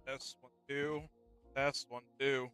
Test 1, 2. Test 1, 2.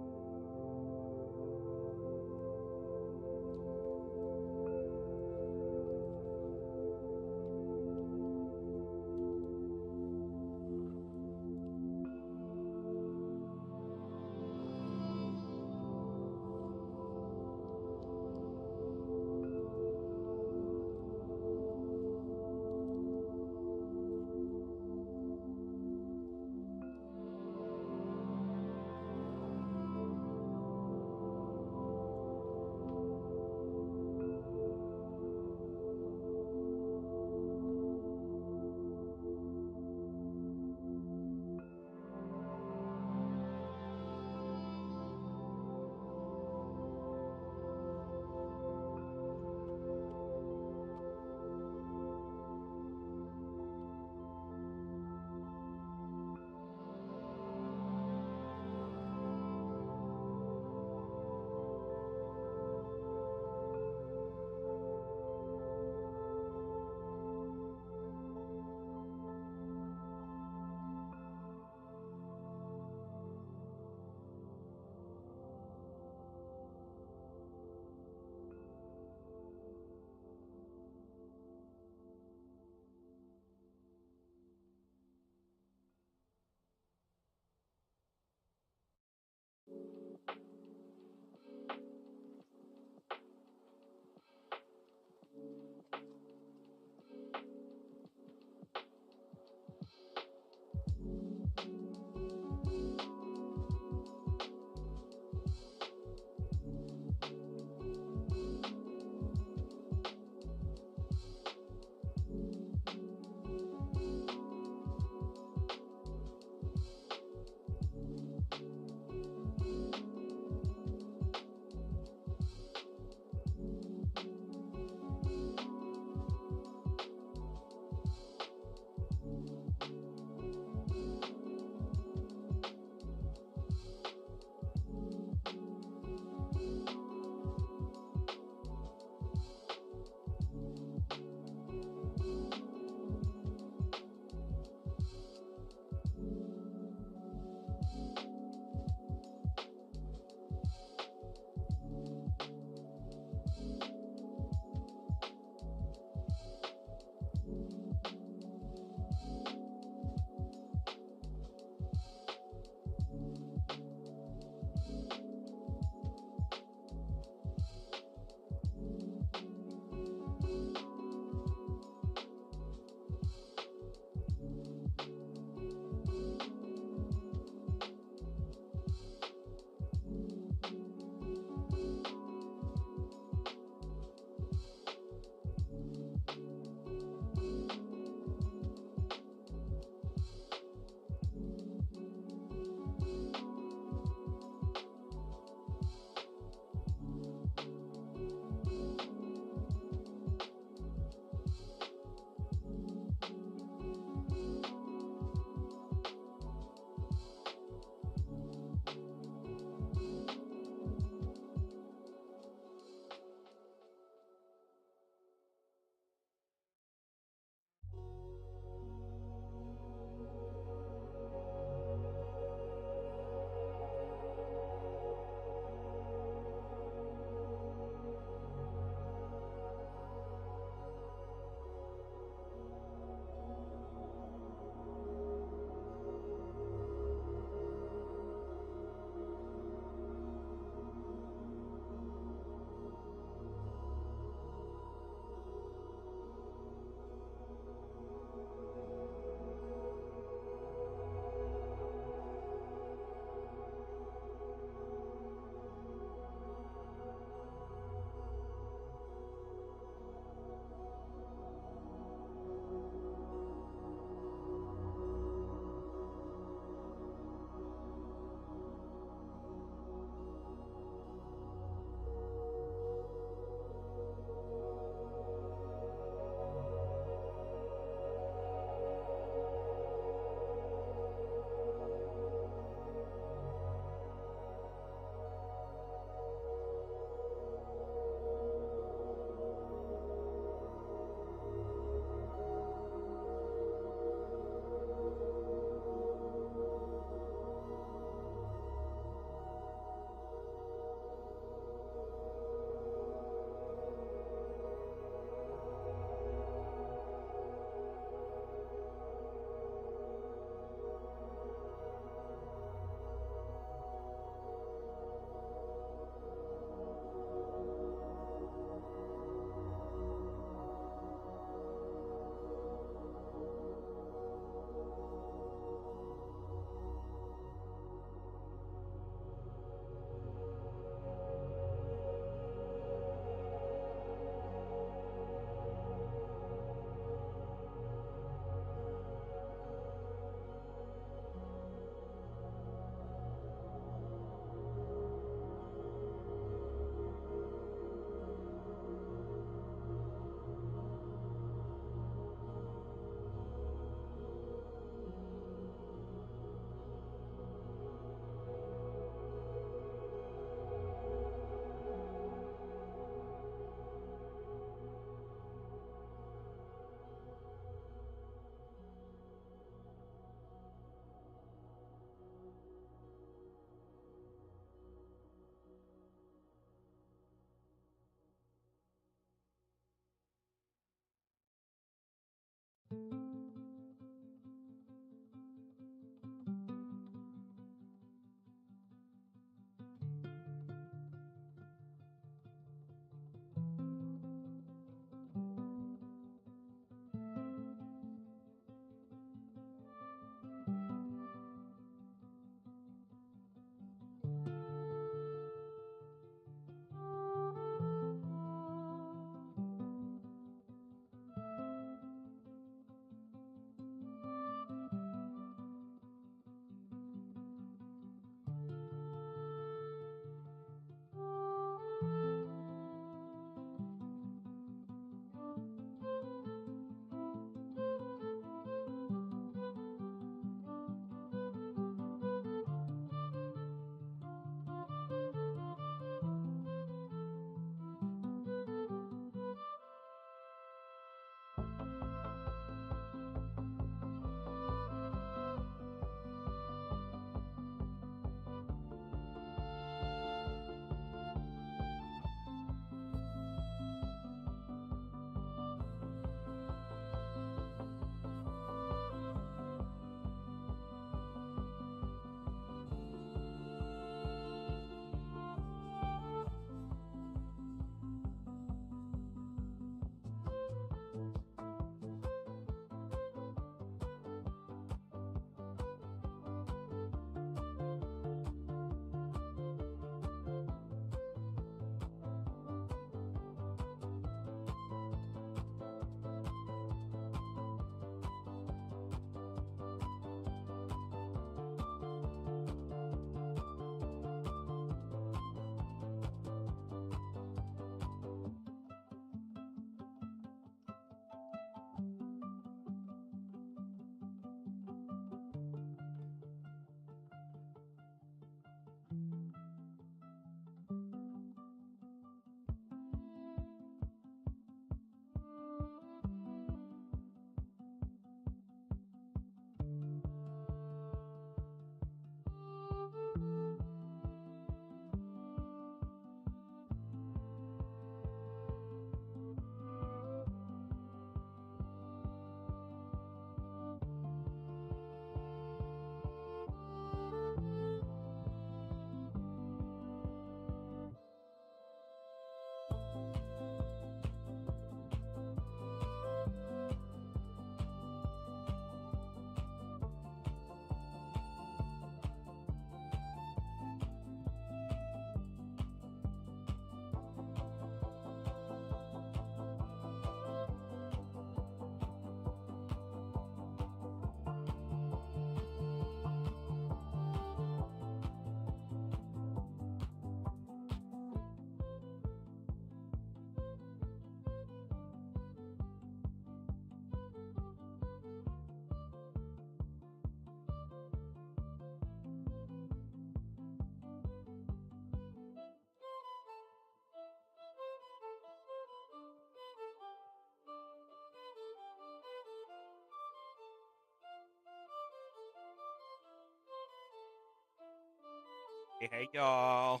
Hey, y'all.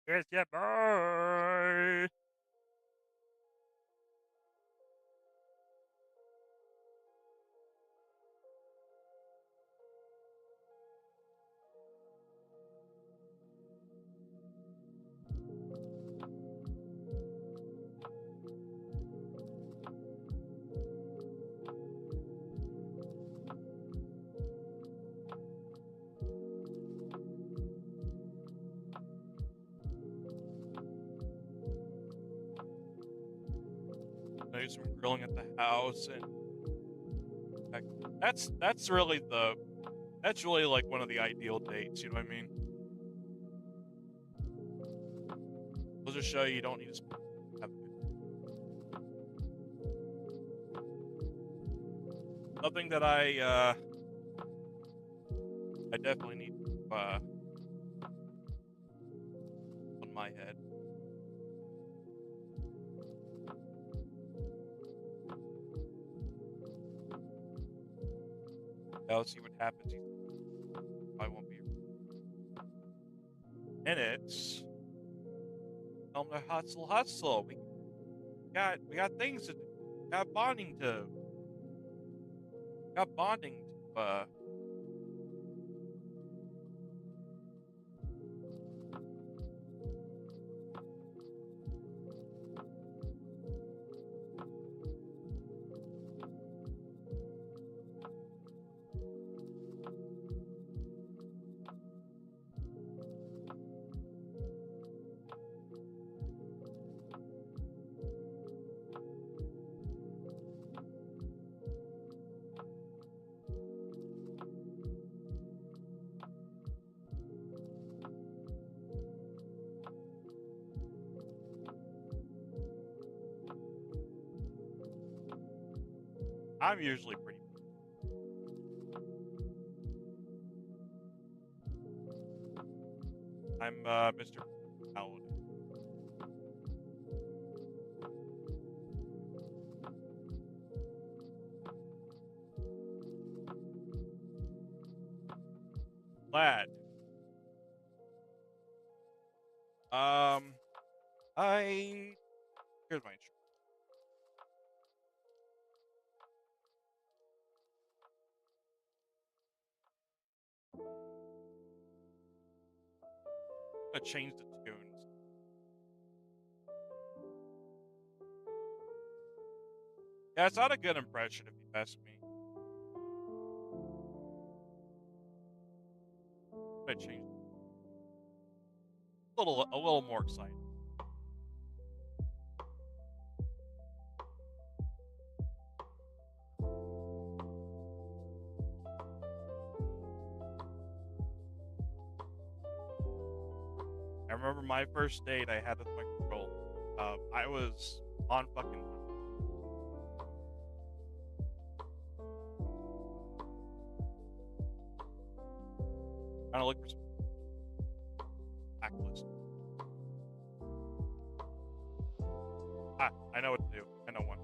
It's your boy. Do some grilling at the house, and heck, that's really like one of the ideal dates. You know what I mean? We'll just show you don't need to have something that I definitely need on my head. Now let's see what happens. I won't be in it. Tell them to hustle, hustle. We got things to do. got bonding to got bonding to I'm usually pretty. I'm Mr. Paladin. Glad. Here's my intro. I'm gonna change the tunes. Yeah, it's not a good impression if you ask me. I'm gonna change it. A little more exciting. I remember my first date I had with my girl. I was on fucking. Trying to look for some backlist. Ah, I know what to do. I know one.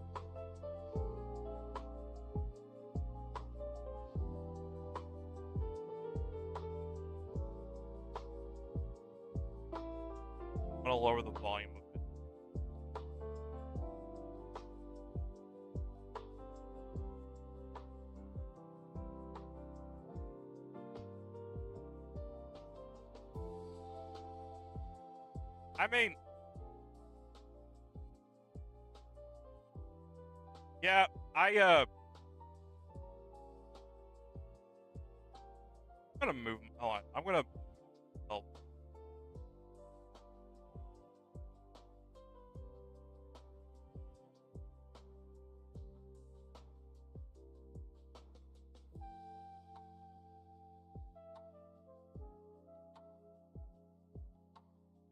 I'm gonna lower the volume of it. I mean, yeah, I'm gonna move. Hold on, I'm gonna. Oh.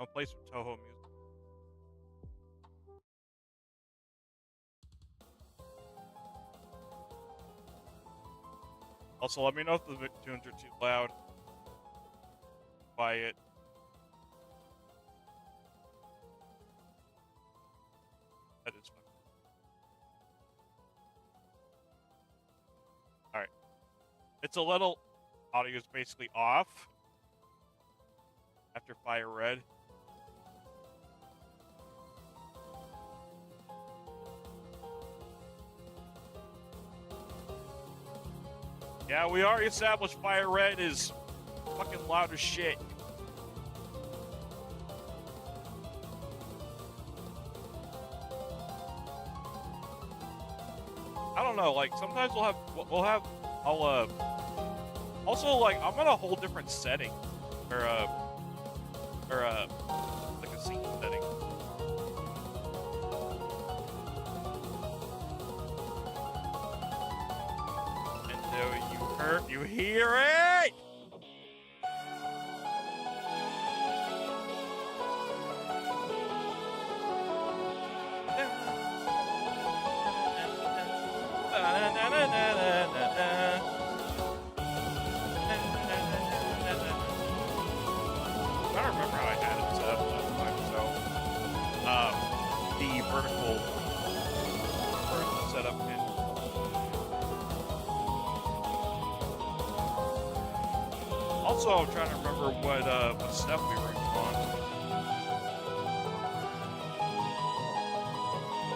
I'll play some Toho music. Also, let me know if the tunes are too loud. Quiet. That is fun. Alright. It's a little. Audio is basically off. After Fire Red. Yeah, we already established Fire Red is fucking loud as shit. I don't know, like sometimes I'll also like I'm in a whole different setting. Or like a scene setting. You hear it? I don't remember how I had it set up last time, so the vertical setup can. Also, I'm trying to remember what step we were on.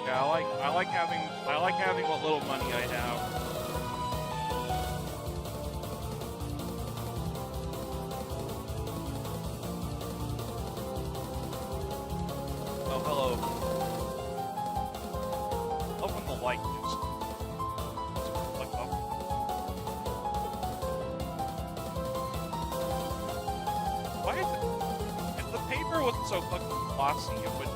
Yeah, Yeah, I like having what little money I have. Oh, hello. Love when the light just flick up. Why is it? If the paper wasn't so fucking glossy, it would be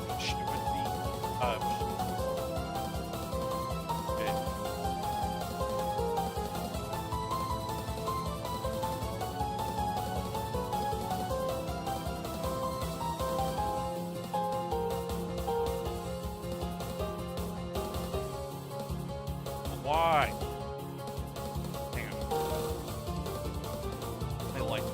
why? Hang on. I like it.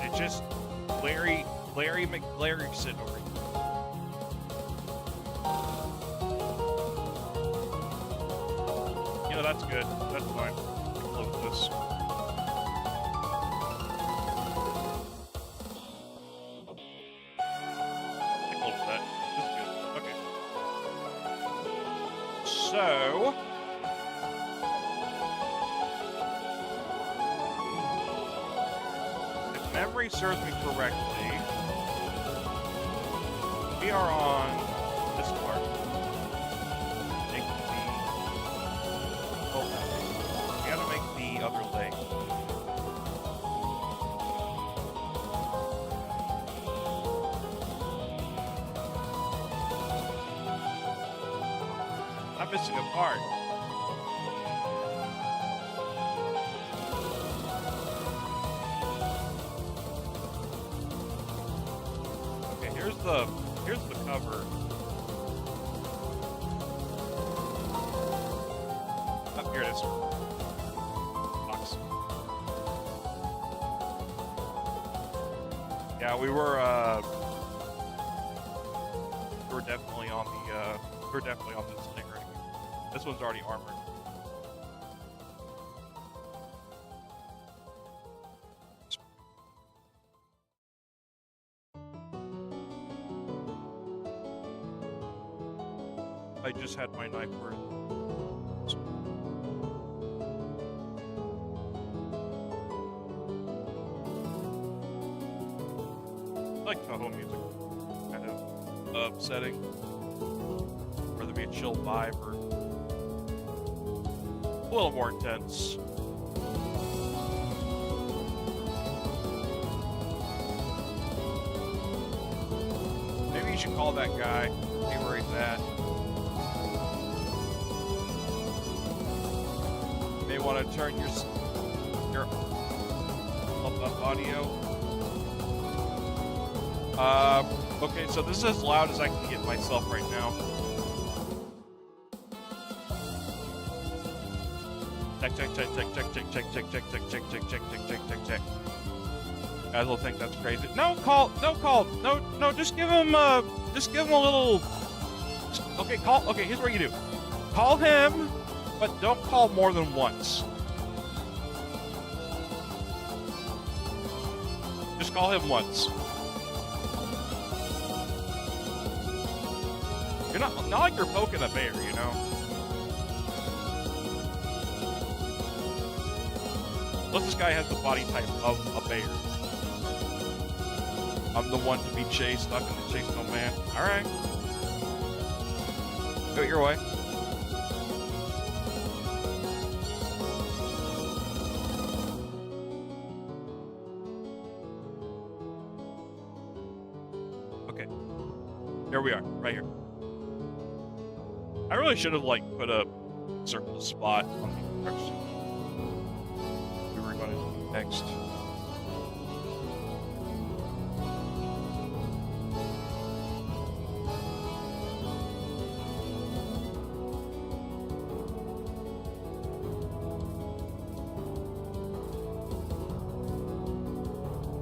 It's just Larry McLarryson over here. You know, that's good. That's fine. Close this. So, if memory serves me correctly, we are on this part. Make the we gotta make the other leg. I'm missing a part. Okay, here's the cover. Oh, here it is. Box. Yeah, we were definitely on the we're definitely on this thing right here. This one's already armored. I just had my knife where I like Toho music. Kind of upsetting. Whether it be a chill vibe or a little more intense. Maybe you should call that guy, see where he's at. You may want to turn your up audio. Okay, so this is as loud as I can get myself right now. Check. Guys will think that's crazy. No, just give him a little. Okay, okay, here's what you do. Call him, but don't call more than once. Just call him once. You're not like you're poking a bear, you know? Unless this guy has the body type of a bear. I'm the one to be chased, not gonna chase no man. Alright. Go your way. Okay. Here we are, right here. I really should have, like, put a circle spot on the direction we were going to do next.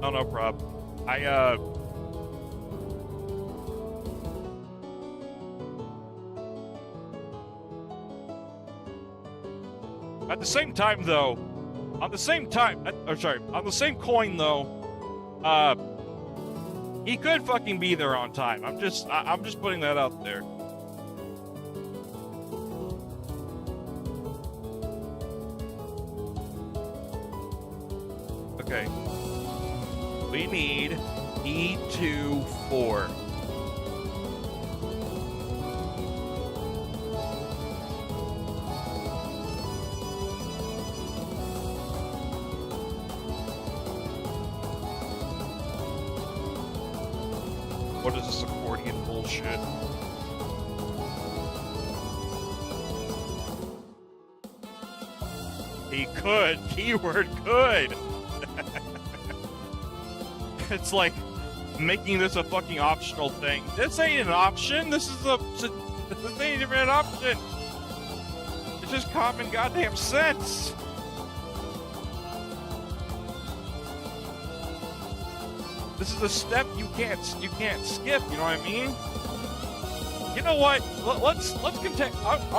Oh, no problem. At the same time, though, On the same time, on the same coin though, he could fucking be there on time. I'm just putting that out there. Okay. We need E24. What is this accordion bullshit? He could. Keyword could. It's like making this a fucking optional thing. This ain't an option. This ain't even an option. It's just common goddamn sense. This is a step you can't skip. You know what I mean? You know what? I'm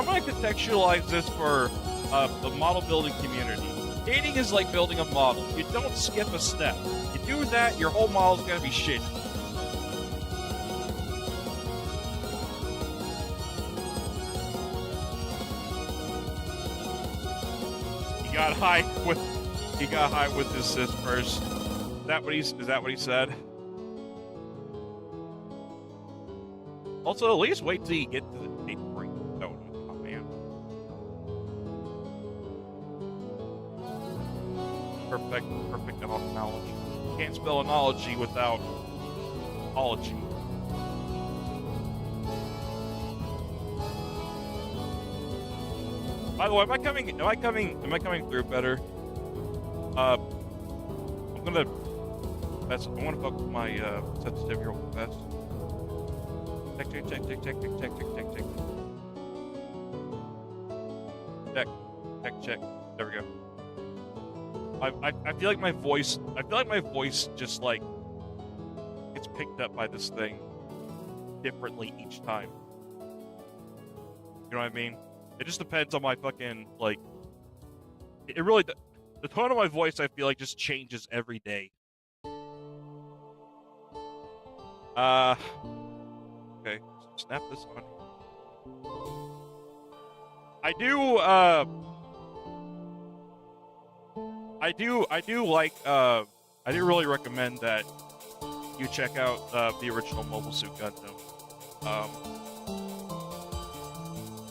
gonna contextualize this for the model building community. Dating is like building a model. You don't skip a step. You do that, your whole model's gonna be shit. He got high with his sis first. Is that what he said? Also, at least wait till you get to the tape break. Oh man. Perfect analogy. Can't spell analogy without ology. By the way, am I coming through better? I'm gonna fuck with my sensitivity real fast. Check. There we go. I feel like my voice just like gets picked up by this thing differently each time. You know what I mean? It just depends on my fucking like. It really the tone of my voice I feel like just changes every day. Okay, snap this on. I do really recommend that you check out the original Mobile Suit Gundam,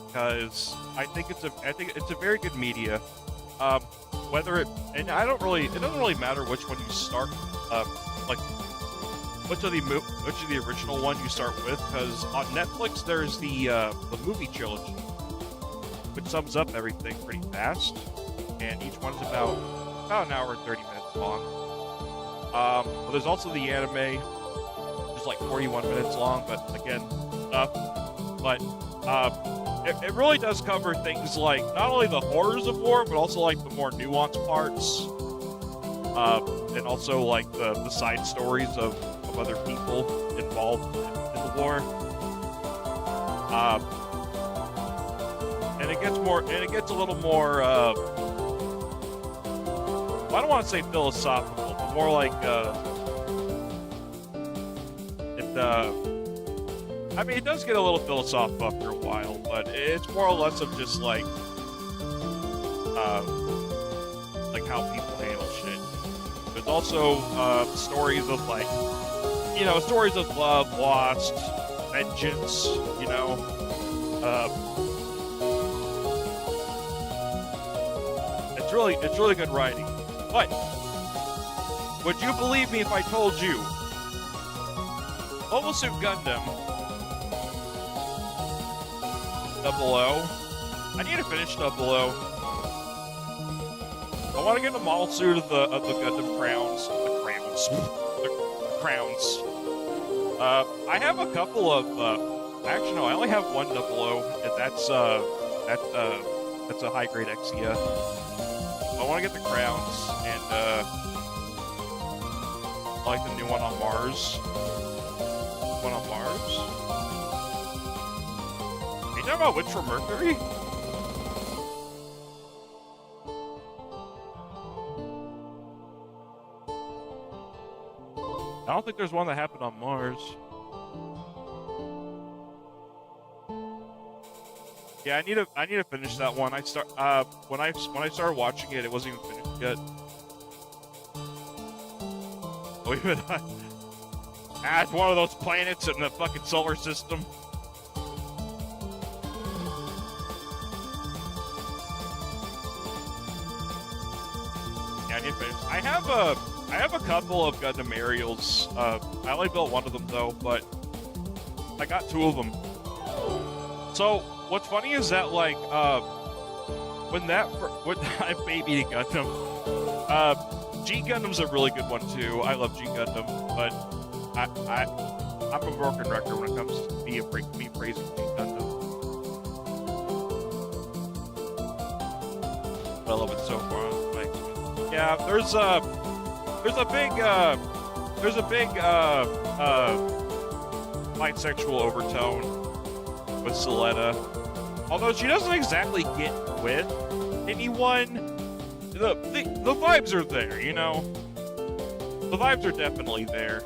because I think it's a very good media. It doesn't really matter which one you start, like which of the original one you start with, because on Netflix there's the movie trilogy, which sums up everything pretty fast, and each one's about an hour and 30 minutes long. But there's also the anime, which is like 41 minutes long, but again, it really does cover things like not only the horrors of war, but also like the more nuanced parts, and also like the side stories of other people involved in the war. And it gets a little more, I don't want to say philosophical, but more like, it does get a little philosophical after a while, but it's more or less of just like how people handle shit. There's also, stories of like, stories of love, lost, vengeance, it's really good writing. But would you believe me if I told you Mobile Suit Gundam 00? I need to finish 00. I want to get the model suit of the Gundam crowns. The crowns. I have a couple of actually no, I only have one 00, and that's a high grade Exia. I want to get the crowns, and I like the new one on Mars. One on Mars? Are you talking about Witch from Mercury? I don't think there's one that happened on Mars. Yeah, I need to finish that one. When I started watching it, it wasn't even finished yet. Believe it. It's one of those planets in the fucking solar system. Yeah, I need to finish. I have a couple of Gundam aerials. I only built one of them though, but I got two of them. So what's funny is that like when I baby Gundam, G Gundam's a really good one too. I love G Gundam, but I'm a broken record when it comes to me praising G Gundam. But I love it so far. Like, yeah, there's a big bisexual overtone with Soletta. Although she doesn't exactly get with anyone, the vibes are there, you know? The vibes are definitely there.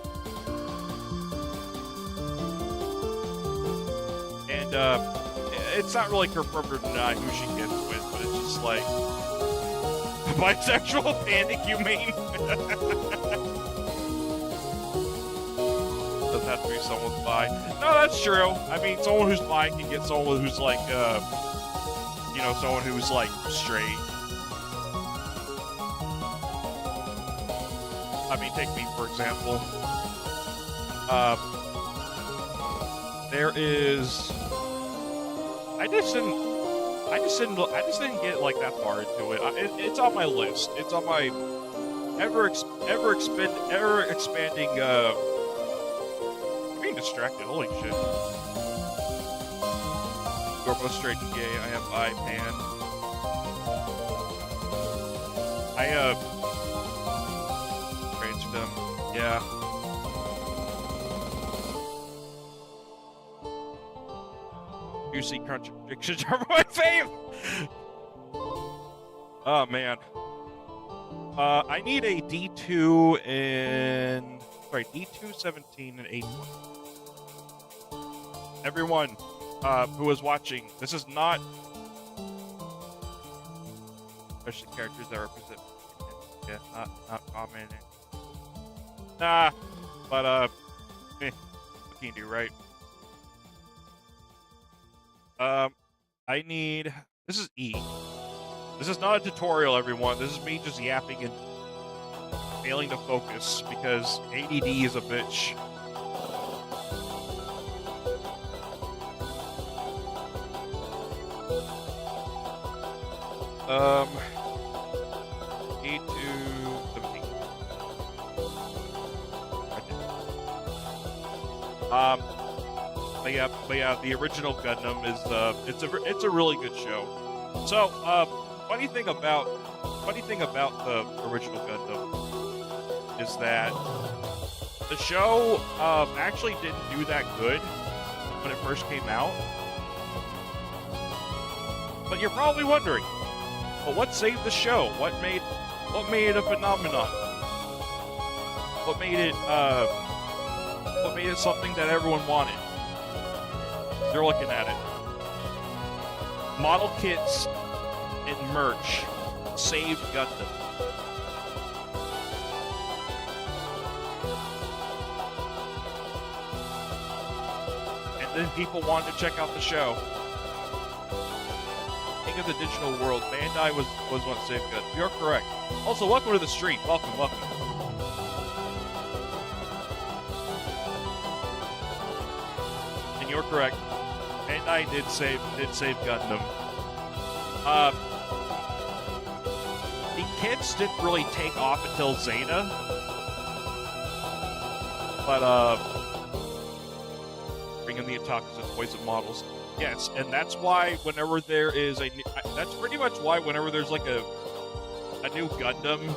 And it's not really confirmed or denied who she gets with, but it's just like bisexual panic, you mean? Doesn't have to be someone's bi. No, that's true. I mean, someone who's bi can get someone who's like, you know, someone who's like straight. I mean, take me for example. There is. I just didn't get like that far into it. It's on my list. It's on my ever expanding. I'm being distracted. Holy shit. You're both straight and gay. I have bi pan. Trans them. Yeah. Juicy contradictions are my fave. Oh man. I need a D2 and D2 17 and 8. Everyone who is watching, this is not especially characters that represent not commenting. Nah, but what can you do, right? I need. This is E. This is not a tutorial, everyone. This is me just yapping and failing to focus because ADD is a bitch. E2 17. But yeah, the original Gundam is it's a really good show. So, funny thing about the original Gundam is that the show actually didn't do that good when it first came out. But you're probably wondering, well, what saved the show? What made it a phenomenon? What made it something that everyone wanted? They're looking at it. Model kits and merch saved Gundam. And then people wanted to check out the show. King of the digital world, Bandai was once saved Gundam. You're correct. Also, welcome to the stream. Welcome. And you're correct. Bandai did save Gundam. The kits didn't really take off until Zeta. But bring in the otakus and toys and models. Yes, and that's why whenever there is that's pretty much why whenever there's like a new Gundam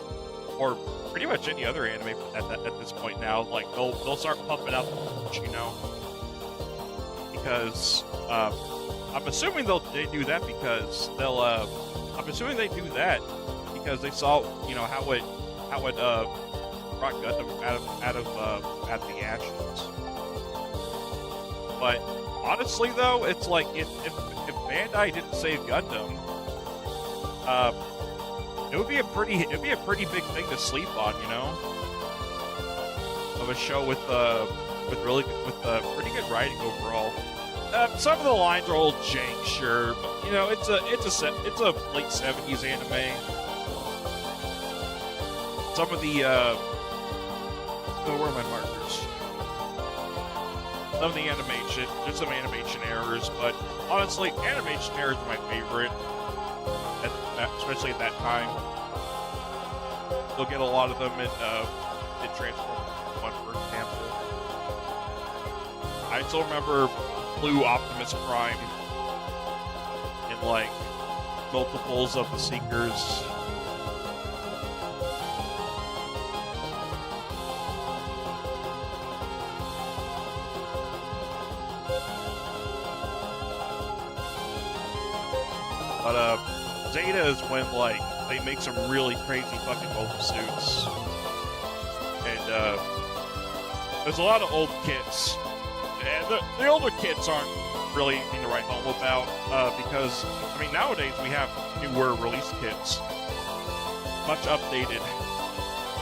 or pretty much any other anime at this point now, like they'll start pumping out, you know. Because I'm assuming they do that because I'm assuming they do that because they saw, you know, how it brought Gundam out of the ashes. But honestly, though, it's like if Bandai didn't save Gundam, it'd be a pretty big thing to sleep on, you know, of a show with pretty good writing overall. Some of the lines are a little jank, sure, but you know, it's a late '70s anime. Some of the where are my markers? Some of the animation, there's some animation errors, but honestly, animation errors are my favorite, especially at that time. You'll get a lot of them in Transformers 1, for example. I still remember Blue Optimus Prime in like multiples of the Seekers. But Zeta is when like they make some really crazy fucking mobile suits, and there's a lot of old kits. And the older kits aren't really anything to write home about, because, I mean, nowadays we have newer release kits, much updated,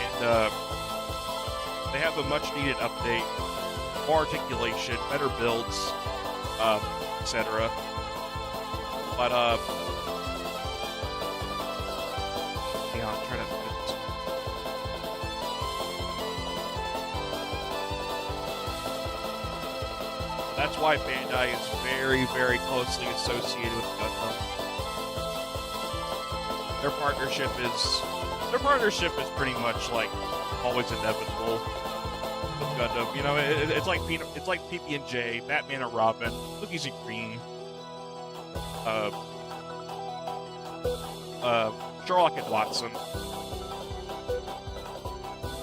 and they have a much-needed update, more articulation, better builds, etc. But, hang on, I'm trying to... That's why Bandai is very, very closely associated with Gundam. Their partnership is pretty much like always inevitable with Gundam. You know, it's like PB&J, Batman and Robin, Cookies and Cream, Sherlock and Watson,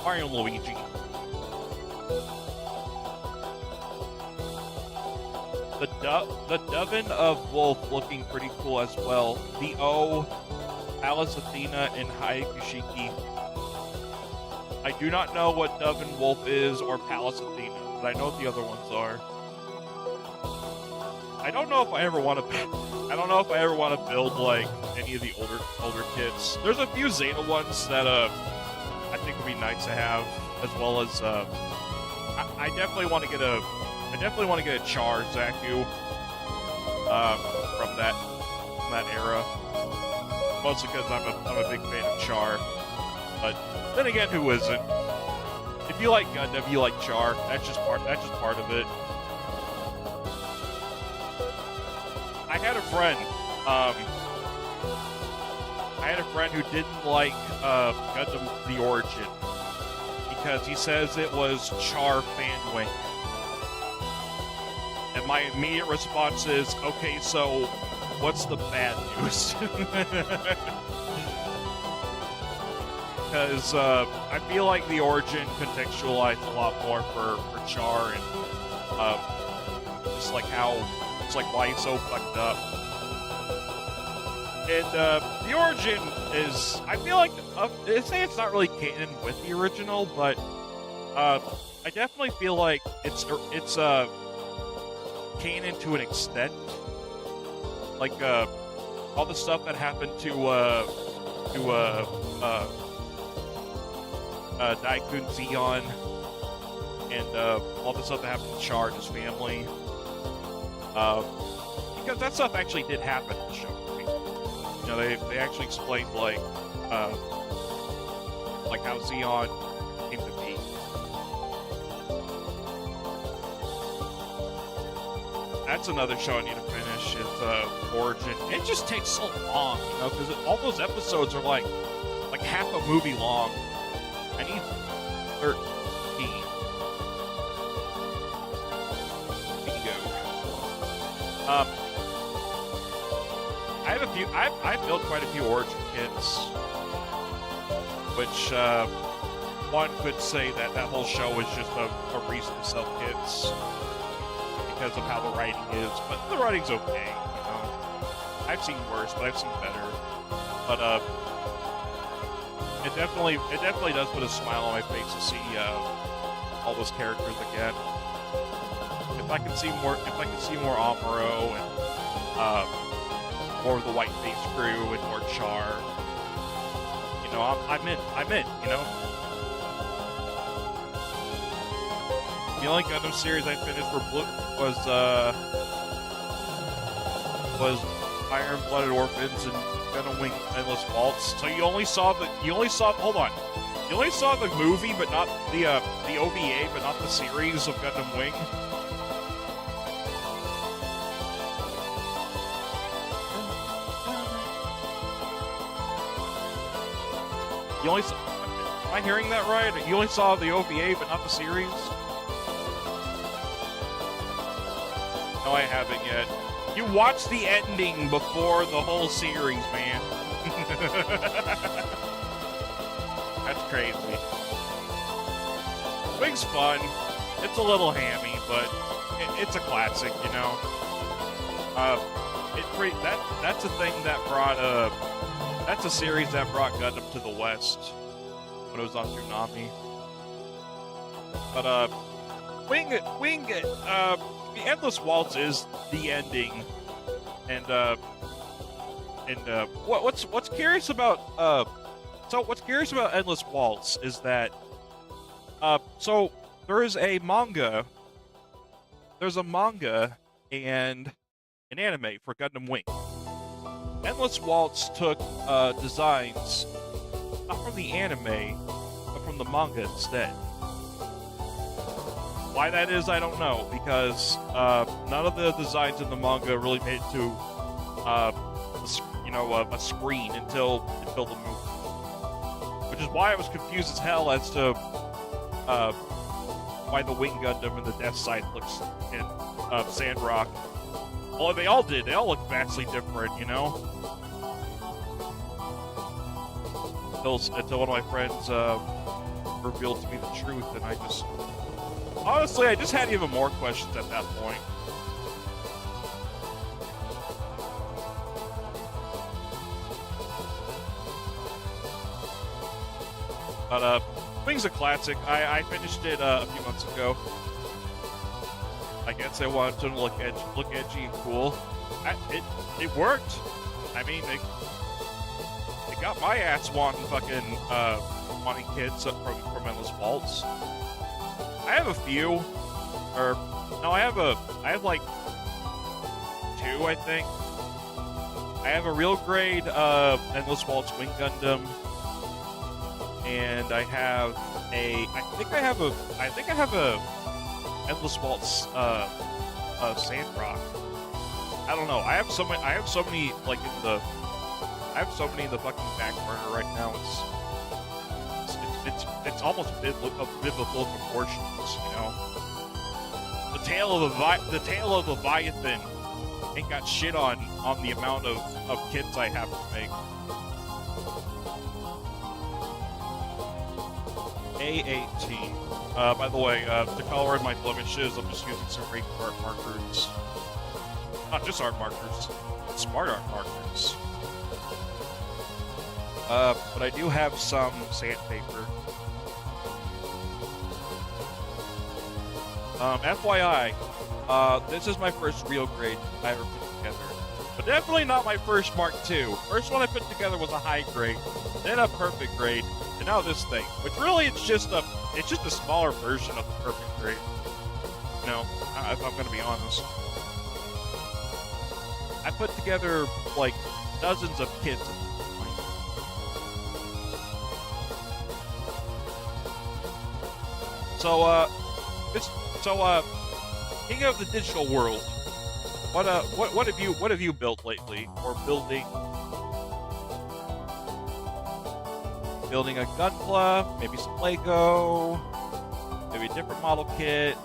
Mario and Luigi. The Doven of Wolf looking pretty cool as well. The O, Alice Athena, and Haikushiki. I do not know what Doven Wolf is or Palace Athena, but I know what the other ones are. I don't know if I ever want to build like any of the older kits. There's a few Zeta ones that I think would be nice to have, as well as I definitely want to get a Char Zaku from that era. Mostly because I'm a big fan of Char. But then again, who isn't? If you like Gundam, you like Char. That's just part of it. I had a friend who didn't like Gundam The Origin because he says it was Char fanwing. And my immediate response is, okay, so what's the bad news? Because I feel like The Origin contextualized a lot more for Char, and just like why he's so fucked up. And The Origin is, I feel like, they say it's not really canon with the original, but I definitely feel like it's canon to an extent. Like all the stuff that happened to Daikun Zeon, and all the stuff that happened to Char and his family. Because that stuff actually did happen in the show. You know, they actually explained like how Zeon came to be. That's another show I need to finish. It's Origin. It just takes so long, you know, because all those episodes are like half a movie long. I need 13. Bingo. I've built quite a few Origin kits, which one could say that whole show is just a reason to sell kits because of how the writing is, but the writing's okay, you know. I've seen worse, but I've seen better. But it definitely does put a smile on my face to see all those characters again. If I can see more Amuro and more of the White Face crew and more Char, you know, I'm in, you know. The only Gundam series I finished was Iron Blooded Orphans and Gundam Wing Endless Waltz. So you only saw the movie, but not the OVA, but not the series of Gundam Wing. You only saw, am I hearing that right? You only saw the OVA, but not the series? No, I haven't yet. You watched the ending before the whole series, man. That's crazy. Wing's fun. It's a little hammy, but it's a classic, you know. That's a thing that brought that's a series that brought Gundam to the West when it was on Toonami. But the Endless Waltz is the ending, and what's curious about Endless Waltz is that so there's a manga and an anime for Gundam Wing. Endless Waltz took designs not from the anime but from the manga instead. Why that is, I don't know, because none of the designs in the manga really made it to, a screen until the movie. Which is why I was confused as hell as to why the Wing Gundam and the Death Scythe looks in Sandrock. Well, they all did. They all look vastly different, you know? Until one of my friends revealed to me the truth, and I just... Honestly, I just had even more questions at that point. But, Wing's a classic. I finished it a few months ago. I guess I wanted to look edgy and cool. It worked. I mean, it got my ass wanting kids from Endless Waltz. I have a few, or no, I have like two, I think. I have a real grade Endless Waltz Wing Gundam, and I think I have a Endless Waltz Sandrock. I don't know. I have so many like in the fucking back burner right now. It's almost biblical proportions, you know. The tail of Leviathan ain't got shit on the amount of kits I have to make. A18. By the way, to color in my blemishes, I'm just using some great art markers. Not just art markers, smart art markers. But I do have some sandpaper. FYI, this is my first real grade I ever put together. But definitely not my first Mark II. First one I put together was a high grade, then a perfect grade, and now this thing. Which really, it's just a smaller version of the perfect grade. You know, if I'm gonna be honest. I put together, like, dozens of kits. So, king of the digital world, what have you built lately, or building? Building a Gunpla, maybe some Lego, maybe a different model kit.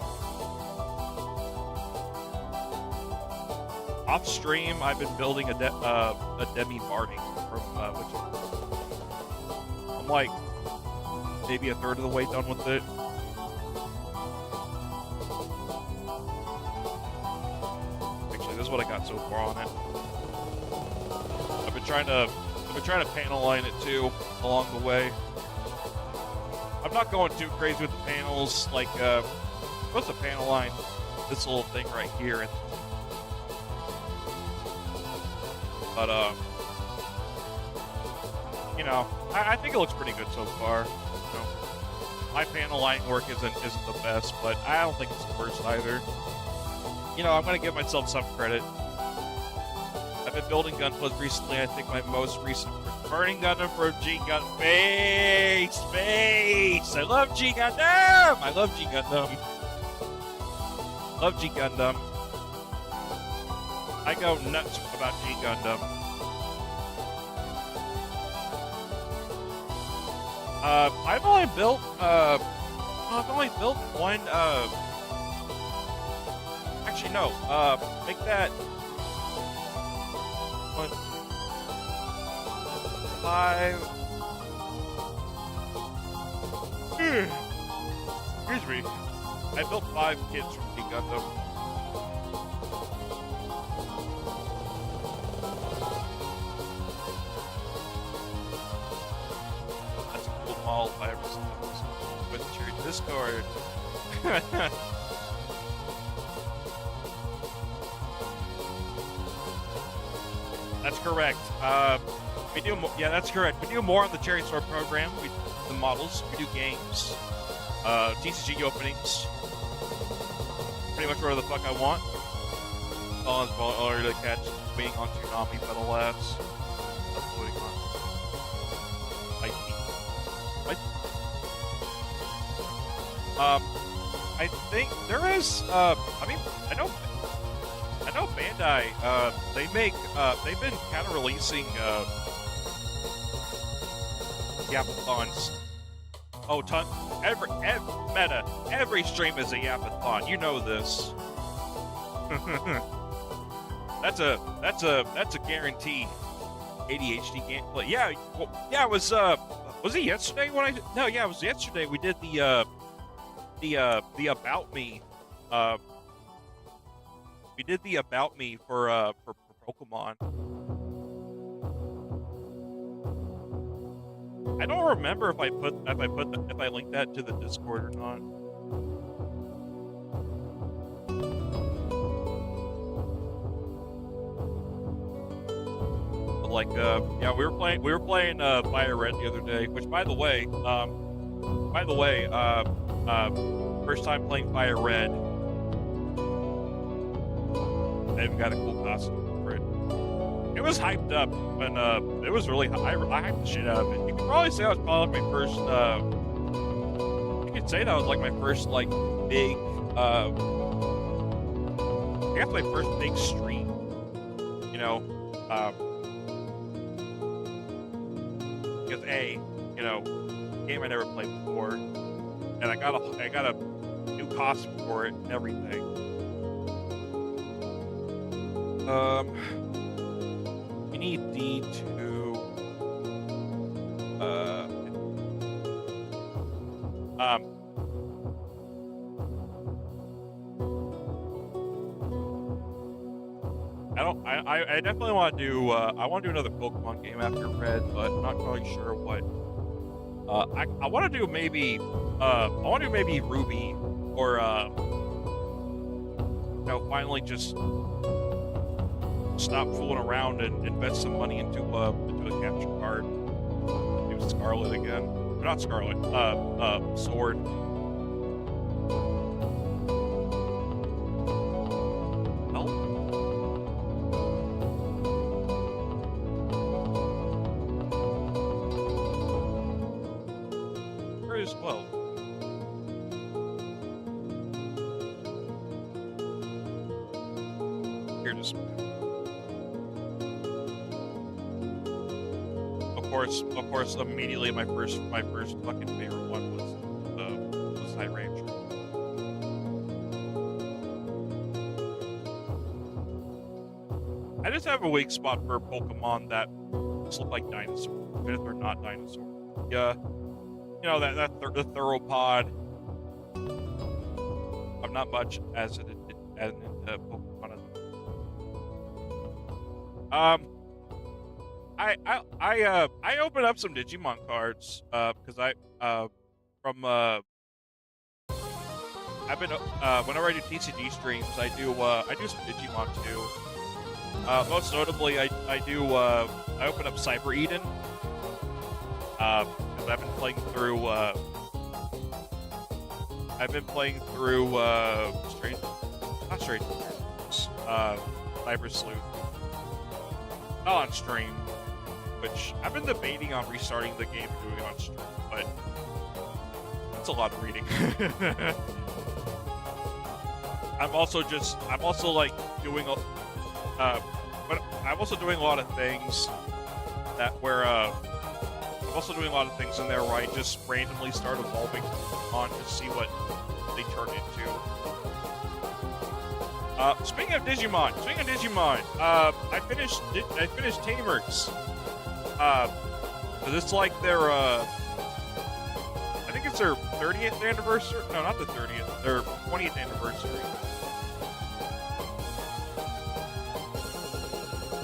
Off stream, I've been building a Demi Barding from which I'm like maybe a third of the way done with it. Actually, this is what I got so far on it. I've been trying to panel line it too along the way. I'm not going too crazy with the panels. Like, what's the panel line? This little thing right here. And, but, you know, I think it looks pretty good so far. You know, my panel line work isn't the best, but I don't think it's the worst either. You know, I'm gonna give myself some credit. I've been building Gunplas recently. I think my most recent burning Gundam for G Gundam. Space! I love G Gundam! I love G Gundam. Love G Gundam. I go nuts about G Gundam. I've only built one, actually no, make that 1, 5, excuse me, I built 5 kits from G Gundam. All if I ever see those with your Discord. That's correct. We do. Yeah, that's correct. We do more on the Cherrysaur program. We do the models. We do games. TCG openings. Pretty much whatever the fuck I want. All in order to catch waiting on Tsunami Battle Labs. That's waiting on. I think there is, I mean, I know Bandai, they make, they've been kind of releasing, Yapathons. Oh, every stream is a Yapathon, you know this. That's a guarantee. ADHD gameplay. Yeah, well, yeah, it was it yesterday when no, yeah, it was yesterday we did the About Me, we did the About Me for Pokemon. I don't remember if I linked that to the Discord or not. But like, yeah, we were playing Fire Red the other day, which by the way, first time playing Fire Red. I even got a cool costume for it. It was hyped up, and it was really. I hyped the shit out of it. You could probably say that was probably my first. You could say that was like my first like big. I guess my first big stream. You know, because you know, game I never played before, and I got a new costume for it and everything. We need D2. I definitely want to do. I want to do another Pokemon game after Red, but I'm not quite sure what. I want to do maybe. I want to do maybe Ruby, or you know, finally just stop fooling around and invest some money into a capture card. Do Scarlet again. Or not Scarlet. Sword. Of course, immediately my first fucking favorite one was High Ranger. I just have a weak spot for Pokemon that just look like dinosaurs, even if they're not dinosaurs. Yeah, you know the Theropod. I'm not much as into Pokemon. I opened up some Digimon cards because from I've been whenever I do TCG streams, I do some Digimon too. Most notably, I open up Cyber Eden because I've been playing through Cyber Sleuth, not on stream, which I've been debating on restarting the game and doing it on stream, but it's a lot of reading. I'm also like doing but I'm also doing a lot of things in there where I just randomly start evolving on to see what they turn into. Speaking of Digimon, I finished Tamers. Cause it's like their I think it's their 30th anniversary. No, not the 30th. Their 20th anniversary.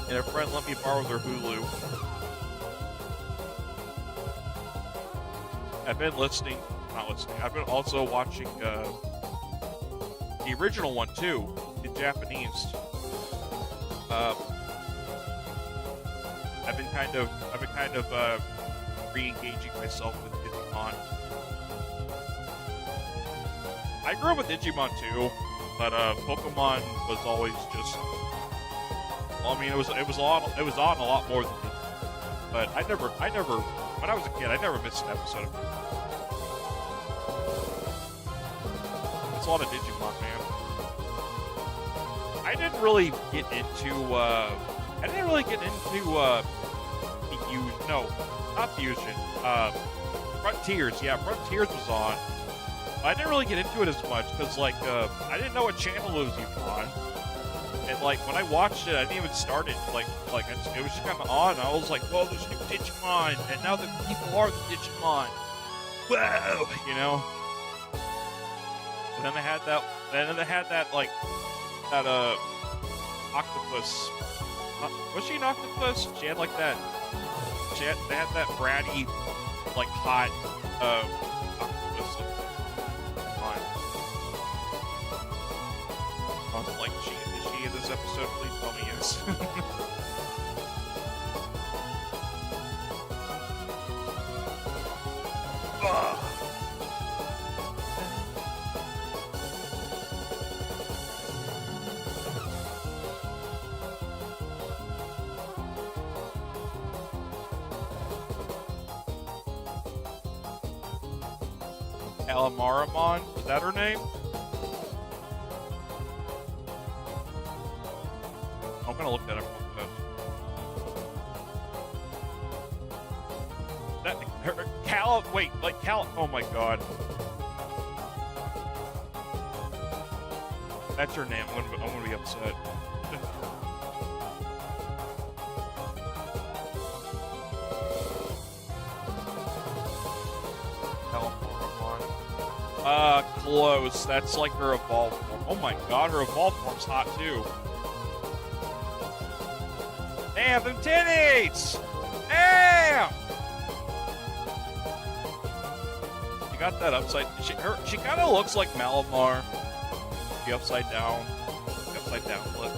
And a friend let me borrow their Hulu. I've been I've been also watching the original one too, in Japanese. I've been kind of re-engaging myself with Digimon. I grew up with Digimon too, but Pokemon was always just. Well, I mean, it was on a lot more than Digimon. But I never. When I was a kid, I never missed an episode of it. It's a lot of Digimon, man. I didn't really get into Fusion. No, not Fusion. Frontiers. Yeah, Frontiers was on. I didn't really get into it as much because, like, I didn't know what channel it was even on. And, like, when I watched it, I didn't even start it. Like it was just kind of on. I was like, whoa, there's new Digimon. And now the people are the Digimon. Whoa! You know? And then they had that, octopus. Was she an octopus? She had, like, that. They had that bratty, like, hot, octopus. I was like, is she in this episode? Please tell me yes. Alamaramon? Is that her name? I'm gonna look that up real fast. Oh my god. That's her name. I'm gonna be upset. Close. That's like her evolved form. Oh my god, her evolved form's hot too. Damn, them titties! Damn! She got that upside. She kind of looks like Malamar. The upside down flip.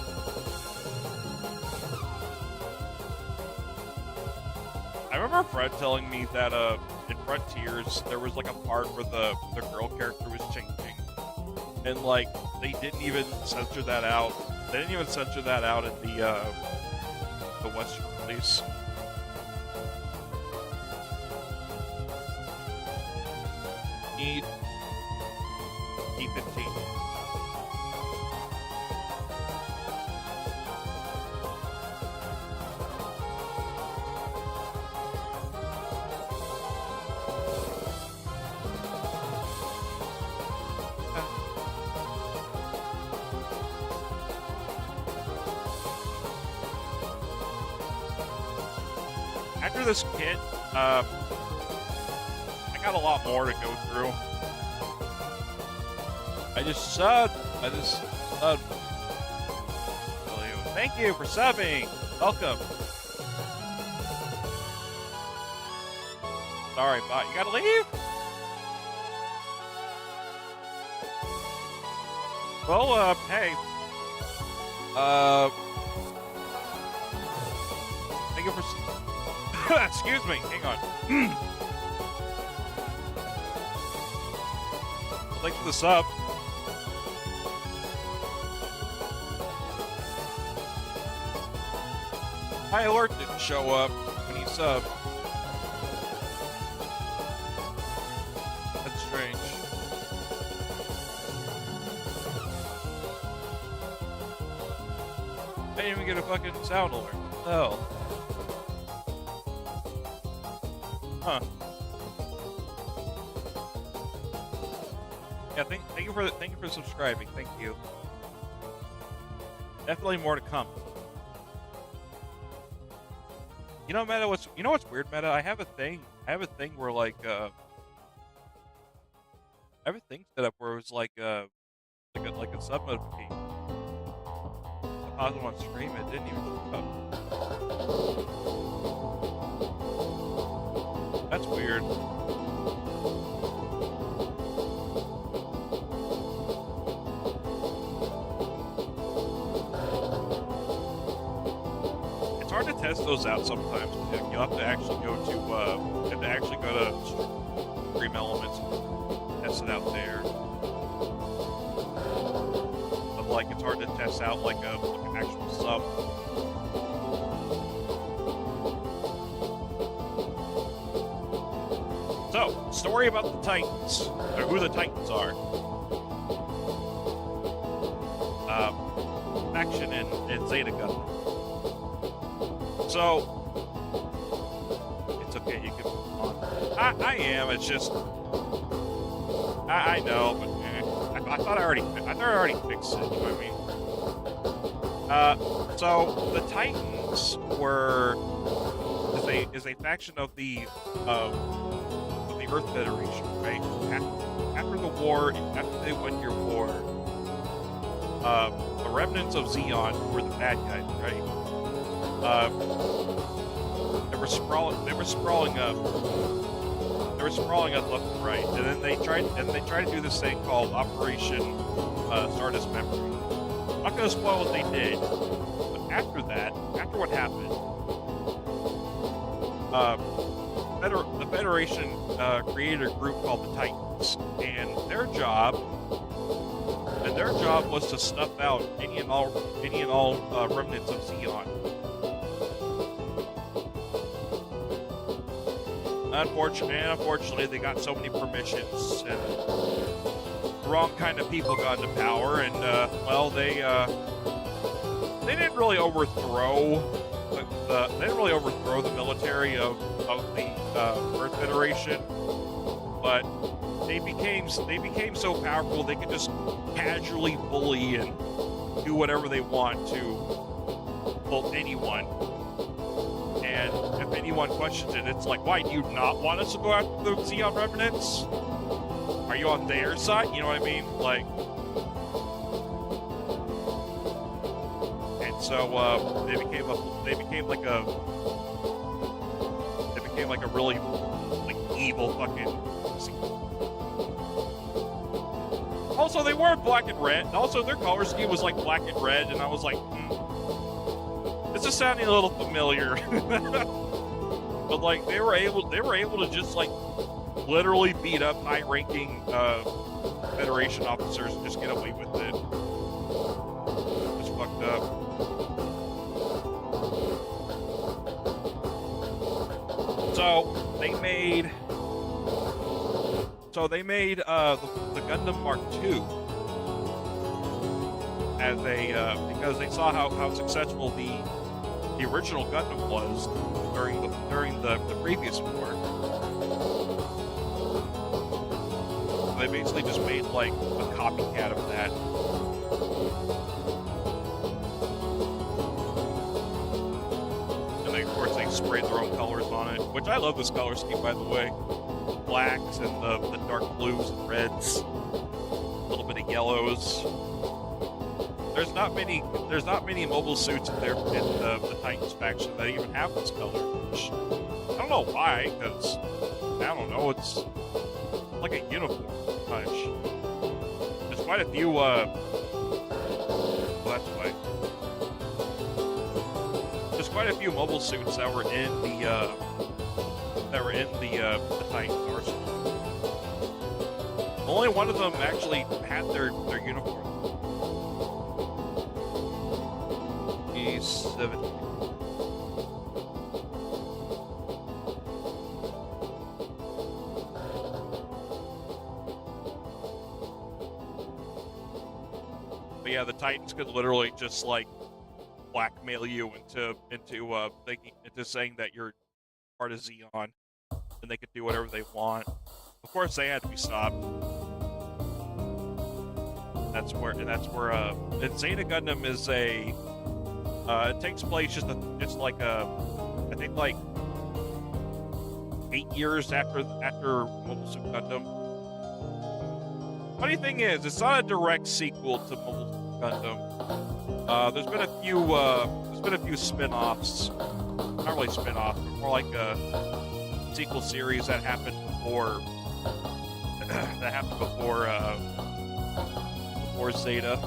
I remember Fred telling me that in Frontiers there was like a part where the girl character was changing, and like they didn't even censor that out. They didn't even censor that out in the Western release. Need E15. After this kit, I got a lot more to go through. I just subbed. Thank you for subbing. Welcome. Sorry, bot. You gotta leave? Well, hey. Uh, thank you for. Excuse me. Hang on. Thanks for the sub. My alert didn't show up when you subbed. That's strange. I didn't even get a fucking sound alert. What the hell? Huh. Yeah, thank you for subscribing. Thank you. Definitely more to come. You know, Meta, what's weird, Meta? I have a thing where like I have a thing set up where it's like a sub notification. I paused it on stream, it didn't even show up. That's weird. It's hard to test those out sometimes. You'll have to actually go to Stream Elements and test it out there. But like, it's hard to test out like an actual sub. So, story about the Titans, or who the Titans are. Faction in Zeta Gundam. So, it's okay, you can move on. I am, it's just, I know, but I thought I already fixed it, you know what I mean? So, the Titans is a faction of the Earth Federation, right? After the war, after the 1 year war, the remnants of Zeon were the bad guys, right? They were sprawling up left and right, and then they tried to do this thing called Operation Stardust Memory. I'm not going to spoil what they did, but after what happened, the Federation created a group called the Titans, and their job was to snuff out any and all remnants of Zeon. Unfortunately, they got so many permissions, and the wrong kind of people got into power, and they didn't really overthrow the military of the Earth Federation, but they became so powerful they could just casually bully and do whatever they want to anyone. And if anyone questions it, it's like, why do you not want us to go after the Zeon remnants? Are you on their side? You know what I mean? Like, and so they became like a really like evil fucking. Also, they weren't black and red. Also, their color scheme was like black and red, and I was like, this is sounding a little familiar. But like, they were able to just like literally beat up high-ranking Federation officers and just get away with it. It's fucked up. So they made the Gundam Mark II as because they saw how successful the original Gundam was during the previous war. So they basically just made like a copycat of that. And they, of course, they sprayed their own colors on it, which I love this color scheme, by the way. Blacks and the dark blues and reds, a little bit of yellows. There's not many mobile suits in there in the Titans faction that even have this color. Which, I don't know why, because I don't know, it's like a uniform touch. There's quite a few Well, that's why. There's quite a few mobile suits that were in the Titan's arsenal. Only one of them actually had their uniform. E7. But yeah, the Titans could literally just like blackmail you into saying that you're part of Xeon, and they could do whatever they want. Of course, they had to be stopped. And Zeta Gundam is a. It takes place just like I think like 8 years after Mobile Suit Gundam. Funny thing is, it's not a direct sequel to Mobile Suit Gundam. There's been a few spin-offs, not really spin-offs, but more like a sequel series that happened before before Zeta.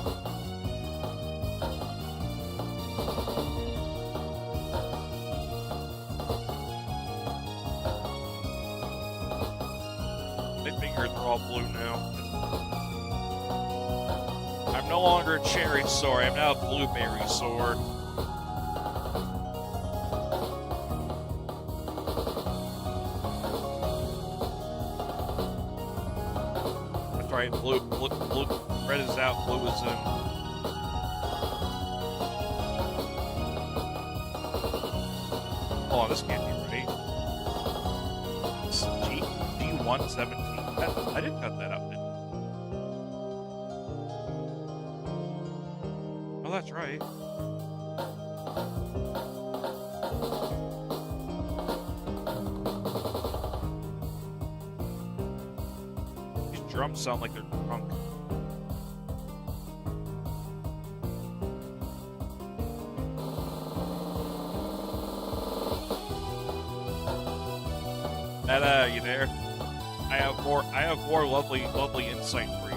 My fingers are all blue now. I'm no longer a Cherrysaur, I'm now a blueberry sword. That's right, blue, red is out, blue is in. Hold on, this can't be right. It's G117. I didn't cut that out, did I? Oh, that's right. These drums sound like they're drunk. Netta, you there? I have more lovely insight for you.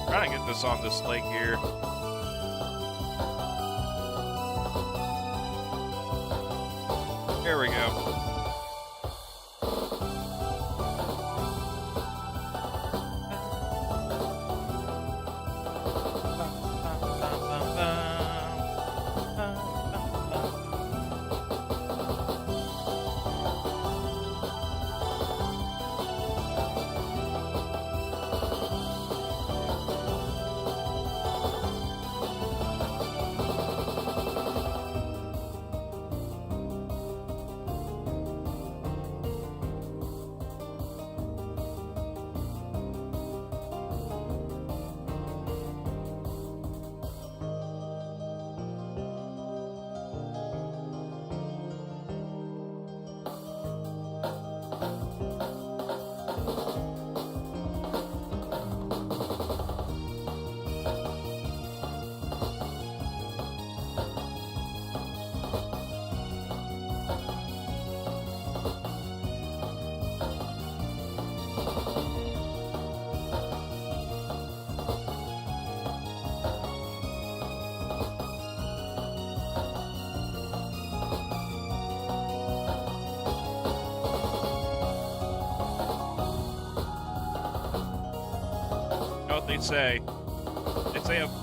Trying to get this on this lake here. There we go.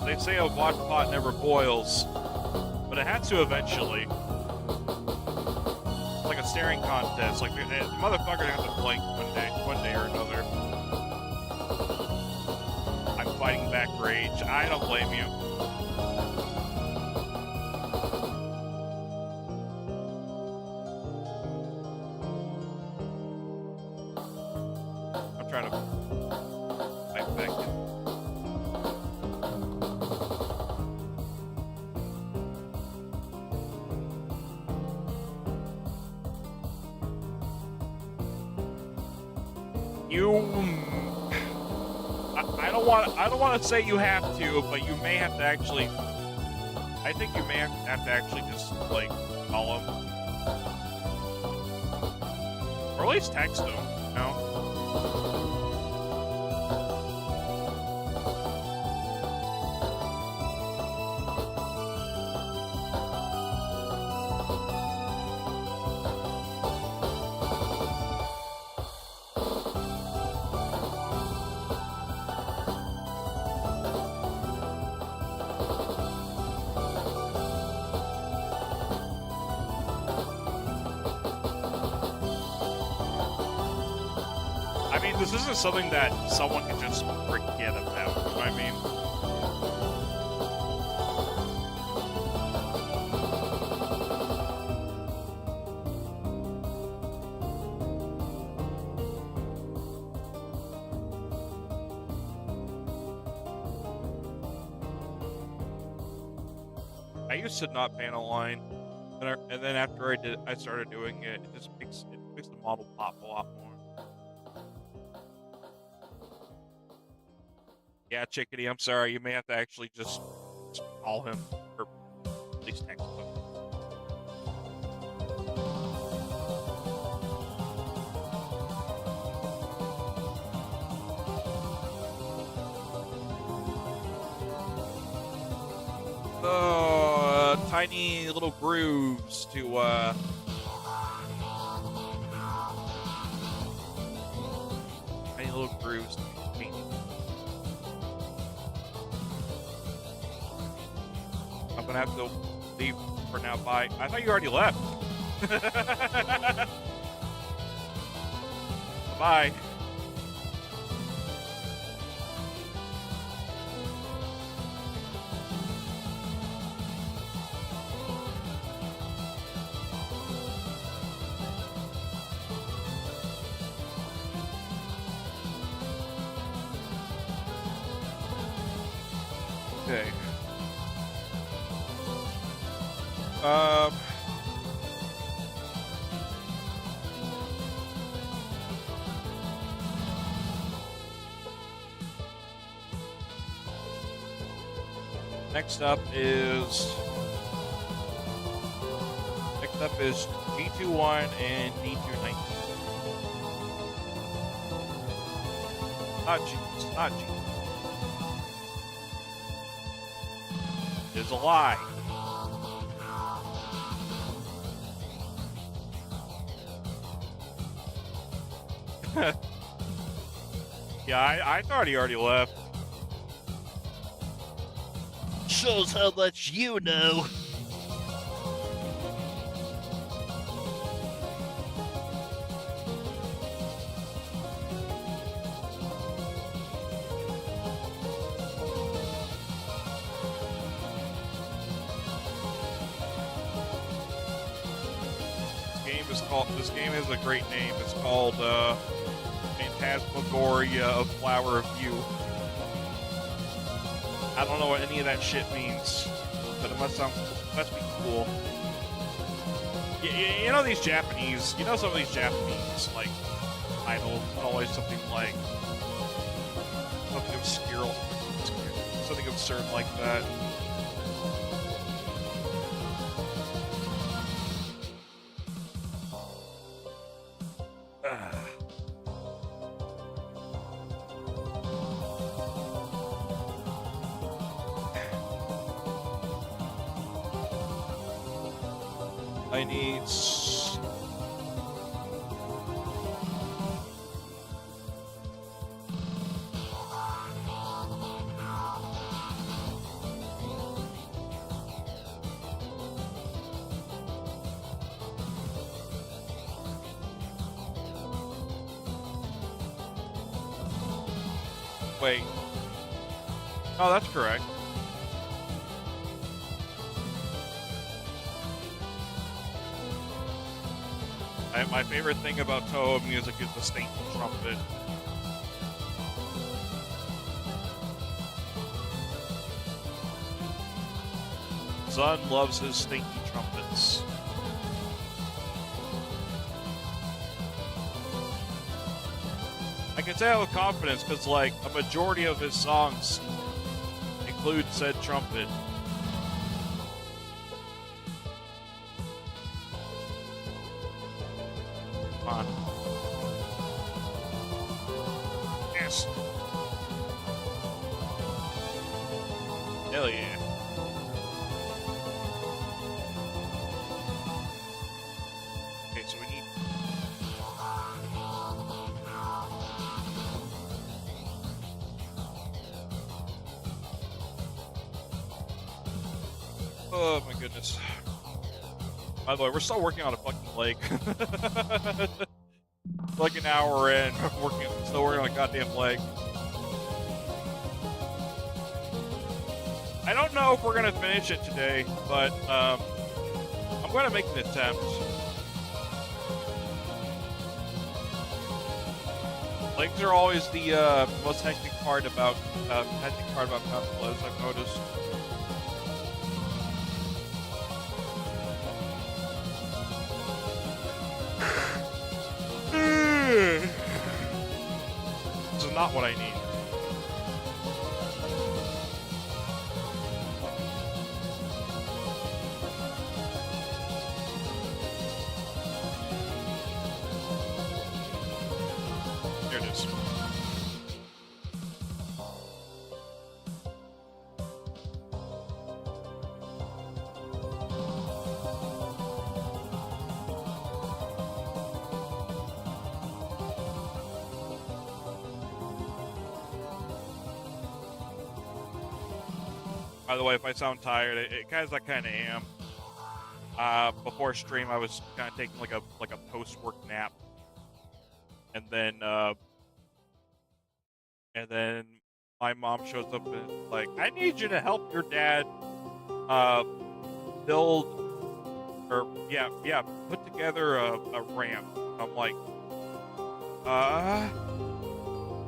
They say a watt pot never boils, but it has to eventually. It's like a staring contest. Like the motherfucker has to blink one day or another. I'm fighting back rage. I don't blame you. I'm trying to fight back in. I don't want to say you have to, but you may have to actually. I think you may have to actually just like call him. Or at least text them, you know? I mean, this isn't something that someone can just forget about, you know what I mean? I used to not pan a line, and then after I started doing it, it just makes the model pop a lot more. Yeah, Chickadee, I'm sorry. You may have to actually just call him, or at least text him. Tiny little grooves to, tiny little grooves to paint. I'm gonna have to leave for now. Bye. I thought you already left. Bye. Okay. Next up is G21 and D219. Not G. It's not G. It's a lie. Yeah, I thought he already left. Shows how much you know. This game has a great name. It's called Phantasmagoria of Flower of You. I don't know what any of that shit means, but it must be cool. You know these Japanese, some of these Japanese like titles, always something like something obscure, something absurd like that. I need... Wait. Oh, that's correct. My favorite thing about Toho music is the stinky trumpet. Zun loves his stinky trumpets. I can say that with confidence because, like, a majority of his songs include said trumpet. Come on. Hell yeah. Okay, so we need... Oh my goodness. By the way, we're still working on a fucking lake. Like an hour in, still working on a goddamn lake. I don't know if we're gonna finish it today, but I'm gonna make an attempt. Lakes are always the most hectic part about Constellas, I've noticed. This is not what I need. Here it is. By the way, if I sound tired, it kind of am. Before stream, I was kind of taking like a post-work nap, and then my mom shows up and is like, "I need you to help your dad build or put together a ramp." I'm like,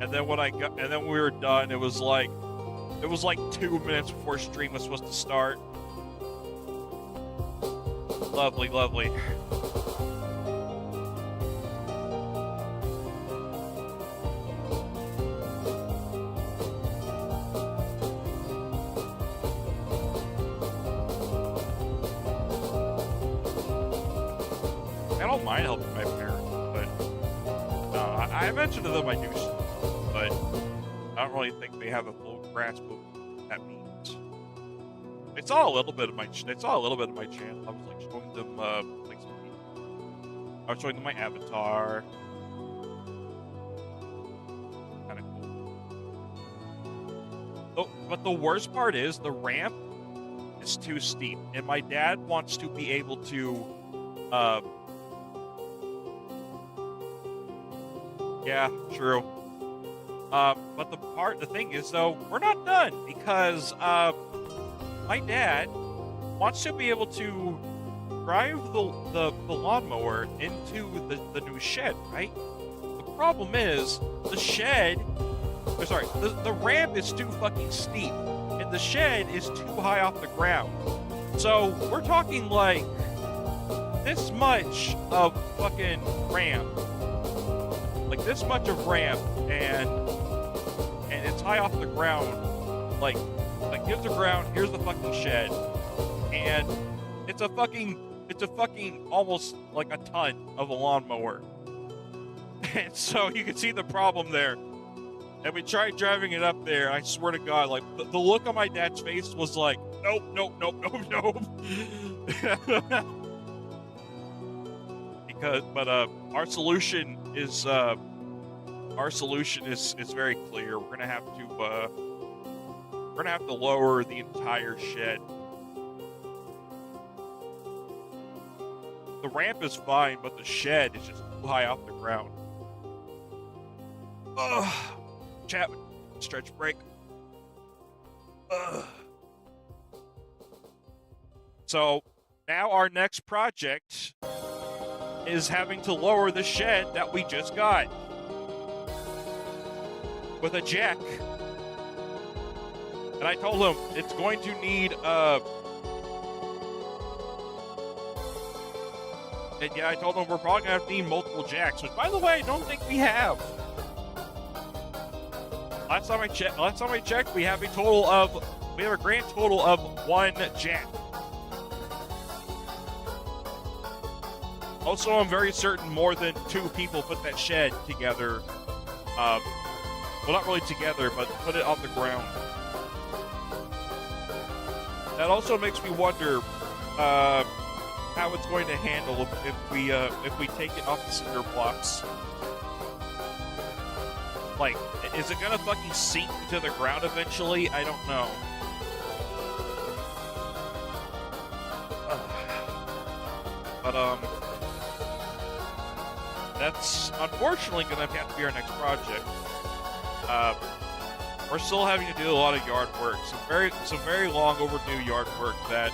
and then when we were done, it was like 2 minutes before stream was supposed to start. Lovely, lovely. I don't mind helping my parents, but I mentioned to them I do stuff, but I don't really think they have a full grasp of what that means. They saw a little bit of my channel. I was like showing them I was showing them my avatar. Kind of cool. Oh, but the worst part is the ramp is too steep, and my dad wants to be able to. Yeah, true. But the thing is, though, we're not done because my dad wants to be able to drive the lawnmower into the new shed, right? The problem is the ramp is too fucking steep, and the shed is too high off the ground. So we're talking like this much of fucking ramp. Like this much of ramp, and it's high off the ground. Like here's the ground, here's the fucking shed, and it's a fucking almost like a ton of a lawnmower. And so you can see the problem there. And we tried driving it up there. I swear to God, like the look on my dad's face was like, nope. But our solution is very clear. We're gonna have to lower the entire shed. The ramp is fine, but the shed is just too high off the ground. Ugh. Chat, stretch break. Ugh. So now our next project is having to lower the shed that we just got with a jack. And I told him it's going to need and yeah, I told him we're probably gonna have to need multiple jacks, which by the way, I don't think we have. Last time I checked, we have a grand total of 1 jack. Also, I'm very certain more than 2 people put that shed together. Well, not really together, but put it off the ground. that also makes me wonder how it's going to handle if we take it off the cinder blocks. Like, is it gonna fucking sink to the ground eventually? I don't know. But that's unfortunately gonna have to be our next project. We're still having to do a lot of yard work, some very long overdue yard work that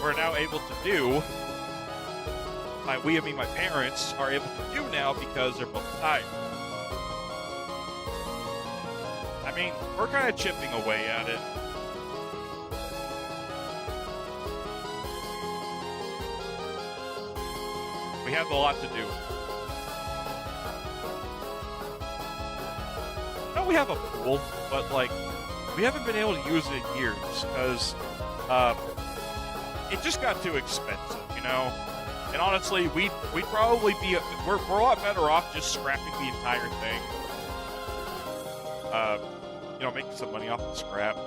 we're now able to do. I mean my parents are able to do now because they're both tired. I mean, we're kind of chipping away at it. We have a lot to do. No, we have a pool, but like, we haven't been able to use it in years because it just got too expensive, you know. And honestly, we'd probably be we're a lot better off just scrapping the entire thing. You know, making some money off the scrap.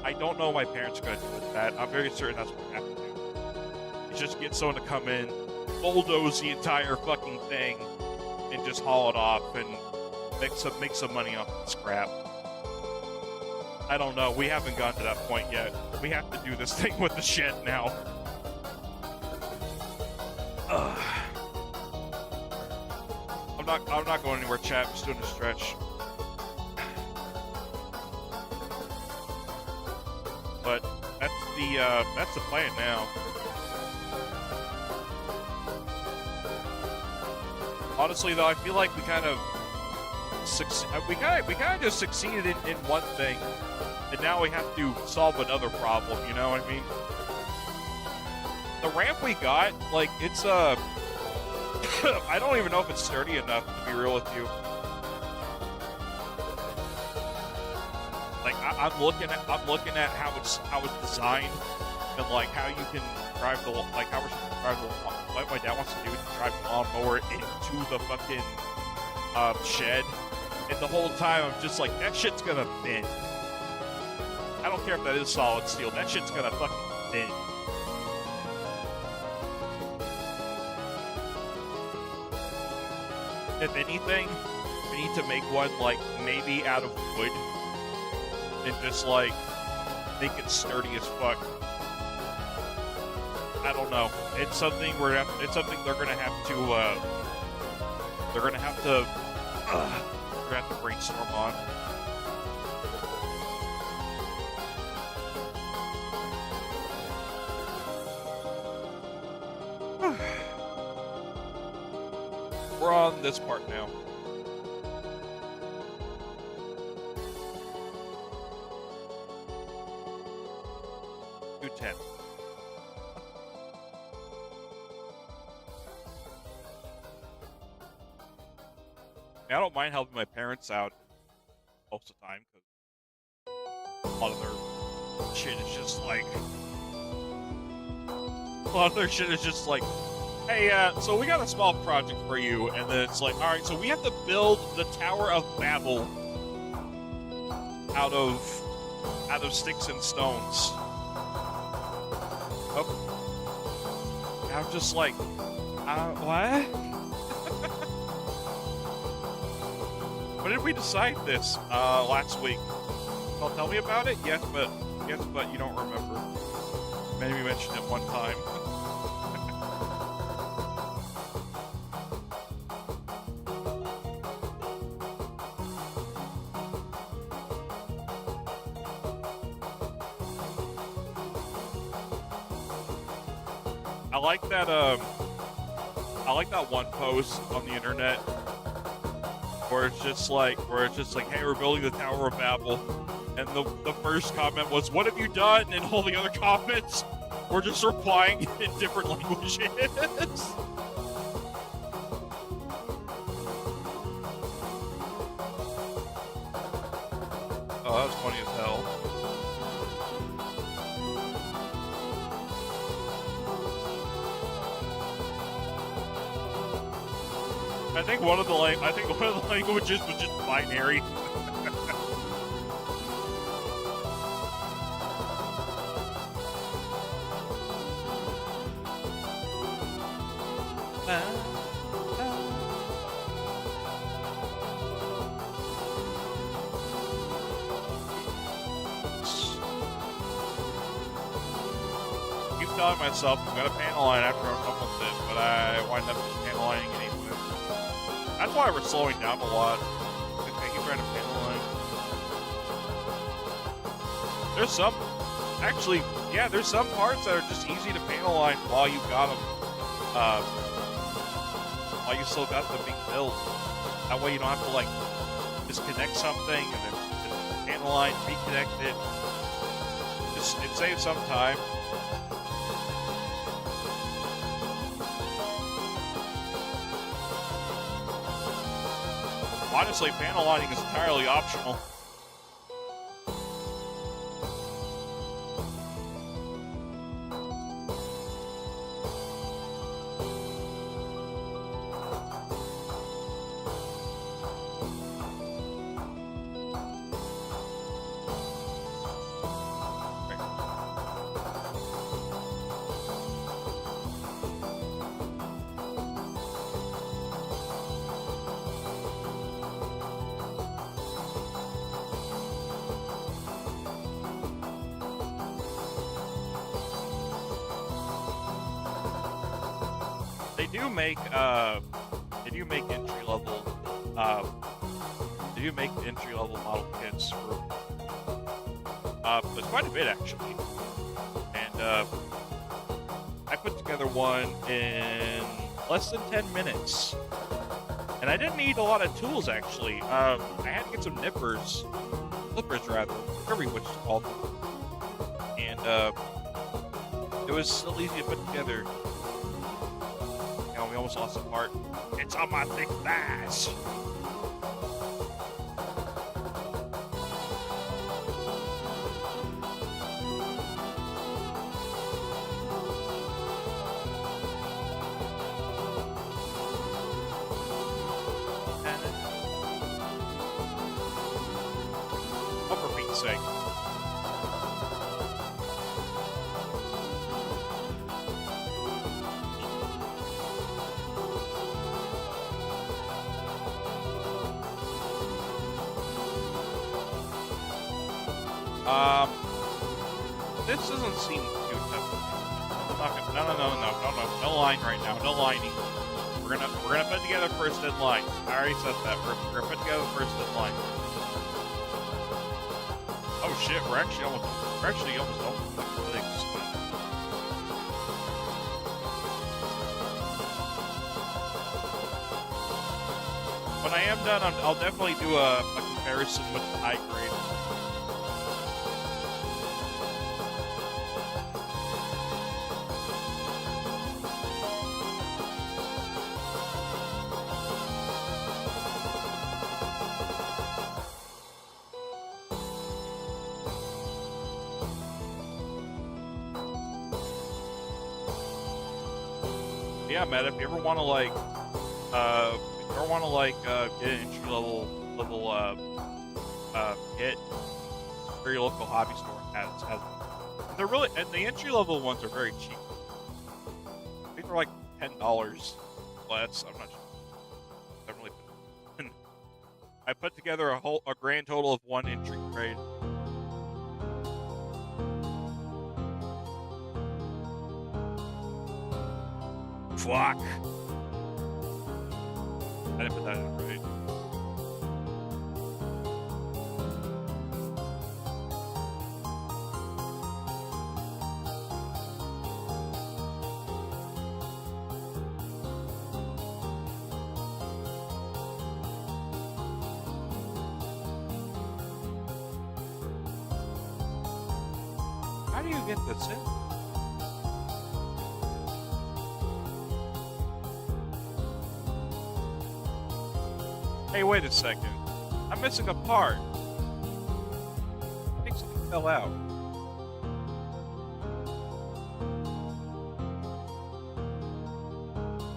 I don't know what my parents are going to do with that. I'm very certain that's what we have to do. Is just get someone to come in, bulldoze the entire fucking thing, and just haul it off and make some money off the scrap. I don't know. We haven't gotten to that point yet. We have to do this thing with the shed now. I'm not going anywhere, chat. I'm just doing a stretch. But that's the plan now. Honestly, though, I feel like we kind of just succeeded in one thing, and now we have to solve another problem. You know what I mean? The ramp we got, like, it's I don't even know if it's sturdy enough, to be real with you. Like, I'm looking at how it's designed, and like how you can drive the how we're supposed to drive the what my dad wants to do is drive the lawnmower into the fucking shed, and the whole time I'm just like, that shit's gonna bend. I don't care if that is solid steel, that shit's gonna fucking bend. If anything, we need to make one like maybe out of wood. And just like make it sturdy as fuck. I don't know. It's something it's something they're gonna have to brainstorm on. We're on this part now. 210. I don't mind helping my parents out most of the time because a lot of their shit is just like, hey, so we got a small project for you, and then it's like, all right, so we have to build the Tower of Babel out of sticks and stones. Oh. I'm just like, what? When did we decide this? Last week. Well, tell me about it? Yes, but you don't remember. Maybe we mentioned it one time. I like that one post on the internet where it's just like, hey, we're building the Tower of Babel, and the first comment was, what have you done? And all the other comments were just replying in different languages. Oh, that was funny as hell. I think one of the languages was just binary. telling myself I'm gonna panel line after I'm done with it, but I wind up just panel lining anyway. That's why we're slowing down a lot. I keep trying to panel line. There's some, actually, yeah, there's some parts that are just easy to panel line while you got them, while you still got the big build. That way you don't have to like disconnect something and then panel line, reconnect it. It saves some time. Honestly, panel lining is entirely optional. They do make entry level model kits for there's quite a bit actually, and I put together one in less than 10 minutes, and I didn't need a lot of tools actually. I had to get some flippers rather, whatever you wish to call them, and it was still easy to put together. We almost lost a part. It's on my thick thighs. Oh, for Pete's sake. This doesn't seem too tough. No line right now. No lining. We're gonna put together first in line. I already said that. We're gonna put together first in line. Oh shit! We're actually almost done with the things. When I am done, I'll definitely do a comparison with the high grade. Yeah, Matt, if you ever want to get an entry level kit, for your local hobby store has them. They're really, and the entry level ones are very cheap. I think they're like $10 less. I'm not sure. I haven't really I put together a grand total of 1 entry grade. Fuck. I didn't put that in right. How do you get this in? Hey, wait a second. I'm missing a part. I think something fell out.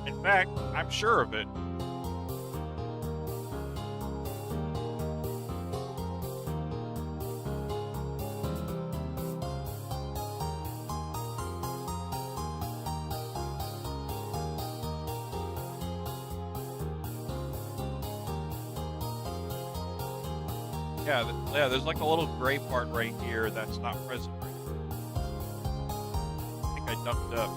In fact, I'm sure of it. Yeah, there's like a little gray part right here that's not present right here. I think I dumped up.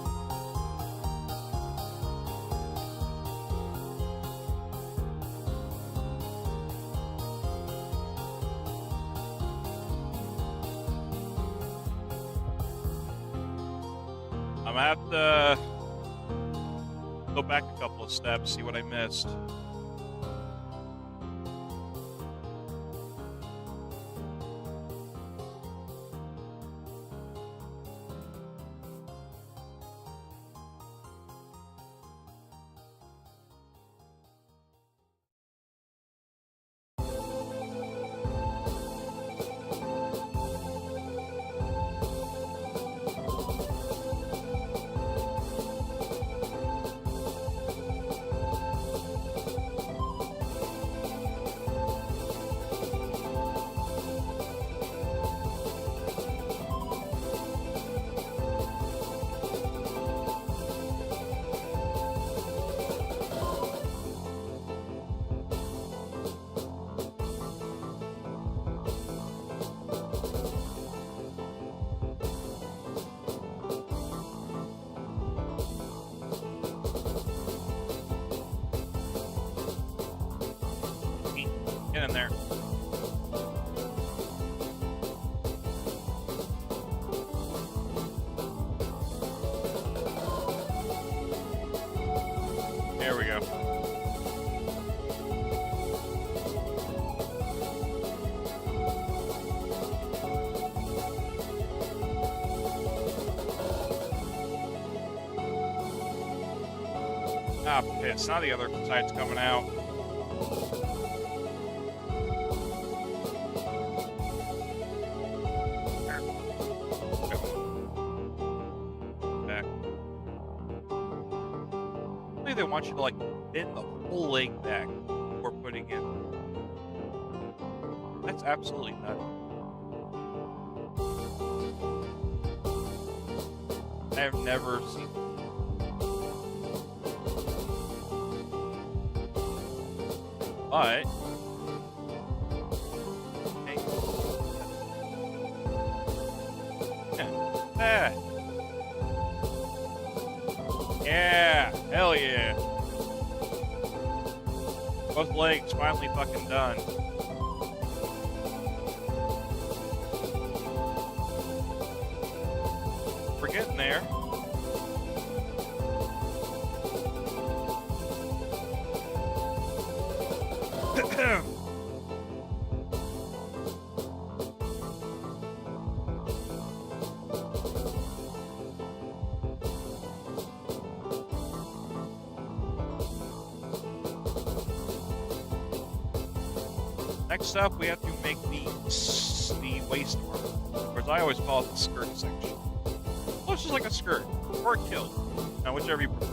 I'm gonna have to go back a couple of steps, see what I missed. Get in there. There we go. Ah, piss. Now the other side's coming out. Back. Maybe they want you to like bend the whole leg back before putting in. That's absolutely nuts. I've never seen. But hey. Yeah. Yeah, hell yeah. Both legs finally fucking done. We're getting there. Next up, we have to make the waist armor, or as I always call it, the skirt section. Well, it's just like a skirt, or a kilt, now whichever you prefer.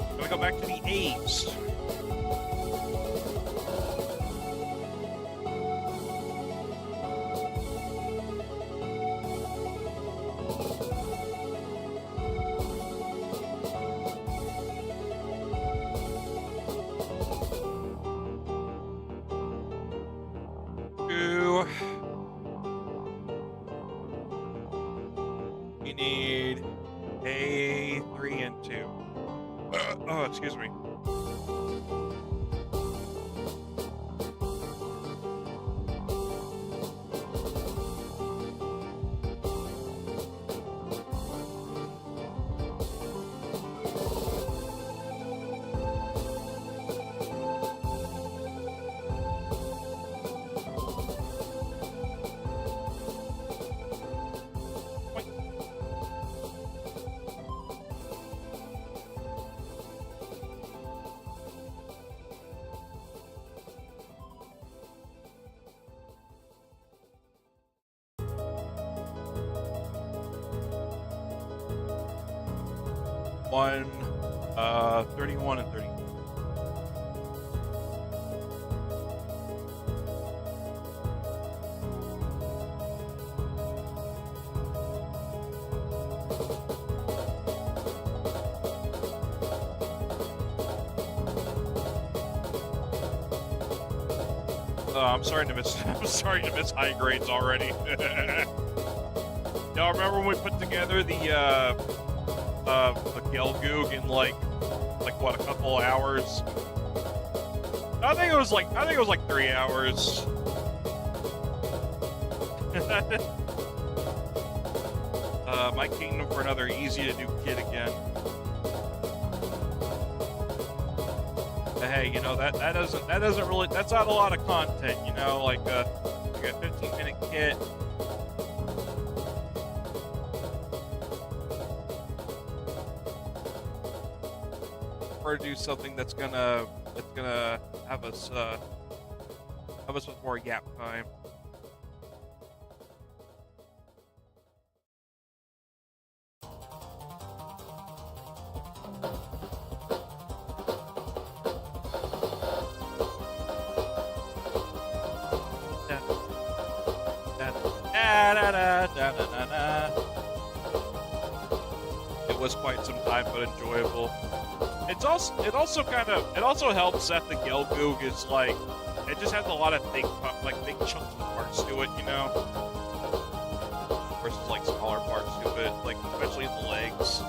Then we go back to the A's. We need A, 3, and 2. Oh, excuse me. One, 31 and 30. I'm starting to miss. I'm starting to miss high grades already. Y'all remember when we put together the Gelgoog in like what, a couple hours? I think it was like 3 hours. My kingdom for another easy to do kid again. But hey, you know that doesn't really, that's not a lot of content, you know, like a 15-minute kit. Or do something that's gonna have us with more yap time. It was quite some time, but enjoyable. It also helps that the Gelgoog is like, it just has a lot of big chunks of parts to it, you know, versus like smaller parts to it, like especially in the legs.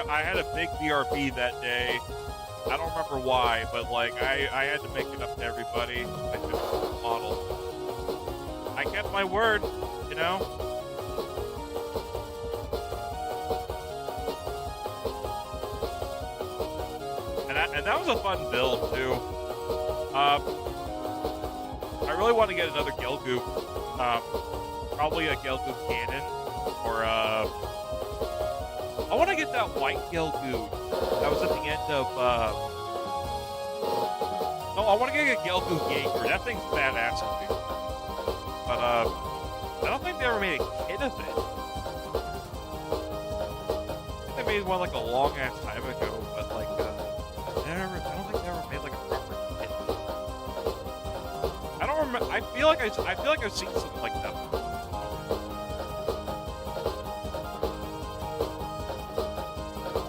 I had a big BRB that day. I don't remember why, but like I had to make it up to everybody. I finished the model. I kept my word, you know. And that was a fun build too. I really want to get another Gelgoog. Probably a Gelgoog cannon or I want to get that white Gelgoog. That was at the end of, no, I want to get a Gelgoog Jaeger. That thing's badass to me. But, I don't think they ever made a kit of it. I think they made one like a long-ass time ago, but like, I don't think they ever made like a proper kit. I don't remember, I feel like I've seen something like that.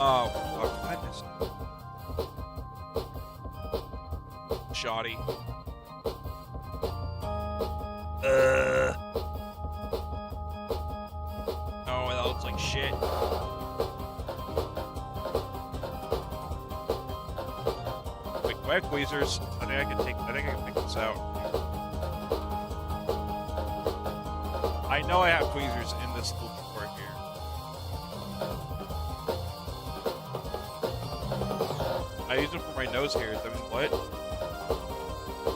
Oh, fuck, I missed it. Shoddy. Oh, that looks like shit. Wait, do I have tweezers? I think I can pick this out. I know I have tweezers in this little part here. I use them for my nose hairs. I mean, what?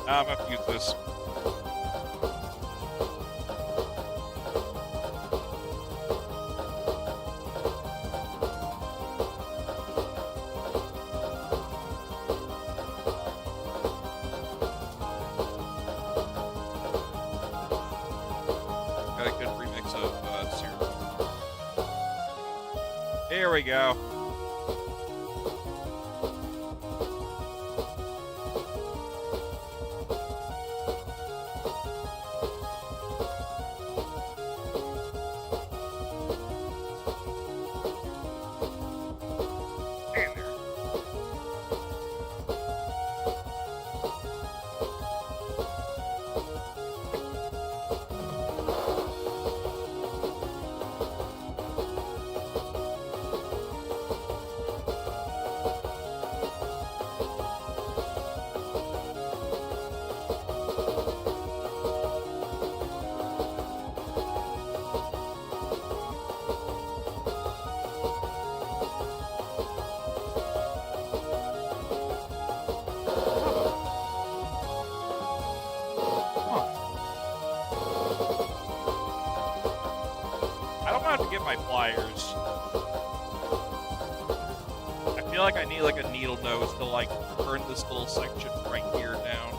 I'm gonna have to use this. Got a good remix of cereal. There we go. My pliers. I feel like I need like a needle nose to like turn this little section right here down.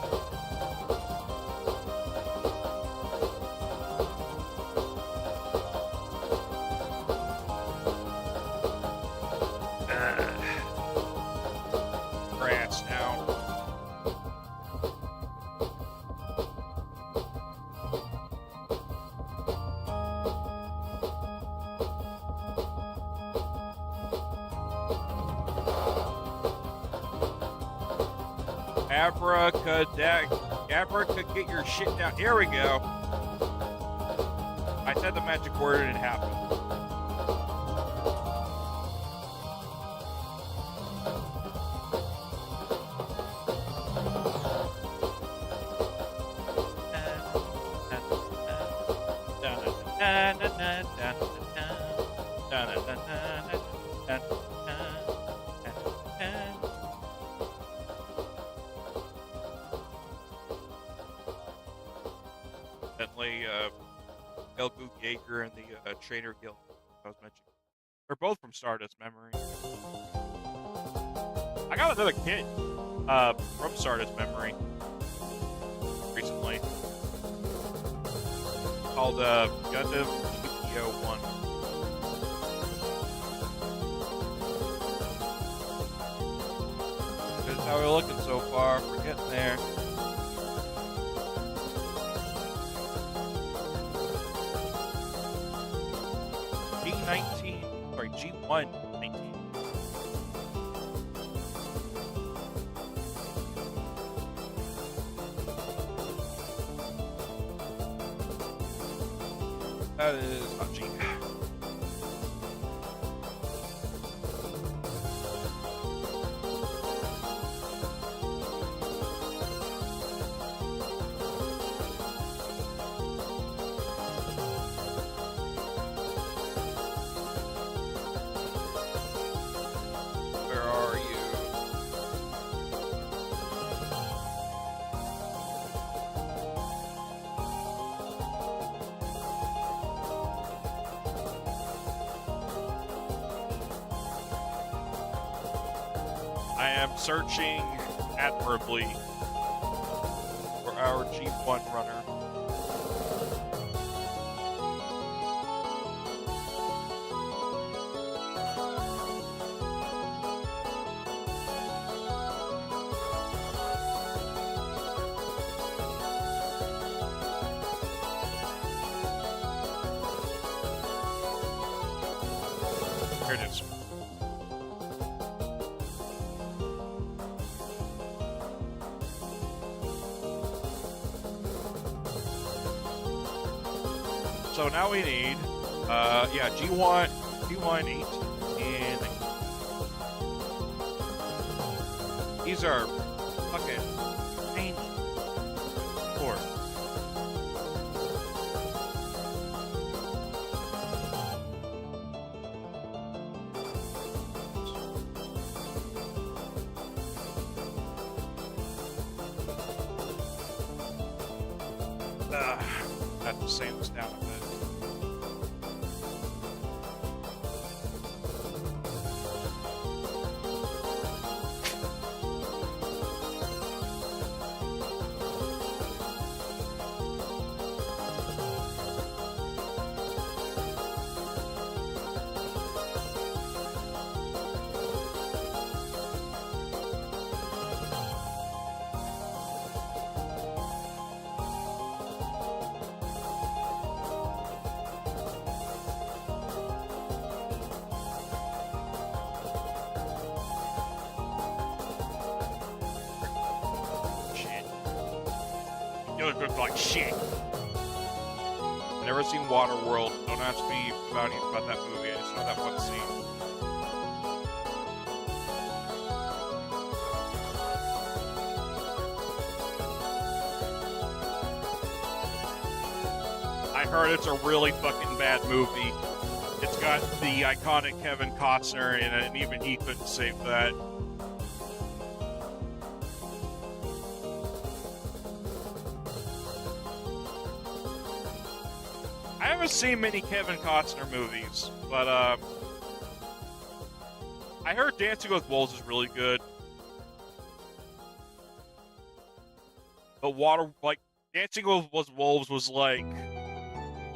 Abracadabra could get your shit down. Here we go. I said the magic word and it happened. Bentley, Elgu Yeager, and the Trainer Guild I was mentioning. They're both from Stardust Memory. I got another kit from Stardust Memory recently called Gundam GPO 1. This is how we're looking so far. We're getting there. G1 19. That is not G. I am searching admirably for our G1 runner. Here it is. So now we need, yeah, G1 8, and these are fucking tiny. Four. I have to sand this down a bit. It looked like shit. I've never seen Waterworld. Don't ask me about that movie. I just know that one scene. I heard it's a really fucking bad movie. It's got the iconic Kevin Costner in it, and even he couldn't save that. I haven't seen many Kevin Costner movies, but I heard Dancing with Wolves is really good. But Dancing with Wolves was like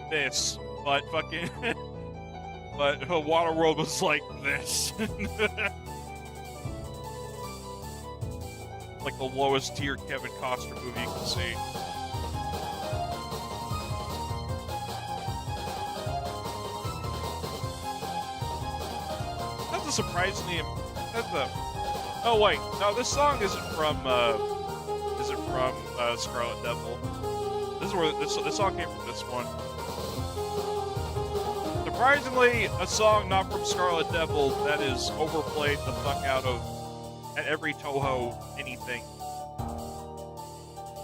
this, but fucking, but Waterworld was like this. Like the lowest tier Kevin Costner movie you can see. Surprisingly, oh wait, no, this song isn't from from Scarlet Devil. This is where this song came from. This one. Surprisingly, a song not from Scarlet Devil that is overplayed the fuck out of at every Toho anything.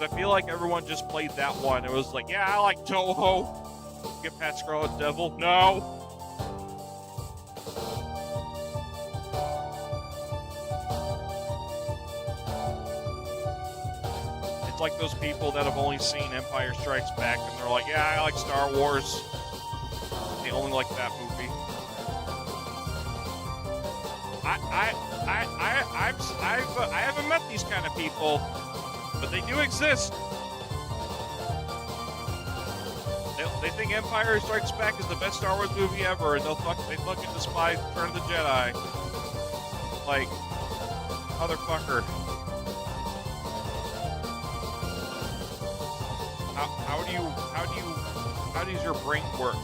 I feel like everyone just played that one. It was like, yeah, I like Toho. Get past Scarlet Devil. No. It's like those people that have only seen Empire Strikes Back and they're like, yeah, I like Star Wars. They only like that movie. I haven't met these kind of people, but they do exist. They think Empire Strikes Back is the best Star Wars movie ever, and they fucking despise Return of the Jedi. Like, motherfucker. How does your brain work?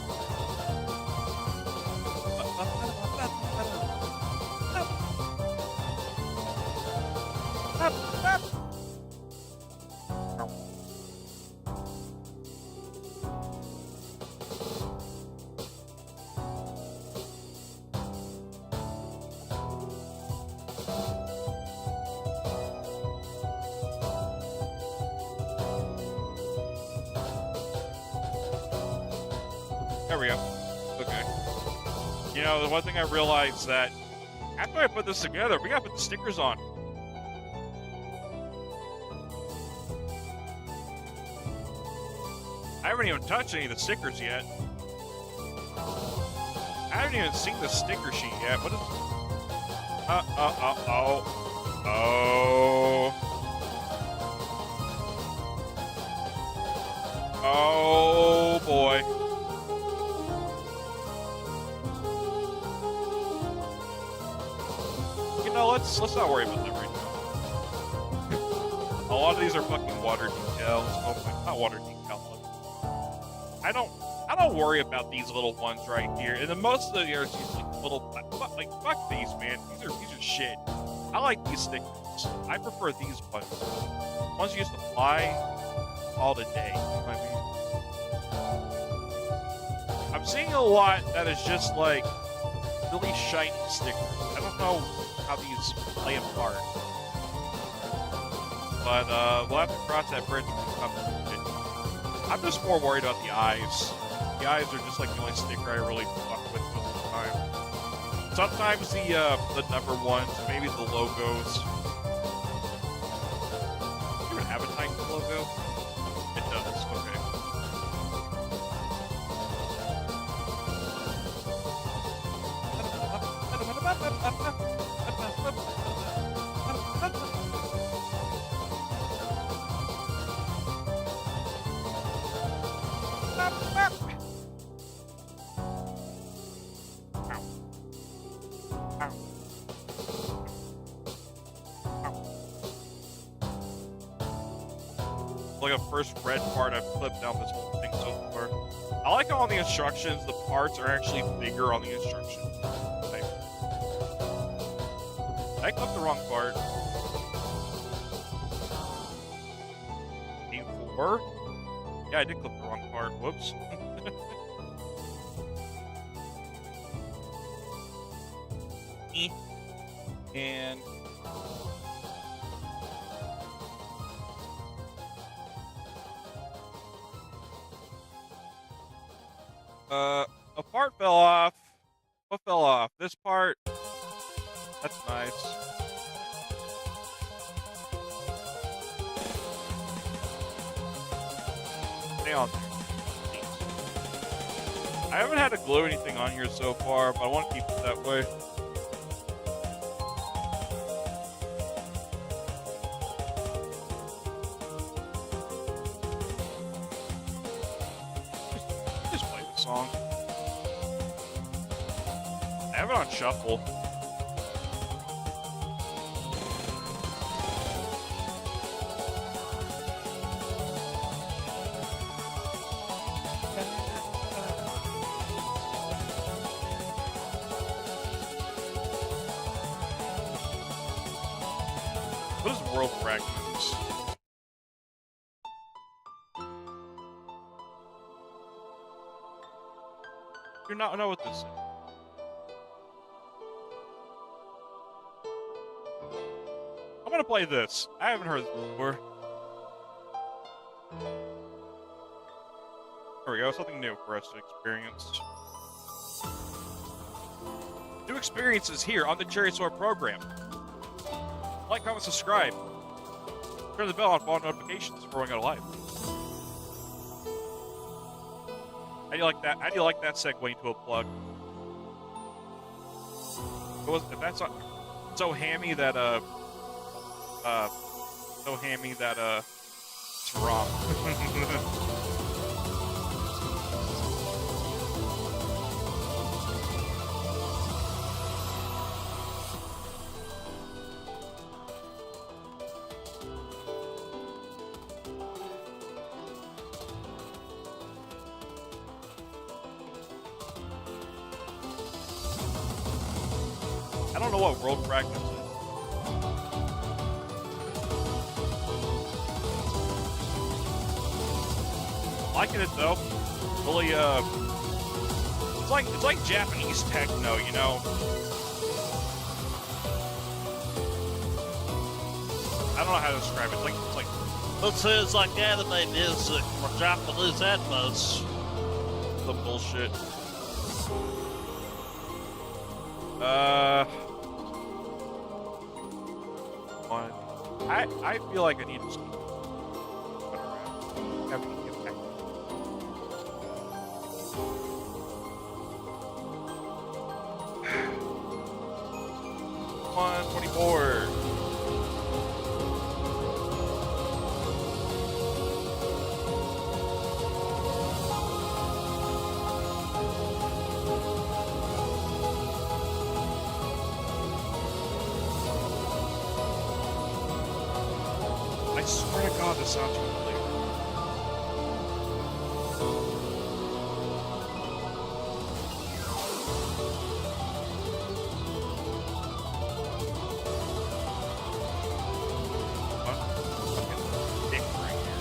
There we go. Okay. You know, the one thing I realized that after I put this together, we gotta put the stickers on. I haven't even touched any of the stickers yet. I haven't even seen the sticker sheet yet. What is... Oh, boy. You know, let's not worry about that right now. A lot of these are fucking water decals. Oh my, not water decals. I don't worry about these little ones right here. And then most of the others, these little, like fuck these, man. These are shit. I like these stickers. I prefer these ones. Ones you just apply all the day. You know what I mean? I'm seeing a lot that is just like really shiny stickers. I don't know how these play a part. But we'll have to cross that bridge when we come to it. I'm just more worried about the eyes. The eyes are just like the only sticker I really fuck with most of the time. Sometimes the number ones, maybe the logos. Do you even have a Titan logo? It does, okay. Like a first red part I've clipped down this whole thing so far. I like how on the instructions the parts are actually bigger on the instructions. I clipped the wrong part. A4? Yeah, I did clip the wrong part. Whoops. And a part fell off. What fell off? This part. That's nice. Stay on there. I haven't had to glue anything on here so far, but I want to keep it that way. Just play the song. I have it on shuffle. What is World Fragments? do not know what this is. I'm gonna play this. I haven't heard this before. There we go, something new for us to experience. New experiences here on the Cherrysaur program. Like, comment, subscribe. Turn the bell on for all notifications before we go live. How do you like that? How do you like that segue into a plug? If that's not so hammy that it's wrong. I don't know what world practice is. Liking it though. Really, it's like Japanese techno, you know. I don't know how to describe it. It's like This is like anime music for Japanese animals. some bullshit. One. I feel like I need to just keep going around. Have to get back. 124. I swear to God, this sounds familiar. Fucking dick right here.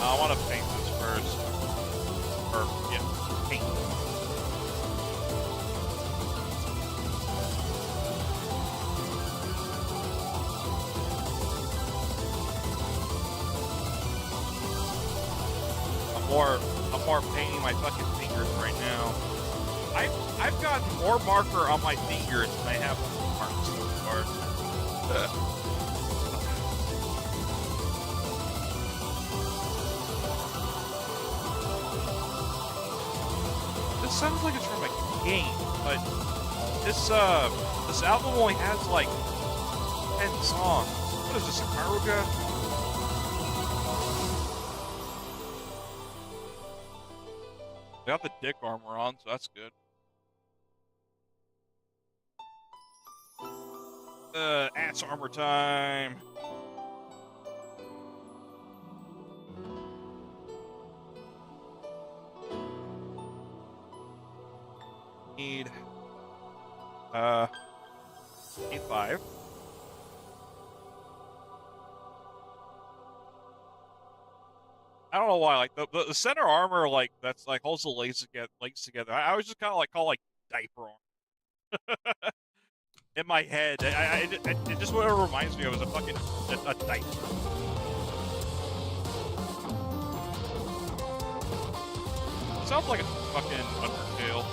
I want to paint this first. Or, yeah, paint. I'm more painting my fucking fingers right now. I've gotten more marker on my fingers than I have on marks so far. This sounds like it's from a game, but this album only has like 10 songs. What is this, a Karuga? They got the dick armor on, so that's good. Ass armor time. Need, need 5. I don't know why, like the center armor, like that's like holds the legs together. I was just kind of like call like diaper armor in my head. It just whatever reminds me of is a fucking a diaper. It sounds like a fucking Undertale.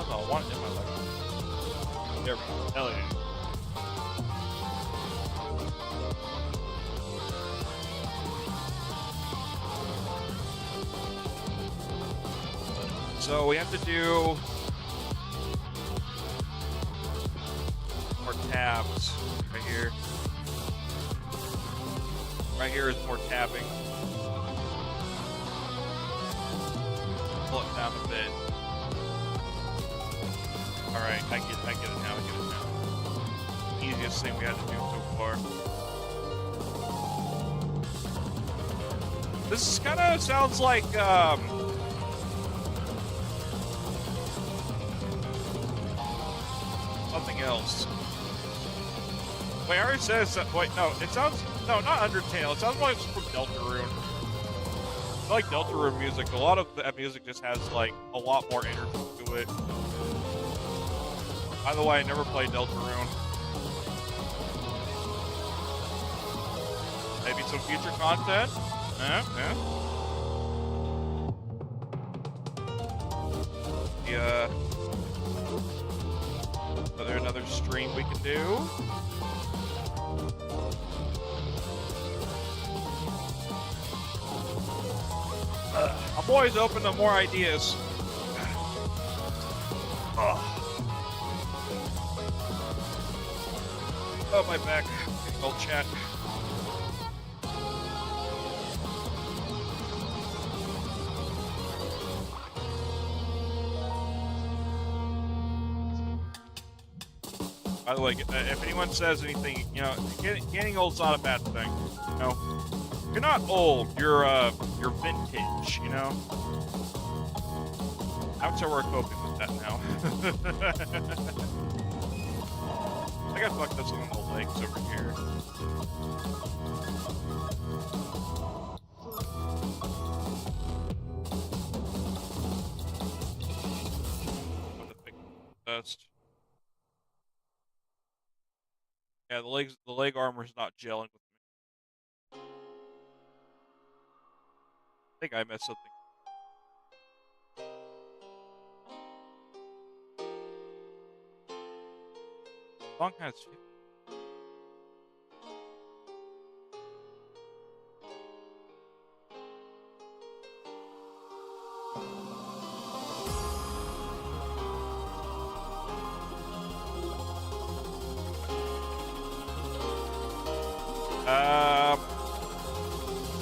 I want it in my life. There we go. Hell yeah. So we have to do more tabs right here. Right here is more tabbing. Pull it down a bit. All Alright, I get it now, Easiest thing we had to do so far. This kind of sounds like, something else. Wait, I already said wait, no, it sounds, no, not Undertale, it sounds like it's from Deltarune. I like Deltarune music, a lot of that music just has, like, a lot more energy to it. By the way, I never played Deltarune. Maybe some future content? Yeah. Another stream we can do. I'm always open to more ideas. Oh, my back. Old chat. By the way, if anyone says anything, you know, getting old's not a bad thing. You know, you're not old. You're vintage. You know. That's how we're coping with that now. I got fucked up on the legs over here. With the big dust. Yeah, the leg armor's not gelling with me. I think I messed something. Long has.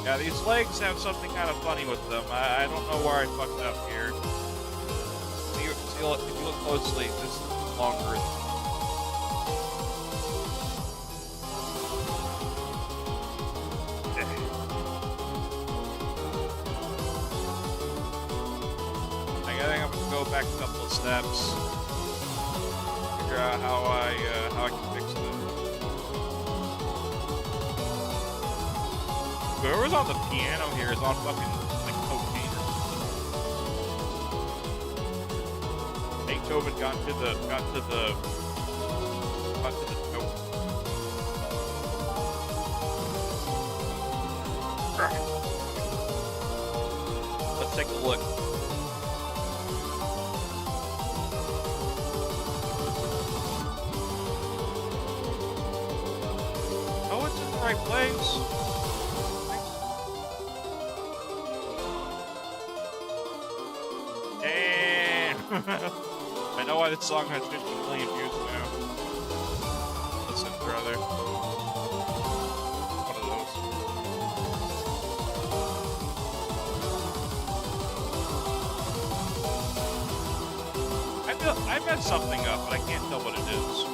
Yeah, these legs have something kind of funny with them. I don't know where I fucked up here. If you look closely, this is longer. I think I'm gonna go back a couple of steps. Figure out how I can fix this. Whoever's on the piano here is on fucking, like, cocaine or something. Beethoven got to the note. Let's take a look. Oh, it's in the right place. I know why this song has 50 million views now. Listen, brother. One of those. I messed something up, but I can't tell what it is.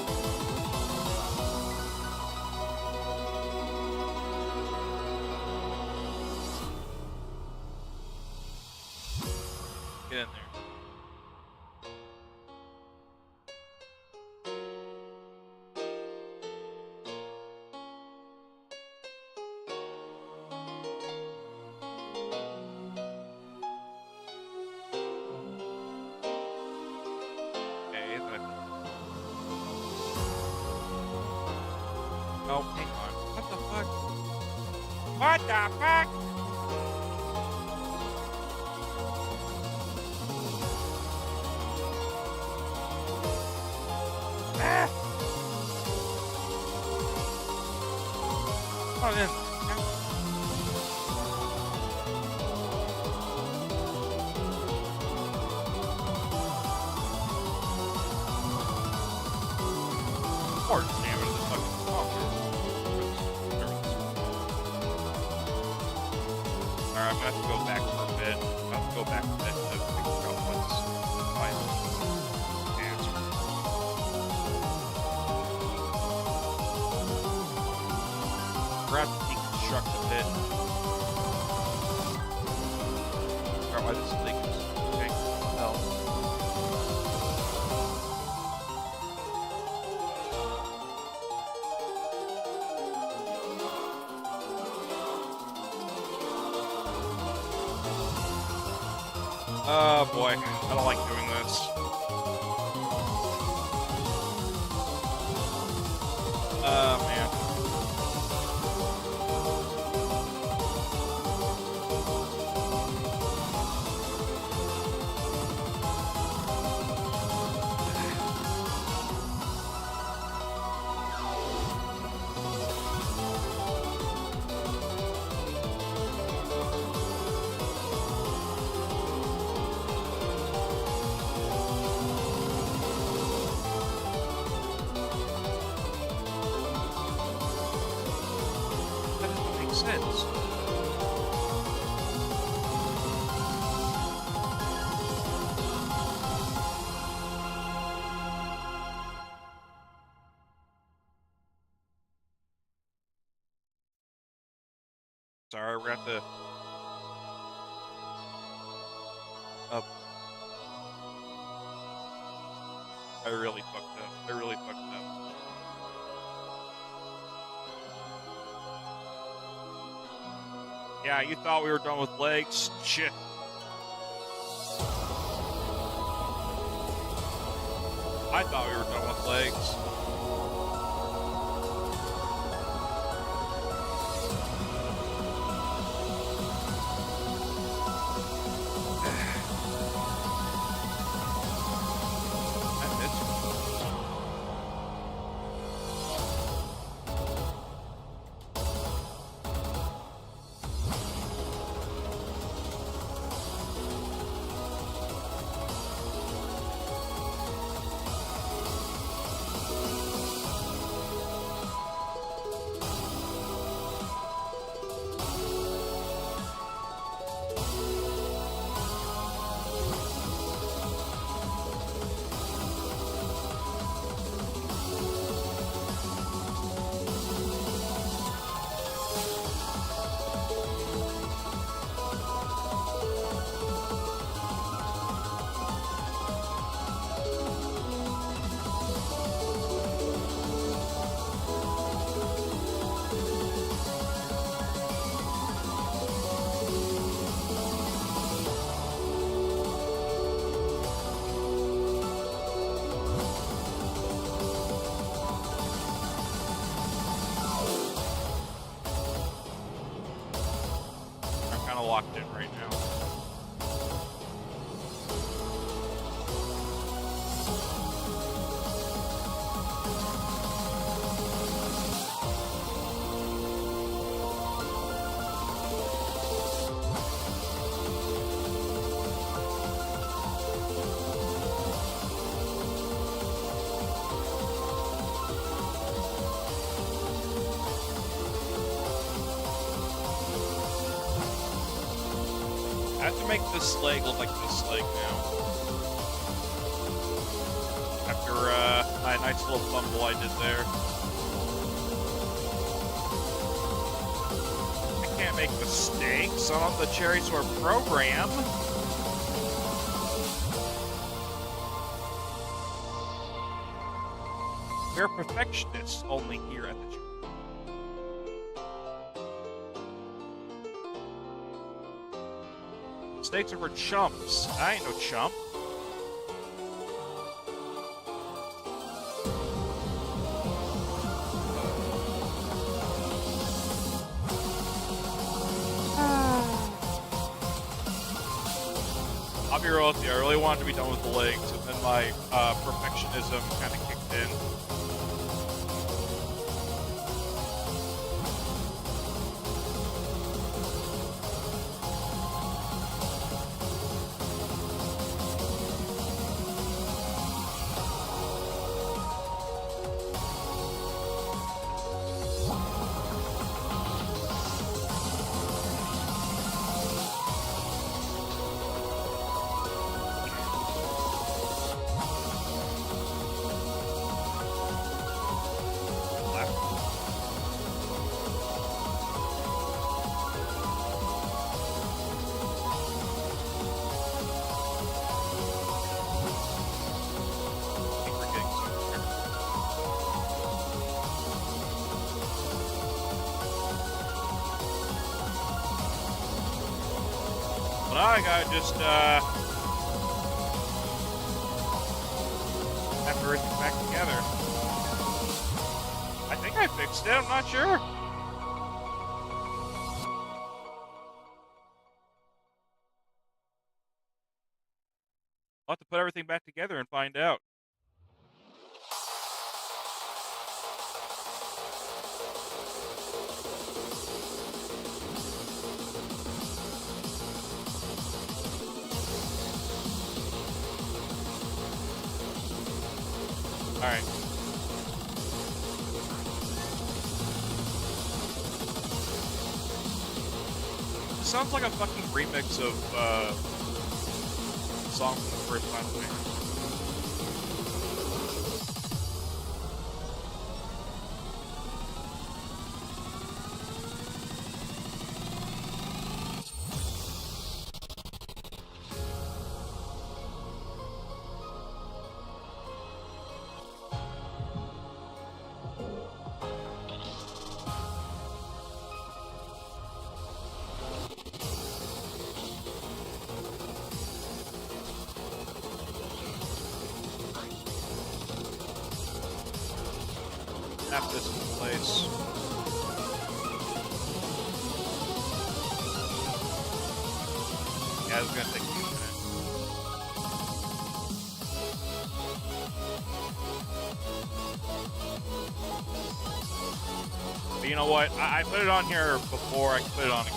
Get in there. Oh, hang on. What the fuck? What the fuck? Ah! Oh, then. Poor damn it, this fucking song. Alright, I'm gonna have to go back for a bit. I'll have to go back a bit to figure out what's my answer. we're gonna have to deconstruct a bit. Figure out why this lake is okay. Hell. Oh boy, I don't like doing this. Oh man. That doesn't make sense. Sorry, we're gonna have to. Up. I really fucked up. I really fucked up. Yeah, you thought we were done with legs? Shit. I thought we were done with legs. I missed it. I'm kind of locked in right now. I have to make this leg look like this leg now. After my nice little fumble I did there. I can't make mistakes on the Cherrysaur program. We're perfectionists only here at the Mistakes are for chumps. I ain't no chump. I'll be real with you. I really wanted to be done with the legs, and then my perfectionism kind of kicked in. I gotta just, have everything back together. I think I fixed it, I'm not sure. I'll have to put everything back together and find out. Alright. This sounds like a fucking remix of, song from the first Final Fantasy. Snap this into place. Yeah, this is gonna take a few minutes. But you know what? I put it on here before, I can put it on again.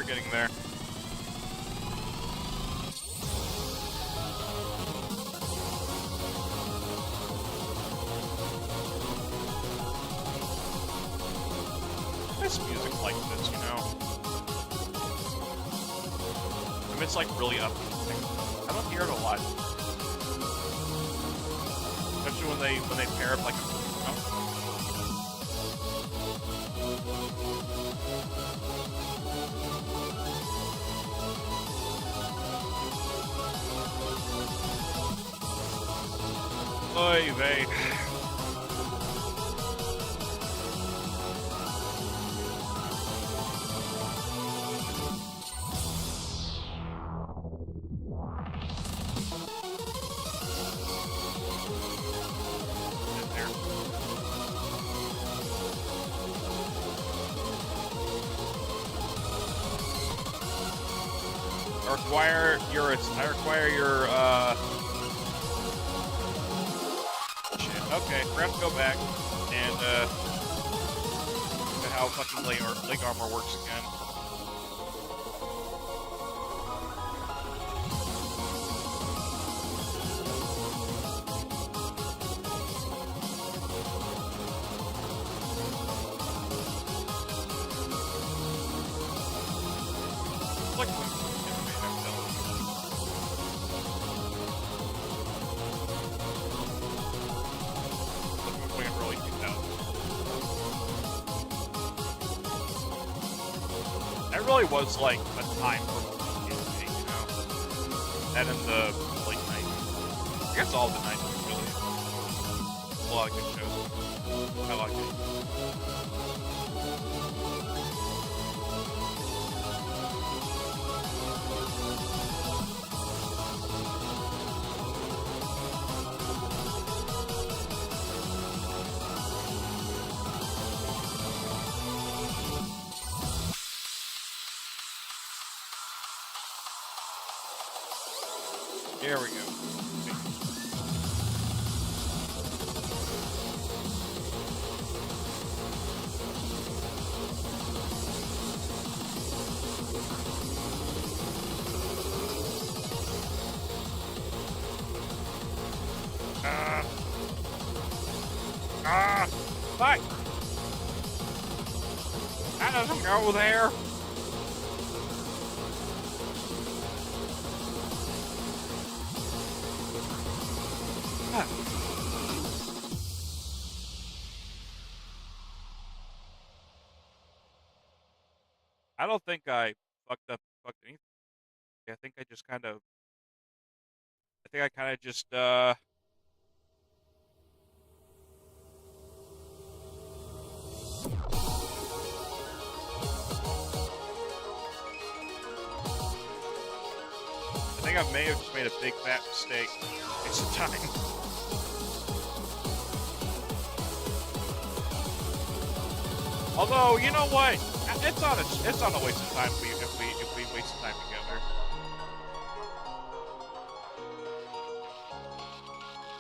Getting there. Nice music like this, you know. I mean, it's like really up. I don't hear it a lot, especially when they pair up like a. Oy vey. I require your, shit. Okay, we're gonna have to go back and, look at how fucking leg armor works again. Was like a time for you know, that in the late 90s. I guess all the 90s really. A lot of good shows. I like it. There we go. Ah! Fuck! That doesn't go there! Ah. I don't think I fucked anything. I think I just kind of... I think I kind of just, I think I may have just made a big fat mistake. Waste of time. Although, you know what? It's not a waste of time if we waste time together.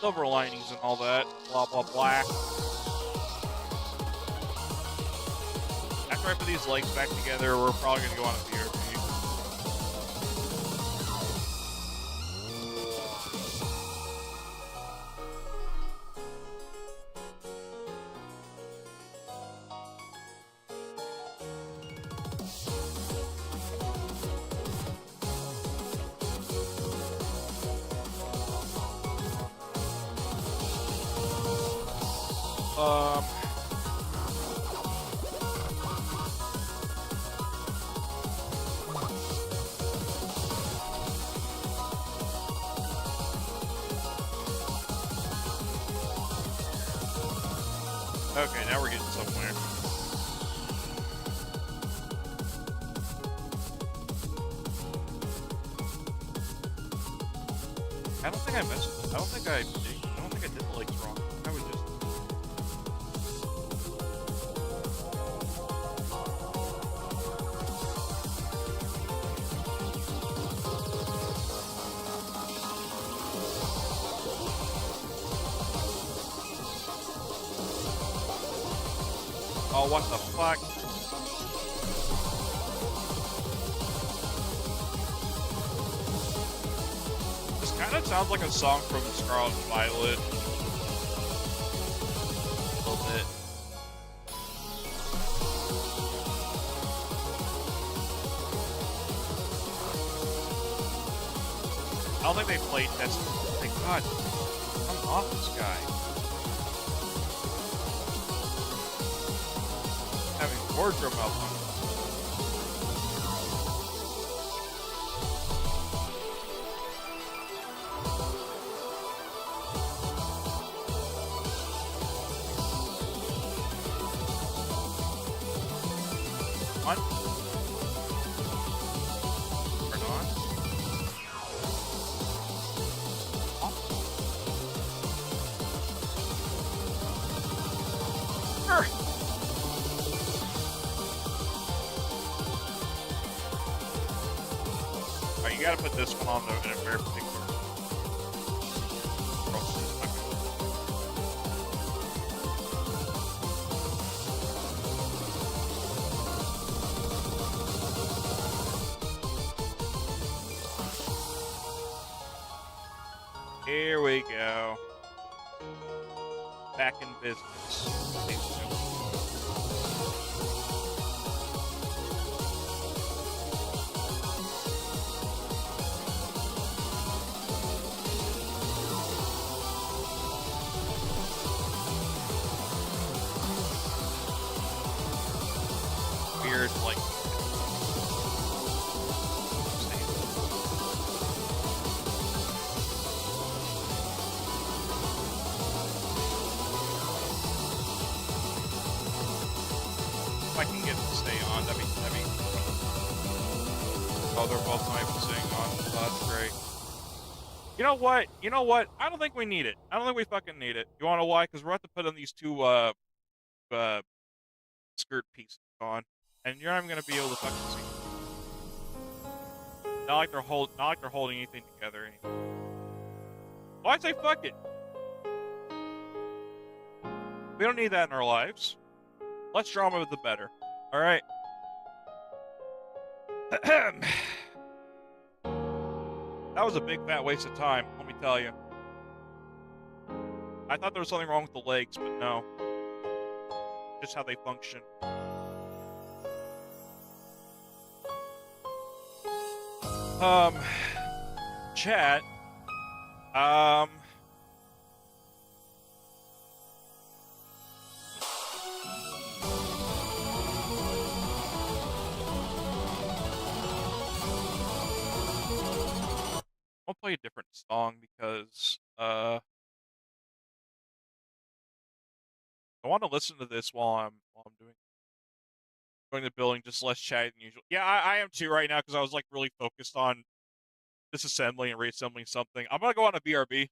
Silver linings and all that. Blah blah blah. After I put these legs back together, we're probably gonna go on a BRB. Okay, now we're getting somewhere. I don't think I messed with it. I don't think I did the legs wrong. I was just... Oh, what the fuck? This kind of sounds like a song from Scarlet and Violet. A little bit. I don't think they played test. Thank God. Come off this guy. Having wardrobe malfunction. On. Turn on. Off. Alright, you gotta put this one on in a very particular process. Here we go. Back in business. Weird, like... If I can get to stay on, that'd be... Oh, they're both not even staying on. Oh, that's great. You know what? You know what? I don't think we need it. I don't think we fucking need it. You wanna know why? Because we're about to put on these two, skirt pieces on. And you're not even gonna be able to fucking see. Not like they're holding anything together anymore. Well, I say fuck it. We don't need that in our lives. Less drama, the better. All right. That was a big fat waste of time. Let me tell you. I thought there was something wrong with the legs, but no. Just how they function. Chat. I'll play a different song because, I want to listen to this while I'm doing the building, just less chatting than usual. Yeah, I am too right now because I was like really focused on disassembling and reassembling something. I'm gonna go on a BRB.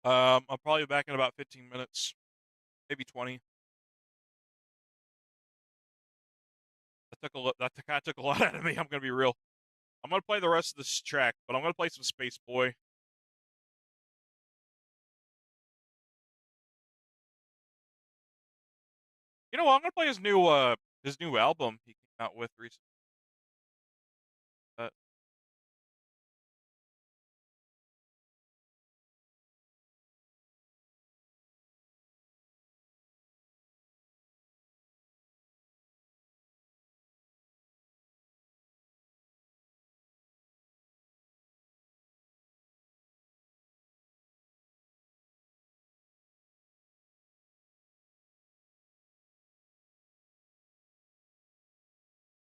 I'll probably be back in about 15 minutes, maybe 20. That kind of took a lot out of me. I'm gonna be real. I'm gonna play the rest of this track, but I'm gonna play some Space Boy. You know what? I'm gonna play his new album he came out with recently. Uh,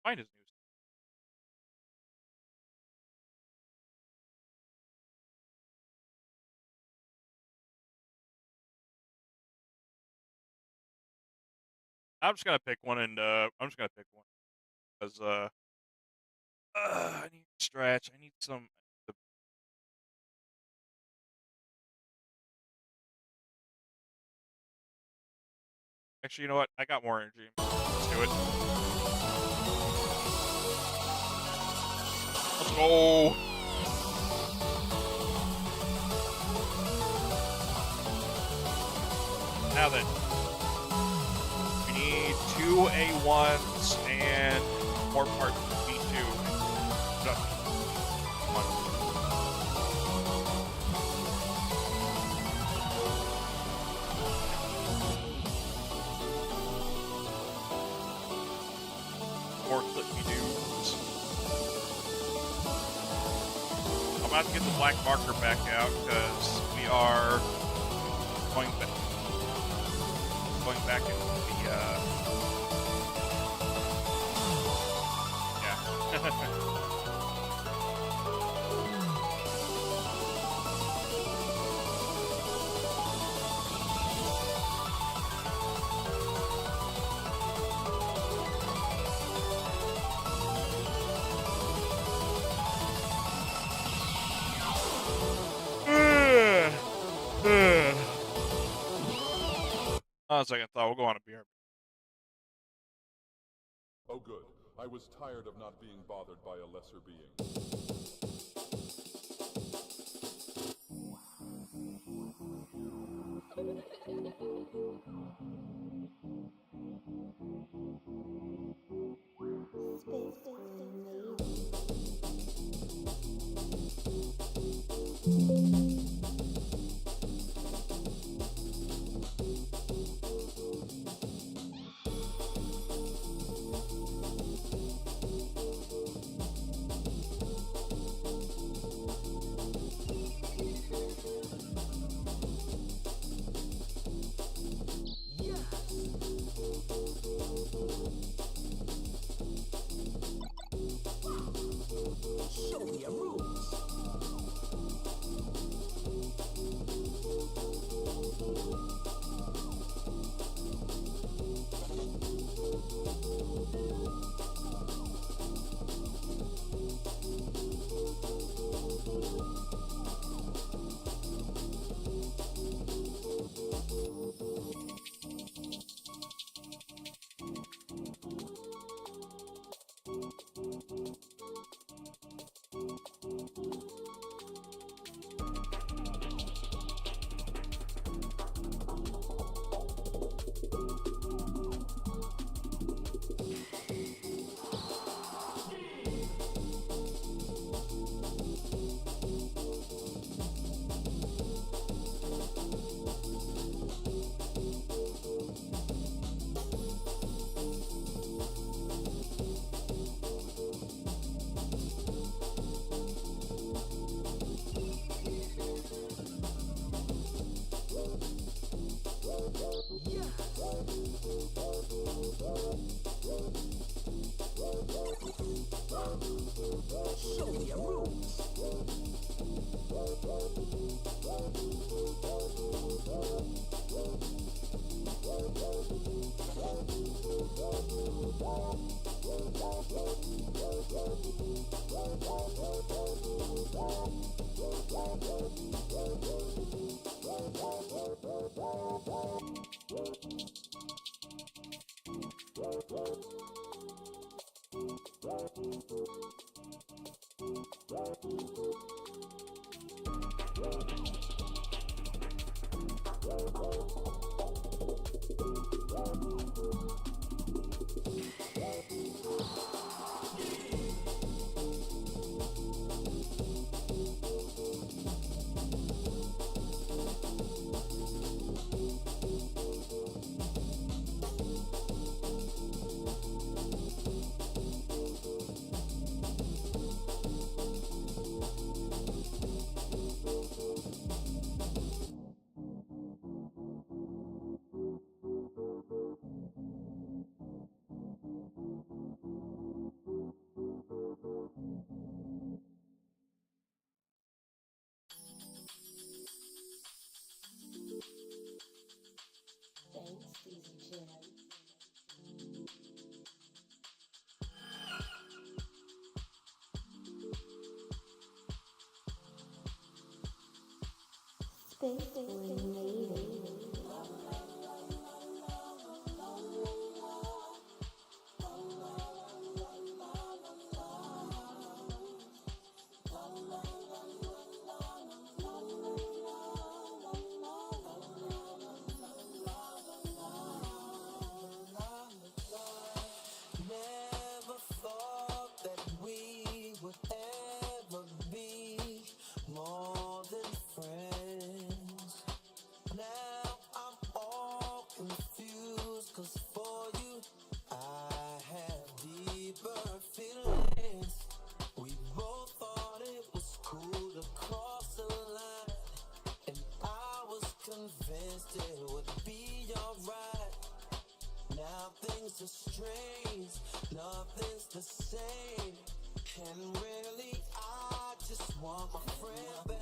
find his news. I'm just gonna pick one, and I'm just gonna pick one because I need to stretch. I need some. Actually, you know what? I got more energy. Let's do it. Let's go. Now then, we need 2 A1s and more parts of B2. Production. Come on. More clip B2s. I'm about to get the black marker back out because we are going back into the yeah. On a second thought, we'll go on a beer. Oh good. I was tired of not being bothered by a lesser being. Never thought that we would ever be more than friends. Now I'm all confused, 'cause for you I have deeper feelings. We both thought it was cool to cross the line, and I was convinced it would be alright. Now things are strange, nothing's the same, and really I just want my friend back.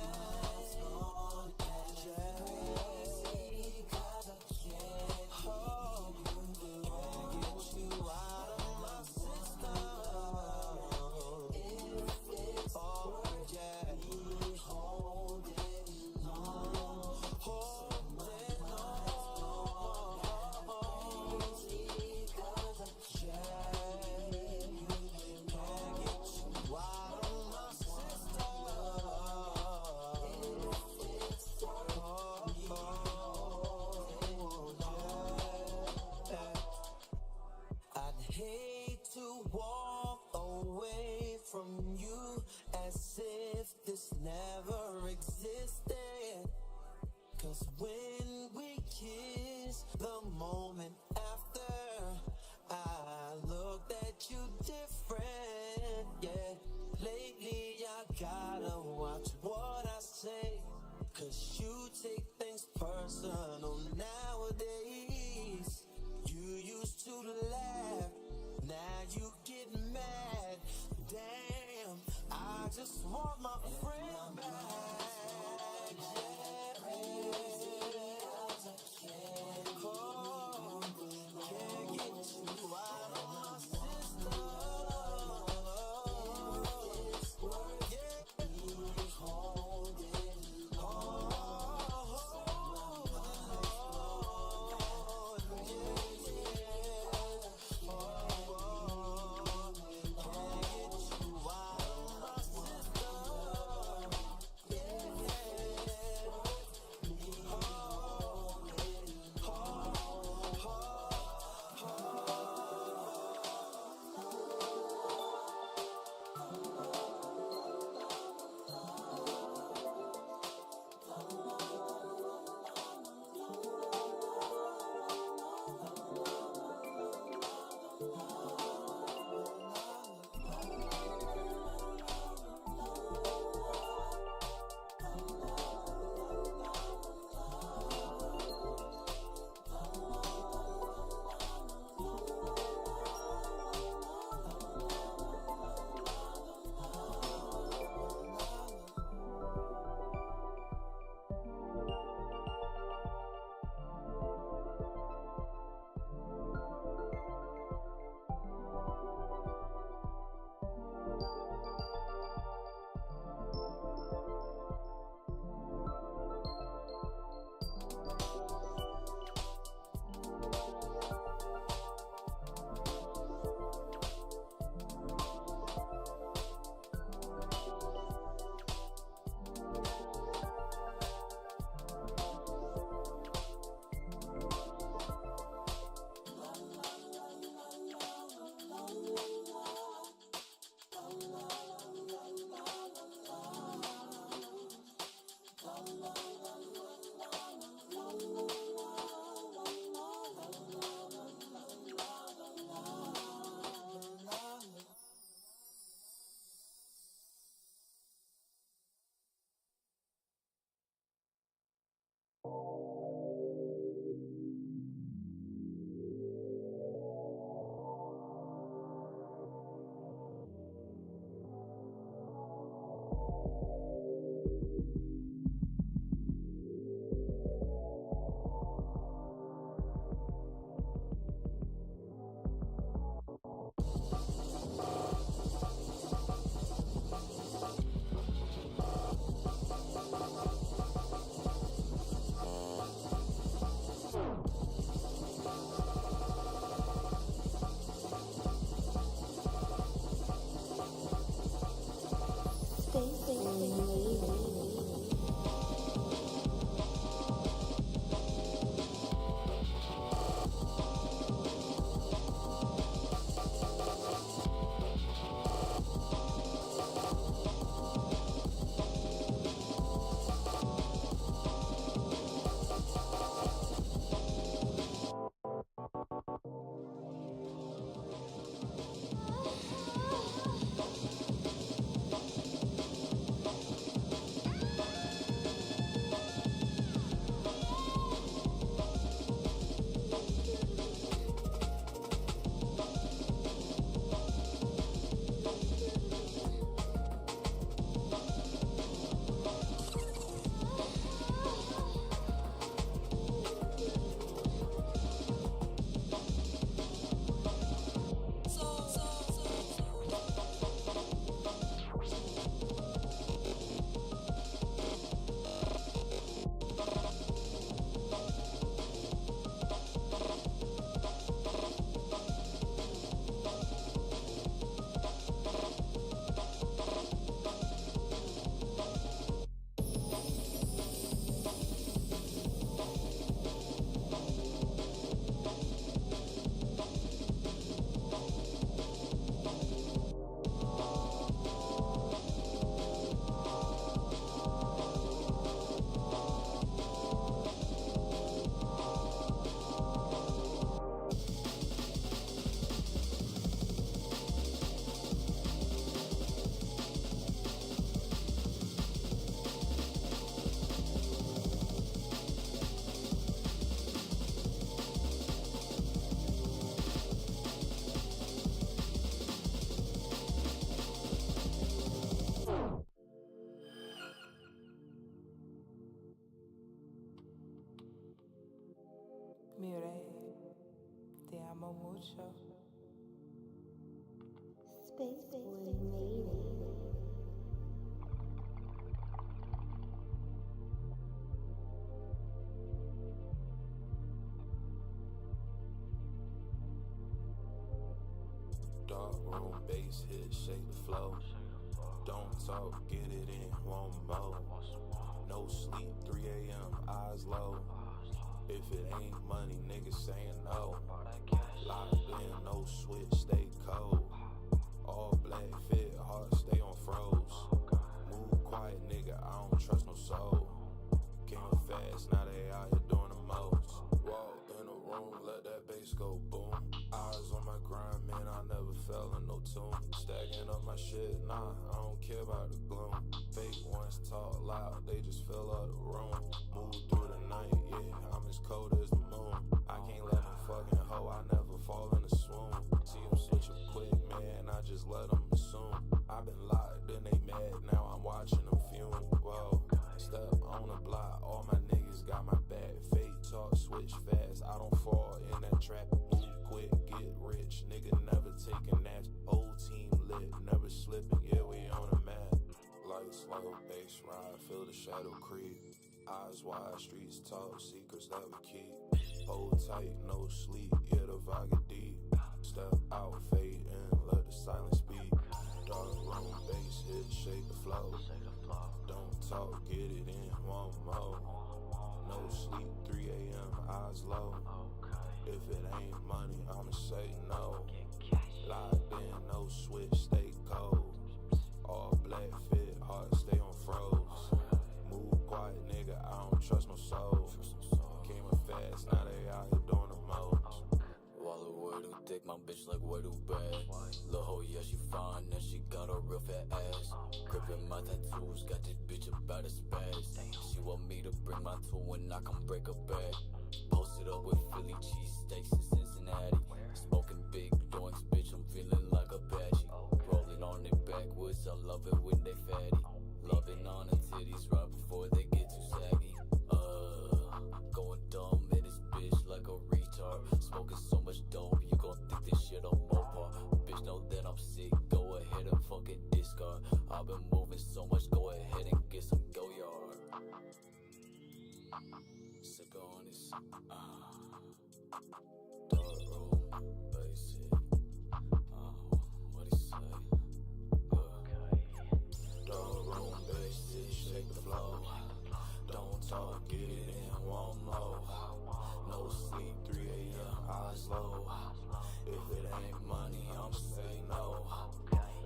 I'd hate to walk away from you as if this never existed. 'Cause when we kiss, the moment after, I looked at you different, yeah. Lately I gotta watch what I say, 'cause you take things personal nowadays. You used to laugh, now you get mad. Damn, I just want my friend back. Mire, te amo mucho. Space Boy made it. Dark room, bass hit, shake the flow. Don't talk, get it in, one more. No sleep, 3 a.m., eyes low. If it ain't money, niggas saying no. Locked in, no switch, stay cold. All black fit, heart stay on froze. Move quiet, nigga, I don't trust no soul. Came up fast, now they out here doing the most. Walk in the room, let that bass go boom. Eyes on my grind, man, I never fell in no tune. Stacking up my shit, nah, I don't care about the gloom. Fake ones talk loud, they just fill up the room. Move through the night, yeah, I'm as cold as the moon. I can't let them fucking hoe, I never fall in a swoon. See them switch up quick, man, I just let them assume. I've been locked, then they mad, now I'm watching them fume. Whoa, step on the block, all my niggas got my back. Fake talk, switch fast, I don't fall in that trap. Move quick, get rich, nigga never taking naps. Old team lit, never slipping, yeah, we on the map. Lights low, bass ride, feel the shadow creep. Eyes wide, streets talk, secrets that we keep. Hold tight, no sleep, yeah, the vibe get deep. Step out, fade in, let the silence speak. Dark room, bass hit, shake the flow. Don't talk, get it in, one more. No sleep, 3 a.m., eyes low. If it ain't money, I'ma say no. Locked in, no switch, stay cold. All black fit, heart stay on froze. Move quiet, nigga, I don't trust no soul. Came up fast, now they out here doing the most. Wallet way too thick, my bitch like way too bad. Lil' hoe, yeah, she fine, and she got a real fat ass. Gripping my tattoos, got this bitch about to spaz. She want me to bring my tool and I come break her back. Posted up with Philly cheesesteaks in Cincinnati. Smoking big joints, bitch, I'm feeling like Apache. Rolling on it backwards, I love it when they fatty. Loving on the titties right before they get too saggy. Going dumb in this bitch like a retard. Smoking so much dope, you gon' think this shit on Mopar. Bitch know that I'm sick, go ahead and fucking discard. I've been moving so much, go ahead and get some go yard. Sick on this, dark room, bass hit, what he say, dark room, bass hit, shake the flow. Don't talk, get it in, one more. No sleep, 3 a.m., eyes low. If it ain't money, I'ma say no.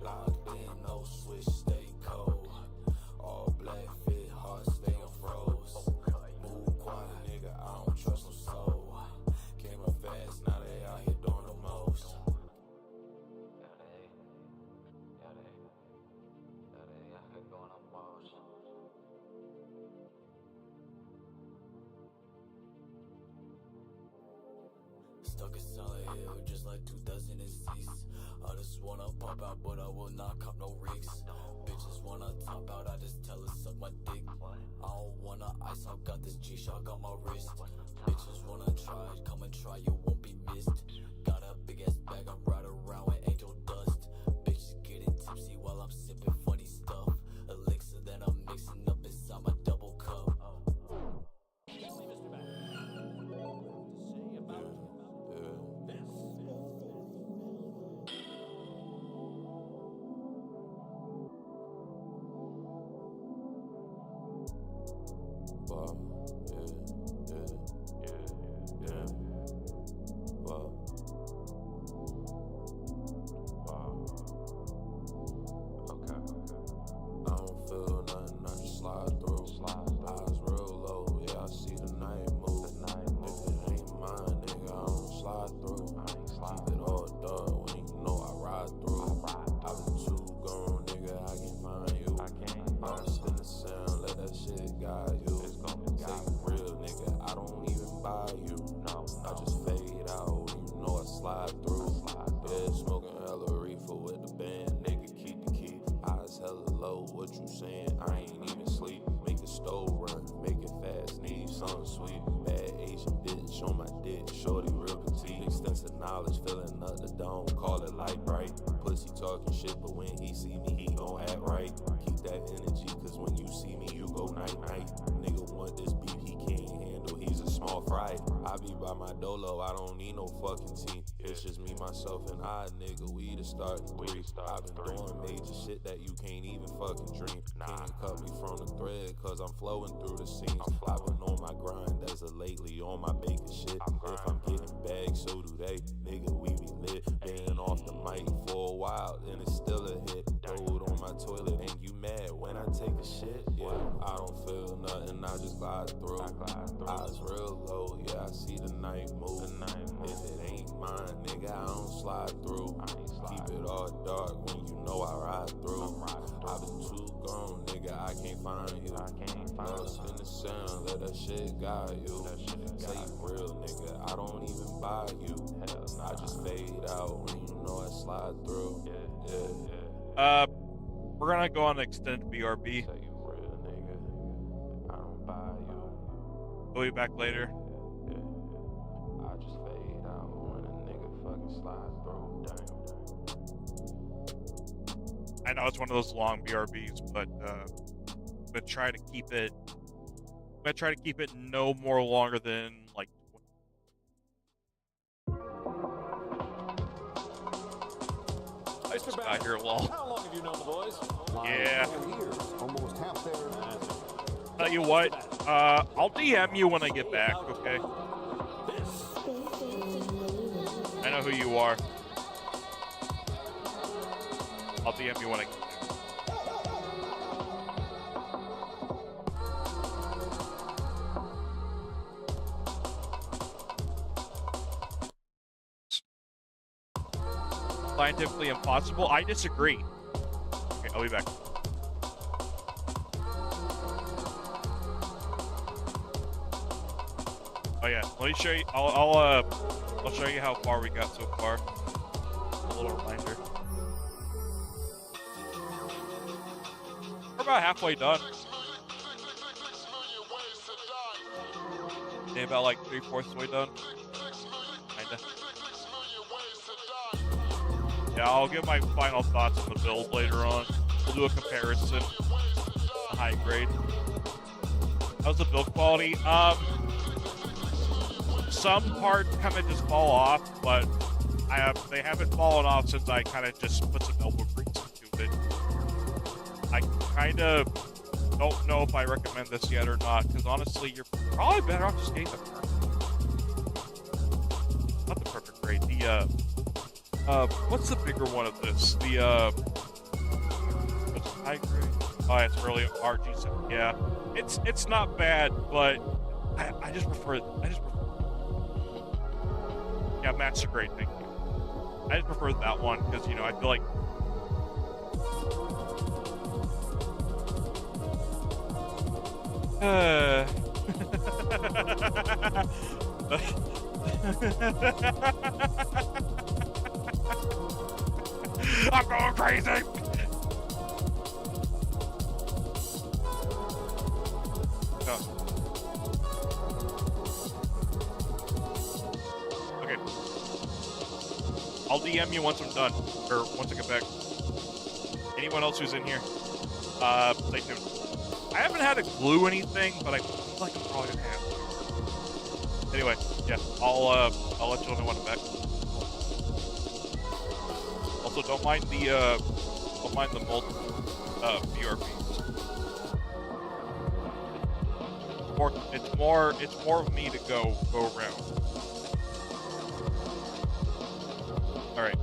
Locked in, no switch, stay cold. All black fit, heart stay on froze. Move quiet, nigga, I don't trust no soul. Came up fast, now they out here doing the most. Stuck in Silent Hill just like 2006. I just wanna pop out, but I will not cop no rigs. Bitches wanna top out, I just tell her suck my dick. I don't wanna ice, I got this G-Shock on my wrist. Bitches wanna try it, come and try, you won't be missed. Got a big ass bag, I'm right around with angel dust. Bitches getting tipsy while I'm sipping funny stuff. Elixir that I'm mixing up inside my double cup. On my dick, hit. Shorty real petite, extensive knowledge, filling up the dome, call it light bright. Pussy talking shit, but when he see me, he gon' act right. Keep that energy, cause when you see me, you go night night. Nigga want this beef, he can't handle, he's a small fry. I be by my dolo, I don't need no fucking team. It's just me, myself, and I, nigga, we the starting three. I've been doing major shit that you can't even fucking dream. Can't cut me from the thread, cause I'm flowing through the scenes. I've been on my grind as of lately, on my bacon shit. If I'm getting bags, so do they. Nigga, we be lit. Been off the mic for a while, and it's still a hit. Throwed on my toilet, ain't you mad when I take a shit? Yeah, I don't feel nothing, I just glide through. Eyes real low, yeah, I see the night move. If it ain't mine, nigga, I don't slide through. Keep it all dark when you know I ride through. I've been too grown, nigga, I can't find you. Lost in the sound, let that shit guide you. Say you real, nigga, I don't even buy you. I just fade out when you know I slide through. Yeah. We're gonna go on an extended BRB. Say you real, nigga, I don't buy you. We'll be back later. I just fade out when a nigga fucking slide through. Damn. I know it's one of those long BRBs, but I'm gonna try to keep it no more longer than like. Mr. I hear lol. How long have you known the boys? Yeah. 4 years, almost half there. Tell you what, I'll DM you when I get back, okay? I know who you are. I'll DM you when I get back. Scientifically impossible? I disagree. Okay, I'll be back. Oh yeah, let me show you. I'll show you how far we got so far. A little reminder. We're about halfway done. Maybe about like 3/4 of the way done. Kinda. Yeah, I'll give my final thoughts on the build later on. We'll do a comparison. A high grade. How's the build quality? Some parts kind of just fall off, but they haven't fallen off since I kind of just put some elbow grease into it. I kind of don't know if I recommend this yet or not, because honestly, you're probably better off just getting the perfect. Not the perfect grade. What's the bigger one of this? What's the high grade? Oh, it's really RG7. Yeah, it's not bad, but I just prefer. Yeah, master grade. Thank you. I just prefer that one because I feel like. I'm going crazy! Okay. I'll DM you once I'm done, or once I get back. Anyone else who's in here, stay tuned. I haven't had to glue anything, but I feel like I'm probably gonna have to. Anyway, yeah, I'll let you know when I'm back. Also, don't mind the multiple BRBs. It's more of me to go around. All right.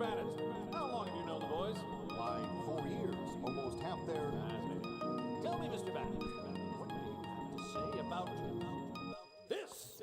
Bannon, how long have you known the boys? Why, 4 years, almost half their... Tell me, Mr. Bannon, what do you have to say about this?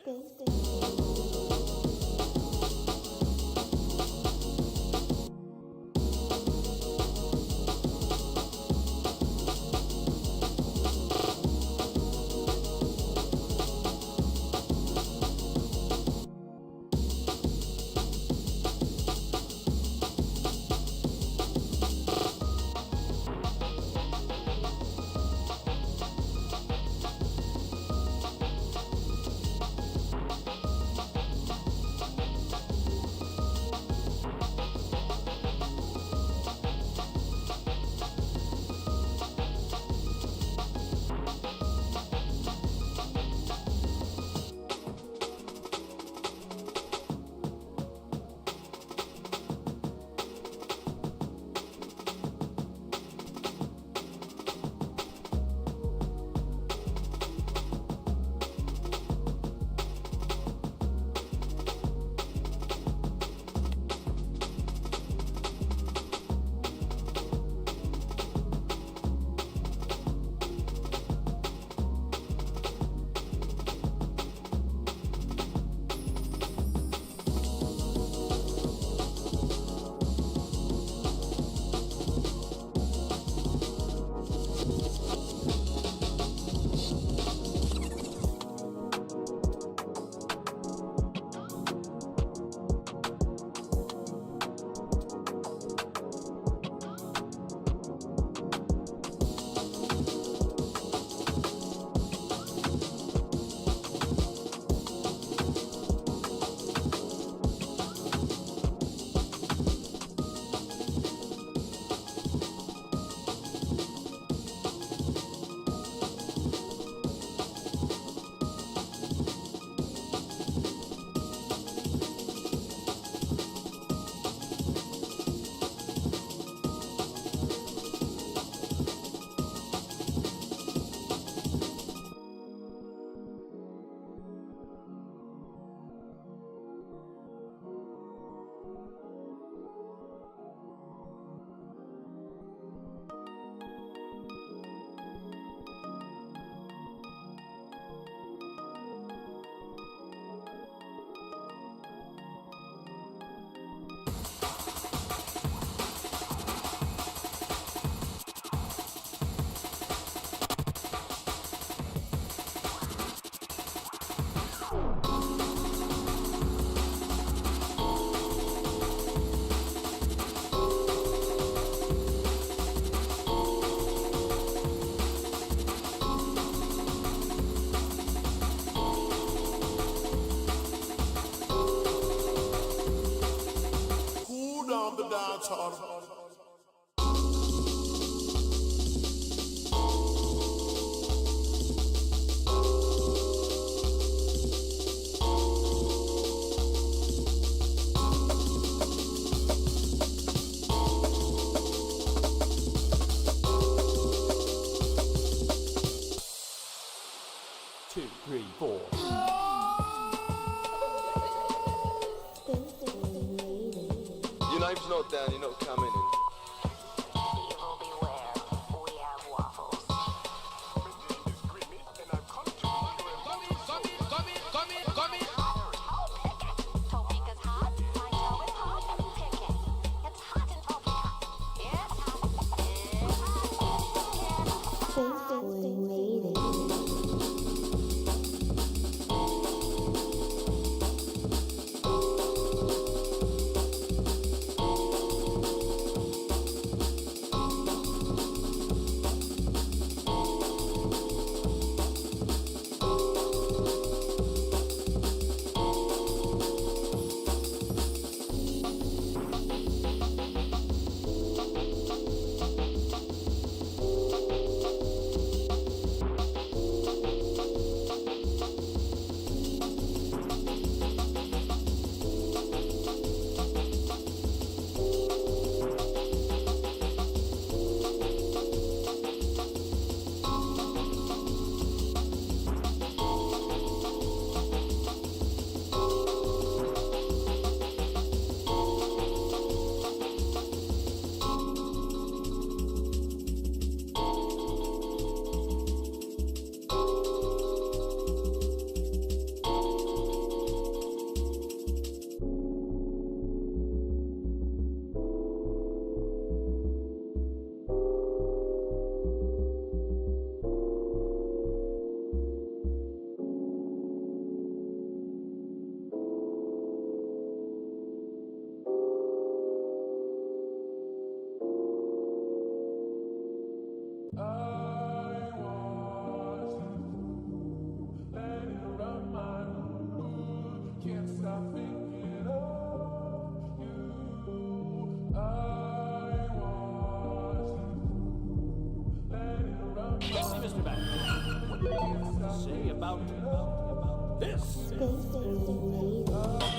Your name's not down, you're not coming in. Evil beware, we have waffles. Topeka's hot, my toe is hot, pick it. It's hot in Topeka. It's hot. Tell me, Mr. Batman, what do you have to say about this? Space invaders.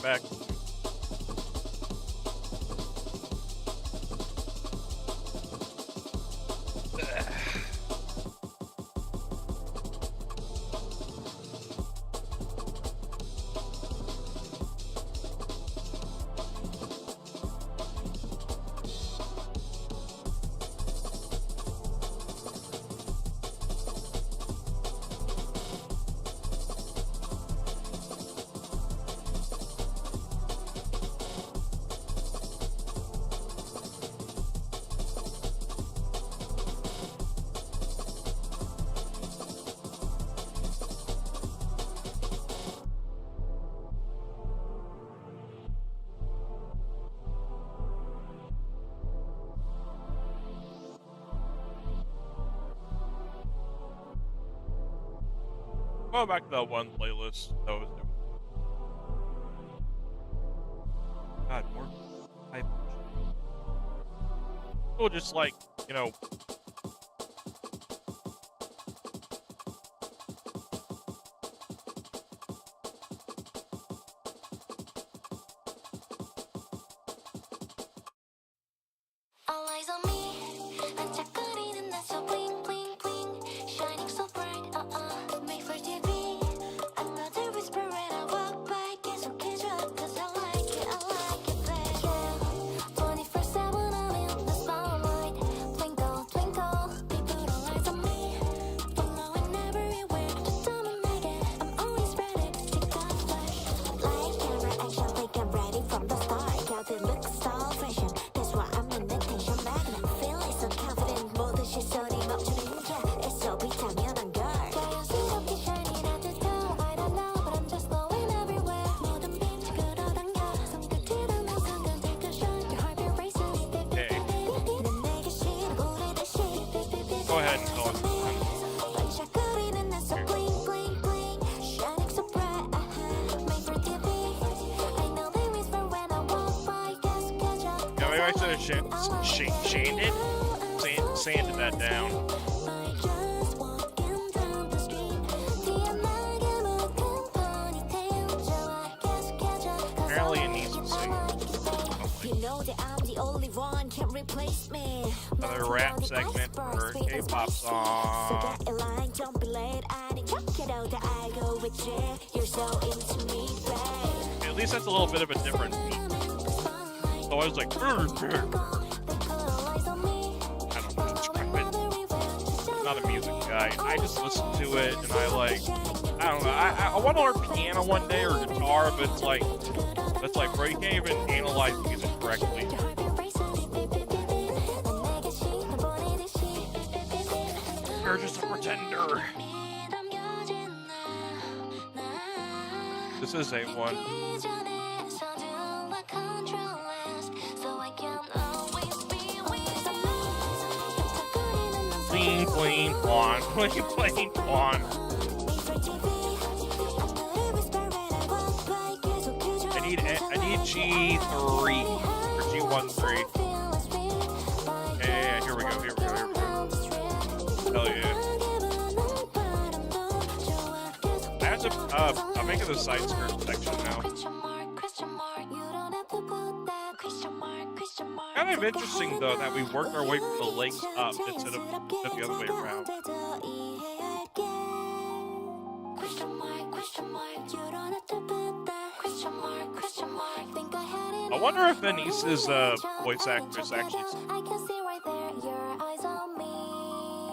back. Going back to that one playlist that was doing. God, more hype. People just like, you know. All eyes on me. 반짝거리는 날 so bling bling bling. Shining so bright, made for TV. Another whisper when I walk by. 계속해줘, 'cause I like it, babe. Yeah, 24/7 I'm in the spotlight. Twinkle, twinkle, people all eyes on me. Following everywhere, 쫓아오는 내게. I'm always ready to take off flash. Like camera action, like I'm ready from the start. Got the look so fashion. That's why I'm in the tension magnet. Feeling so confident, 모든 시선이 멈추는 yeah. It's so 비타민한 girl. 자연스럽게 shining at the top. I don't know, but I'm just glowing everywhere. 모든 빛 끌어당겨. 손끝으로 난 순간 take a shot. Your heartbeat races. 난 내게 시를 부르듯이. Go ahead and call it. 반짝거리는 난 so bling bling bling. Shining so bright, made for TV. I know they whisper when I walk by. 계속해줘. Yeah, maybe I should have sanded that down. Apparently it needs to sing. You know that I'm the only one can't replace me. Another rap segment for a K-pop So song. get in line, don't be late. I need to get out that I go with you. You're so into me, babe. At least that's a little bit of a different beat. So I was like, I don't know, describe it. I'm not a music guy. I just listen to it and I like, I don't know. I want to learn piano one day or guitar, but it's like, bro, you can't even analyze music correctly. You're just a pretender. This is A1. Clean, clean, pawn. Clean, clean, pawn. I need G3 or G13. Yeah, here we go. Hell yeah. I have to, I'm making the side skirt section now. Kind of interesting though that we worked our way from the legs up instead of the other way around. I wonder if Anissa's voice actress actually.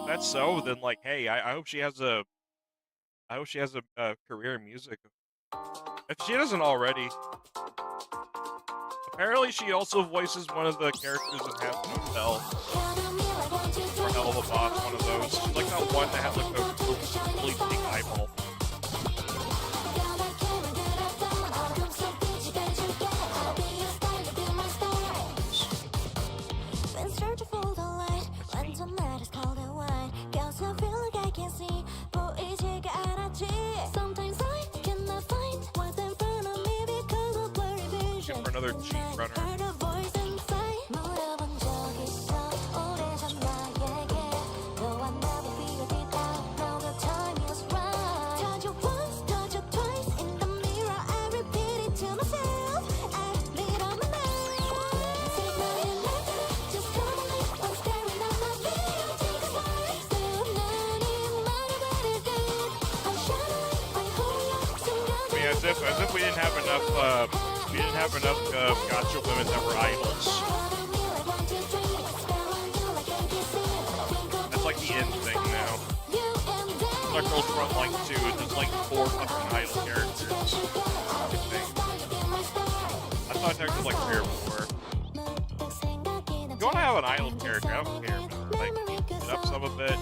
If that's so, then like, hey, I hope she has a. I hope she has a career in music. If she doesn't already. Apparently, she also voices one of the characters in Half the Hotel. Or Hell of a Boss, one of those. She's like that one that had like a really big eyeball. For another cheap runner. As if we didn't have enough gotcha women that were idols. That's like the end thing now. Like Girls Front like 2, there's like 4 fucking idol characters. I think. I thought there was like 3 or 4. If you want to have an idol character, I don't care. Like, beat it up some of it.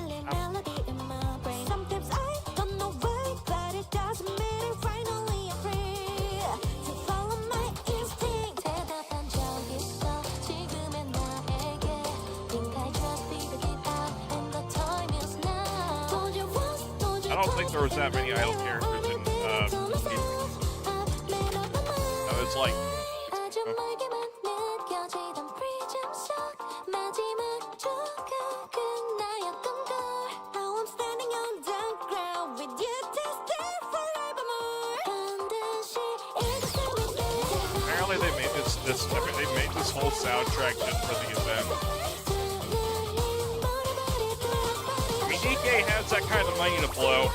I don't think there was that many idol characters in it's like apparently they made they made this whole soundtrack just for the event. I mean, DK has that kind of money to blow.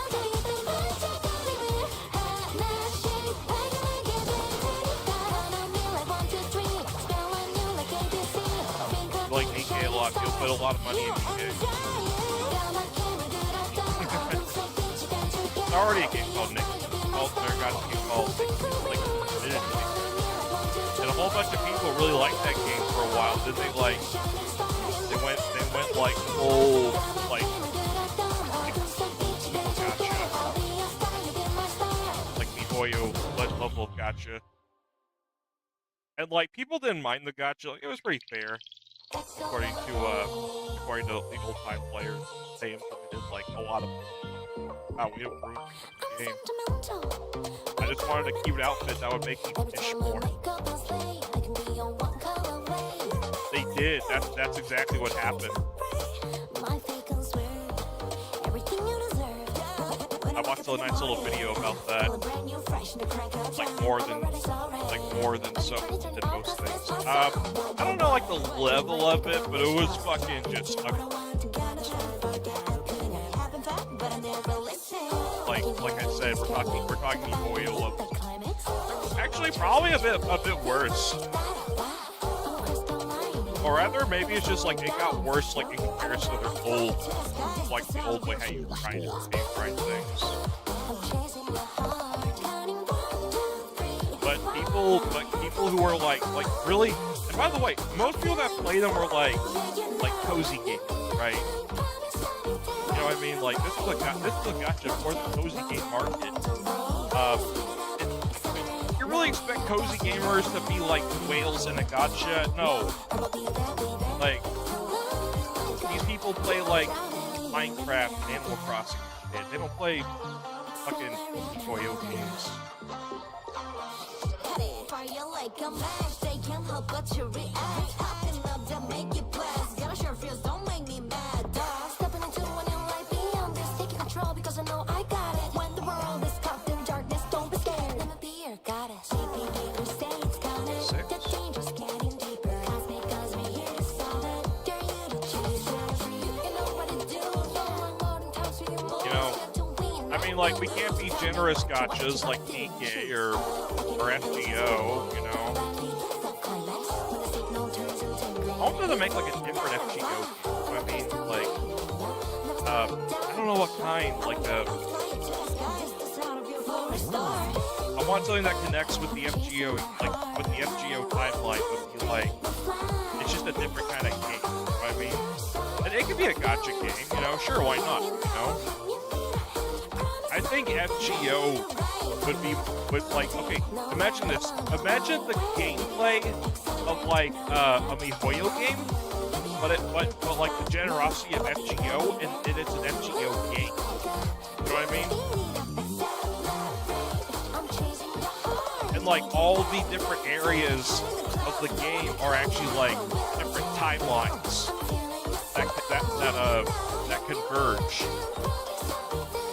Like DK a lot, you'll put a lot of money in DK. There's already a game called Nick. There got a game called like and a whole bunch of people really liked that game for a while. Then they like they went like full like gotcha. Like MiHoYo level of gotcha. And like people didn't mind the gotcha. Like, it was pretty fair. According to the old time players, they implemented like a lot of how we improved the game. I just wanted to keep an outfit that would make me fish more. They did. That's exactly what happened. I watched a nice little video about that. Like more than most things. I don't know like the level of it, but it was fucking just like I said, we're talking MiHoYo level. Actually, probably a bit worse. Or rather, maybe it's just like it got worse like in comparison to their old, like the old way how you grind things. But people who are like really, and by the way, most people that play them were like cozy games, right? You know what I mean? Like this is a gotcha for the cozy game market. You really expect cozy gamers to be like whales in a gotcha? No. Like these people play like Minecraft and Animal Crossing. They don't play fucking MiHoYo games. Like a match, they can't help but to react. Popping up to make you blast. Gotta share feels, don't make me mad, dog. Stepping into a new life beyond this, taking control because I know I got it. When the world is caught in darkness, don't be scared. Let me be your goddess. GPD Crusades coming. The danger's getting deeper. Cause me here to solve it. Dare you to choose you know what to do. You know, I mean, like, we can't be generous gotchas like DK or FGO, you know. I want them to make like a different FGO game. I mean, like, I don't know what kind, like I want something that connects with the FGO, like, with the FGO timeline, would be like, it's just a different kind of game, you know what I mean? And it could be a gacha game, you know, sure, why not, you know? I think FGO would like, okay, imagine this. Imagine the gameplay of like a MiHoYo game, but like the generosity of FGO, and it's an FGO game. You know what I mean? And like all the different areas of the game are actually like different timelines that converge.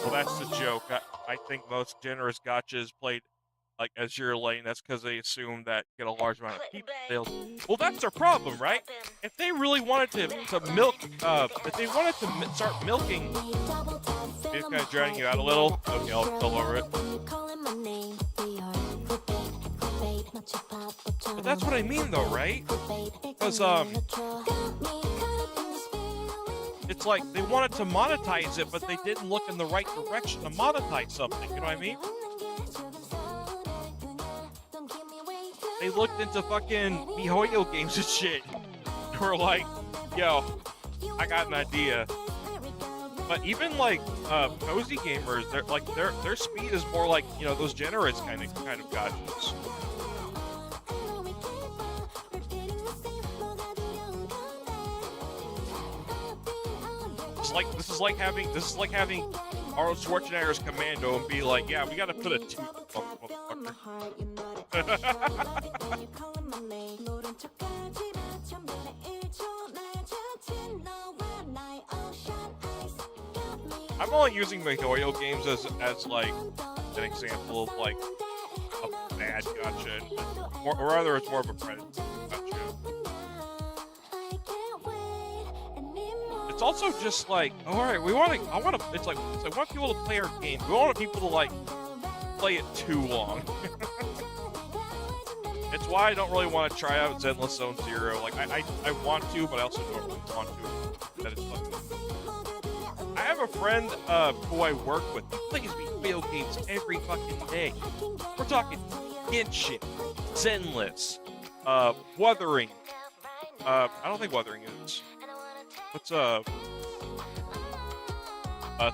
Well, that's the joke. I think most generous gotchas played like Azure Lane. That's because they assume that get a large amount of people sales. Well, that's their problem, right? If they really wanted to milk, if they wanted to start milking, it's kind of drowning you out a little. Okay, I'll lower it. But that's what I mean, though, right? Because, it's like they wanted to monetize it, but they didn't look in the right direction to monetize something, you know what I mean? They looked into fucking MiHoYo games and shit. They were like, yo, I got an idea. But even like cozy gamers, they're like their speed is more like, you know, those generous kind of gotchas. This is like having Arnold Schwarzenegger's Commando and be like, yeah, we gotta put a tooth on the motherfucker. I'm only using MiHoYo games as like an example of like a bad gotcha, or rather, it's more of a predator gotcha. It's also just like, all right, it's like I want people to play our game. We want people to like play it too long. It's why I don't really want to try out Zenless Zone Zero. Like I want to, but I also don't really want to. That is fucking. I have a friend who I work with. He plays video games every fucking day. We're talking Genshin, Zenless, Wuthering. I don't think Wuthering is. What's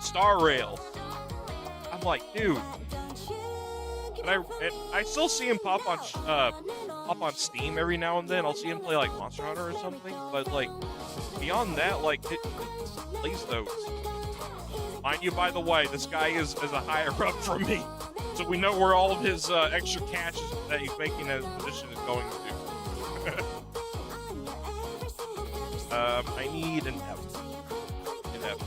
Star Rail. I'm like, dude. And I still see him pop on Steam every now and then. I'll see him play like Monster Hunter or something. But like beyond that, like it plays those. Mind you, by the way, this guy is a higher up from me, so we know where all of his extra cash that he's making in his position is going to. I need an F. An F.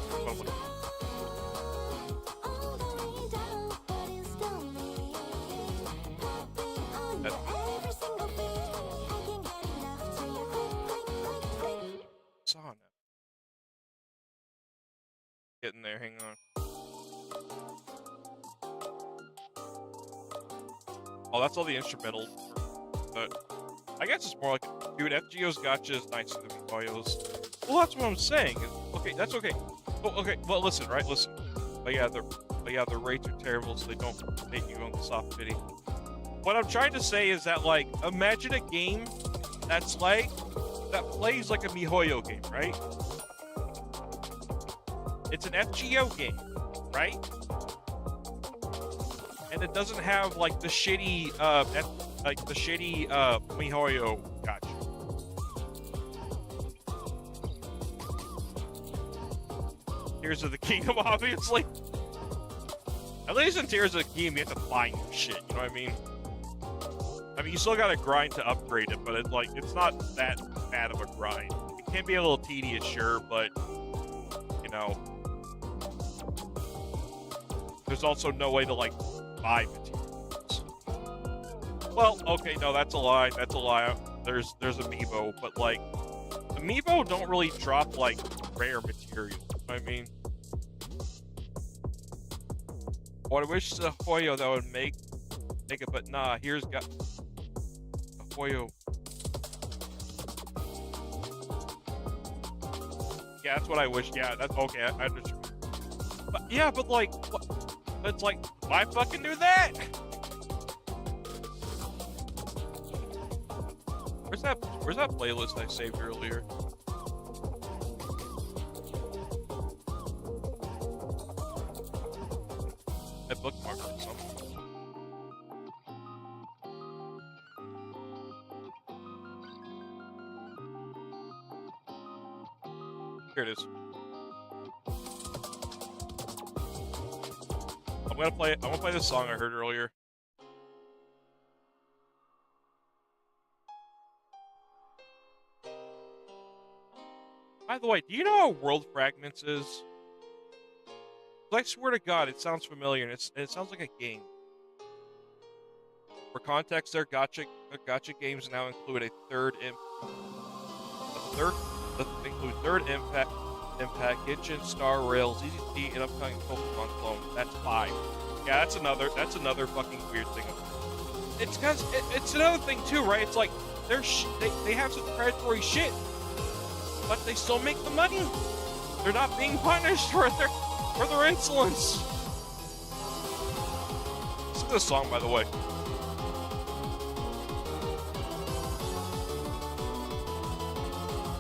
Sauna. Getting there, hang on. Oh, that's all the instrumental. But I guess it's more like, dude, FGO's gotcha is nicer than MiHoYo's. Well, that's what I'm saying. Okay, that's okay. Oh, okay, well, listen, right? Listen. But yeah, their rates are terrible, so they don't make you go on the soft pity. What I'm trying to say is that, like, imagine a game that plays like a MiHoYo game, right? It's an FGO game, right? And it doesn't have like the shitty MiHoYo gotcha. Tears of the Kingdom, obviously. At least in Tears of the Kingdom, you have to buy new shit. You know what I mean? I mean, you still gotta grind to upgrade it, but it's not that bad of a grind. It can be a little tedious, sure, but you know. There's also no way to, like, buy materials. Well, okay, no, that's a lie. That's a lie. There's Amiibo, but, like, Amiibo don't really drop, like, rare material. You know what I mean? What I wish the Hoyo that would make it, but nah, here's got a Hoyo. Yeah, that's what I wish. Yeah, that's okay. I understand. But, yeah, but, like, what? It's like, why fucking do that? Where's that playlist I saved earlier? I bookmarked it somewhere. Here it is. I'm gonna play this song I heard earlier. By the way, do you know how World Fragments is? I swear to God, it sounds familiar, and it sounds like a game. For context, their gotcha games now include third impact, Genshin, Star Rails, ZZT, and upcoming Pokemon clone. That's 5. Yeah, that's another fucking weird thing. it's because it's another thing too, right? It's like they have some predatory shit, but they still make the money. They're not being punished for their insolence. Listen to this song, by the way.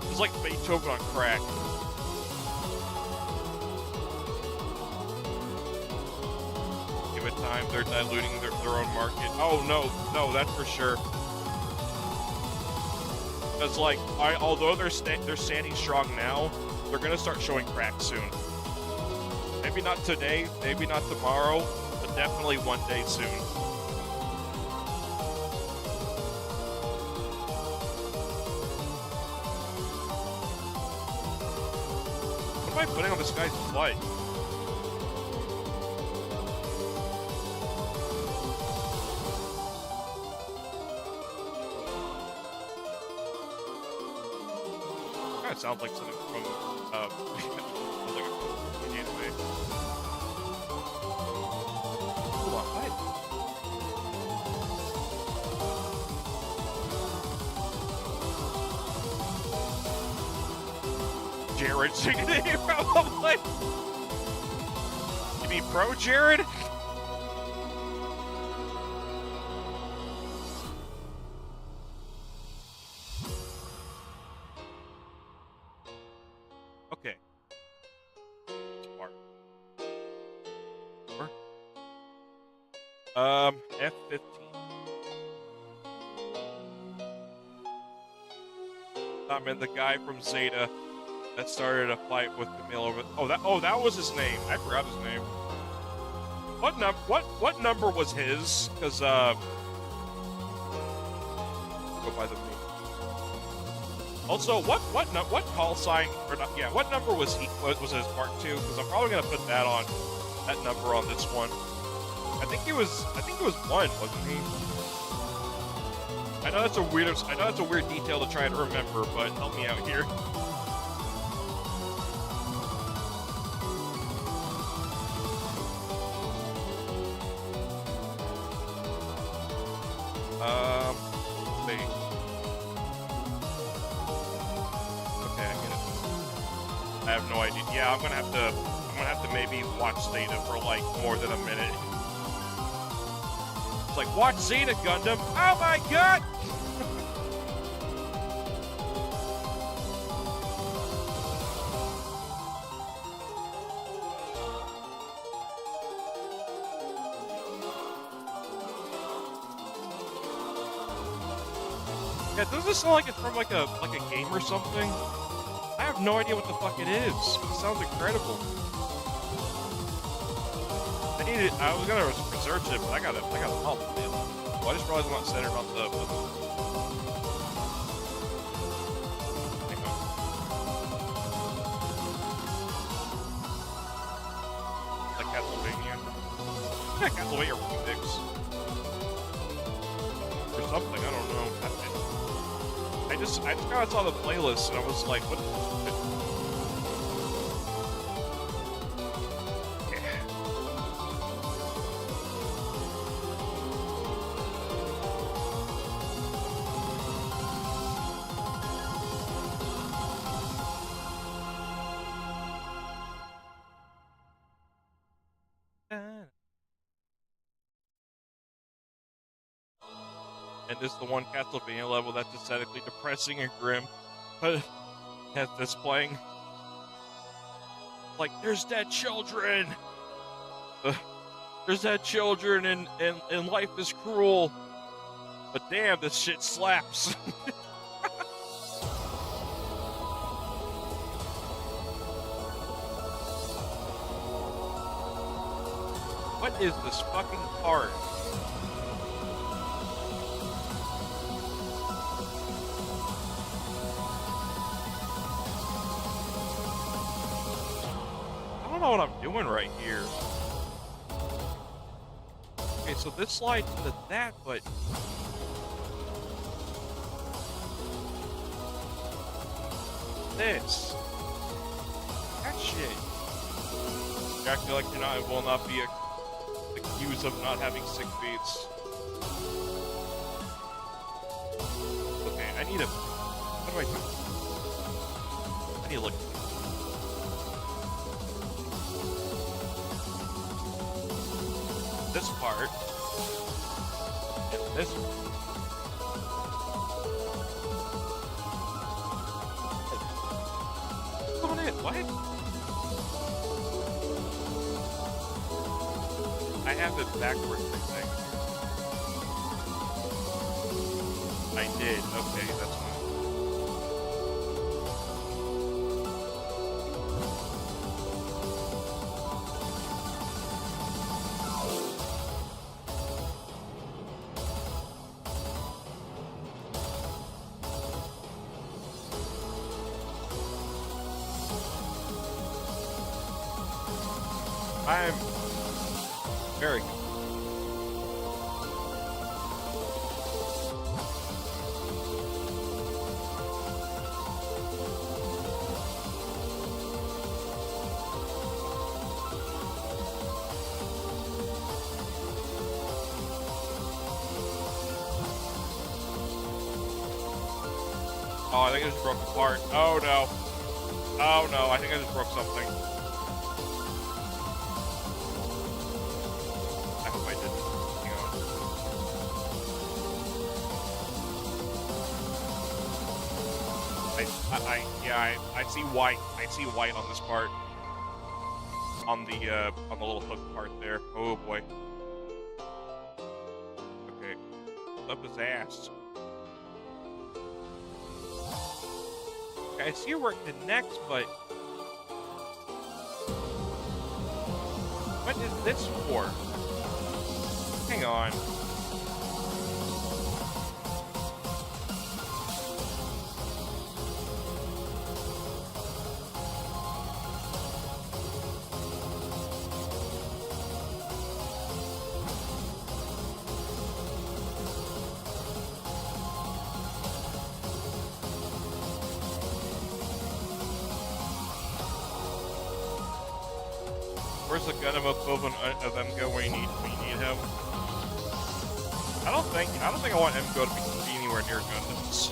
It's like Beethoven on crack. Give it time. They're diluting their own market. Oh no, that's for sure. Because like, although they're standing strong now, they're gonna start showing cracks soon. Maybe not today, maybe not tomorrow, but definitely one day soon. What am I putting on this guy's flight? Kind of sounds like something from like an anime. Hold on, what? Jared singing it probably. You mean pro Jared? Okay. Smart. F-15. And the guy from Zeta that started a fight with Camille over. Oh, that was his name. I forgot his name. What number was his? Because go by the name. Also, what call sign or not? Yeah, what number was he? Was his Mark II? Because I'm probably gonna put that number on this one. I think it was 1, wasn't he? I know that's a weird detail to try and remember, but help me out here. Let's see. Okay, I get it. I have no idea. Yeah, I'm gonna have to maybe watch Zeta for like more than a minute. It's like, watch Zeta, Gundam. Oh my god! Yeah, does this sound like it's from like a game or something? I have no idea what the fuck it is. It sounds incredible. I was gonna research it, but I got a help. Well, I just realized I'm not centered on the. Hang on. Like Castlevania. Yeah, Castlevania remix. Or something, I don't know. I just kind of saw the playlist and I was like, what? And this is the one Castlevania level that's aesthetically depressing and grim, but has this playing. Like, there's dead children! There's dead children and life is cruel. But damn, this shit slaps. What is this fucking part? I don't know what I'm doing right here. Okay, so this slides into that, but... this. That shit. I feel like will not be accused of not having sick beats. I need a... What do I do? I need to look. This part. And this one. What's going on? What? I have it backwards, I think. I did. Okay, that's fine. I'm very good. Oh, I think I just broke apart. Oh no. Oh no, I think I just broke something. I hope I didn't. Hang on. I see white. I see white on this part. On the little hook part there. Oh boy. Okay. Up his ass. I see where it connects, but what is this for? Hang on. Where's the Gundam equivalent of Emgo when you need him? I don't think I want Emgo to be anywhere near Gundams.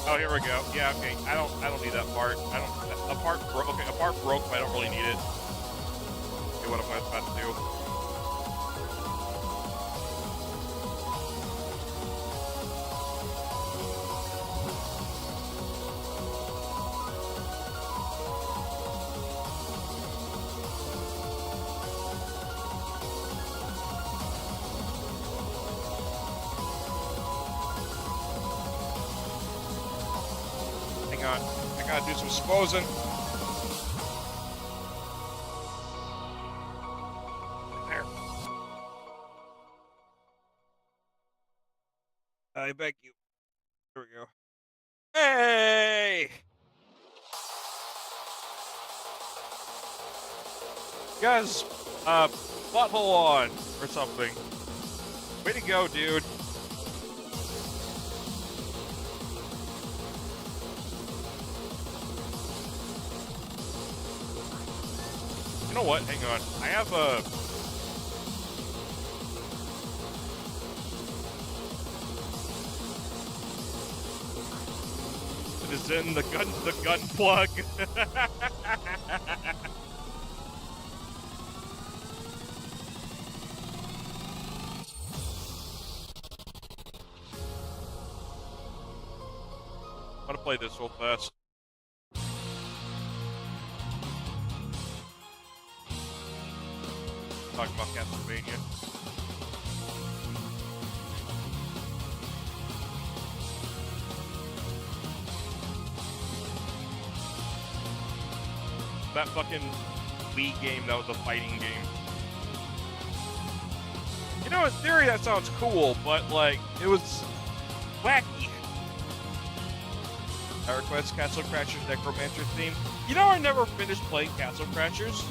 Oh, here we go. Yeah, okay. I don't need that part. A part broke, but I don't really need it. Okay, what am I about to do? I gotta do some exposing. There. I beg you. There we go. Hey! Guys, butthole on or something. Way to go, dude. You know what? Hang on. I have a... It is in the gun plug. I'm gonna play this real fast. Talking about Castlevania. That fucking Wii game, that was a fighting game. You know, in theory that sounds cool, but like, it was wacky. I request Castle Crashers Necromancer theme. You know, I never finished playing Castle Crashers.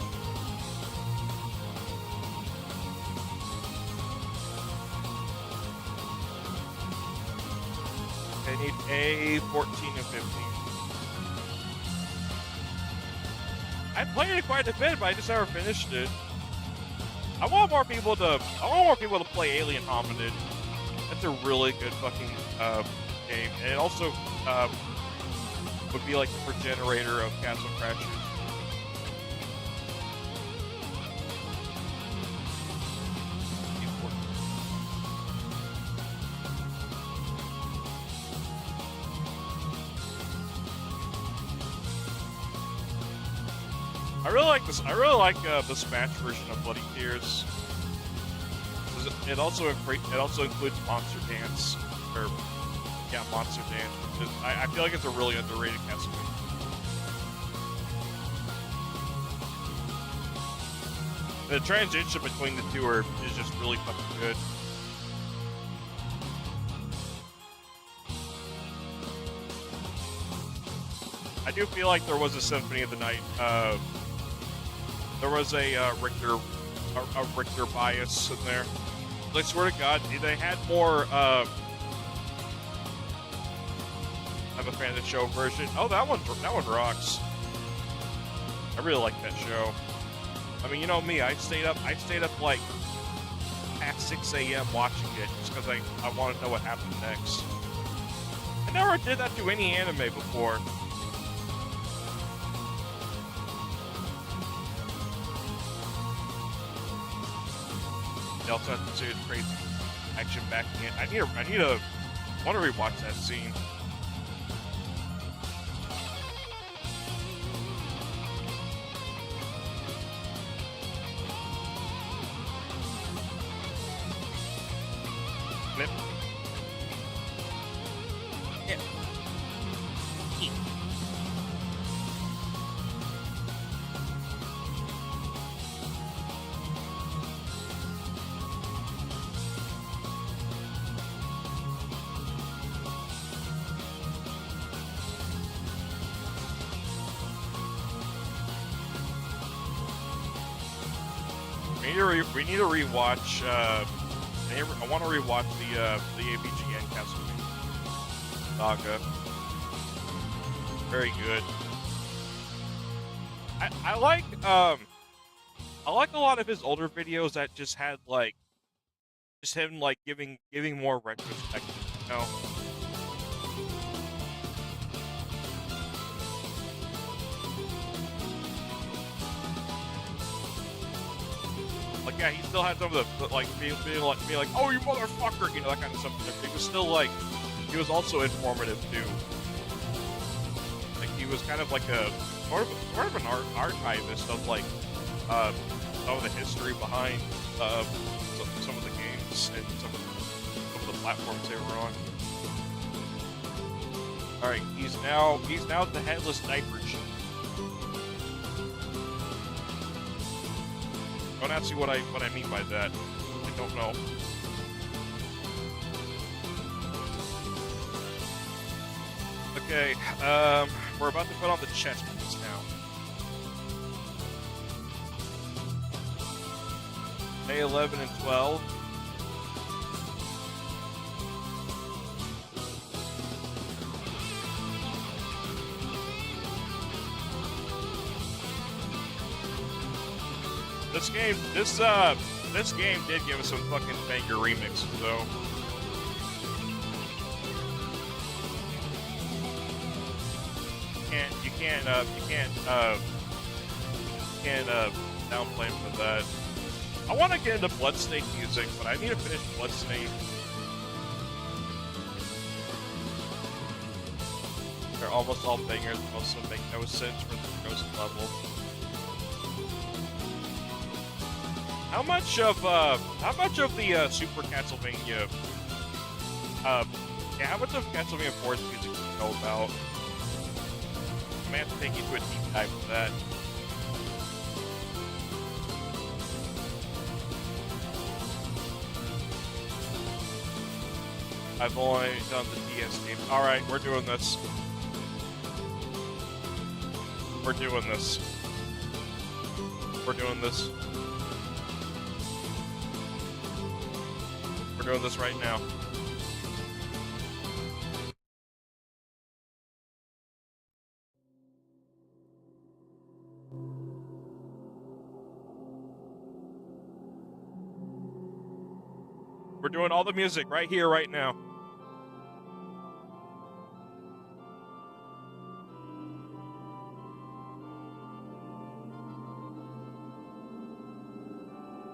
I need A, 14, and 15. I played it quite a bit, but I just never finished it. I want more people to play Alien Hominid. That's a really good fucking game, and it also would be like the progenitor of Castle Crashers. I really like this. I really like the Smash version of Bloody Tears. It also includes Monster Dance, or yeah, Monster Dance. Which is, I feel like it's a really underrated Castlevania. The transition between the two is just really fucking good. I do feel like there was a Symphony of the Night. There was a Richter bias in there. I swear to God, they had more. I'm a fan of the show version. Oh, that one rocks. I really like that show. I mean, you know me. I stayed up like past 6 a.m. watching it just because I wanted to know what happened next. I never did that to any anime before. They also have to see crazy action backing it. I want to rewatch that scene. Flip. Yeah. We need to rewatch. I want to rewatch the AVGN Castlevania saga. Very good. I like a lot of his older videos that just had like just him like giving more retrospective, you know. Like, yeah, he still had some of the like being like, oh, you motherfucker, you know, that kind of stuff. It was still like, he was also informative too. Like, he was kind of like a sort of an archivist of like some of the history behind some of the games and some of the platforms they were on. All right, he's now the headless diaper sheet. Don't ask me what I mean by that. I don't know. Okay, we're about to put on the chest piece now. Day 11 and 12. This game did give us some fucking banger remixes though. You can't downplay him for that. I want to get into Bloodstained music, but I need to finish Bloodstained. They're almost all bangers, most of them make no sense for the ghost level. How much of the Super Castlevania, yeah, how much of Castlevania 4's music do you know about? I may have to take you to a deep dive for that. I've only done the DS game. Alright, we're doing this. We're doing this. We're doing this. We're doing this right now. We're doing all the music right here, right now.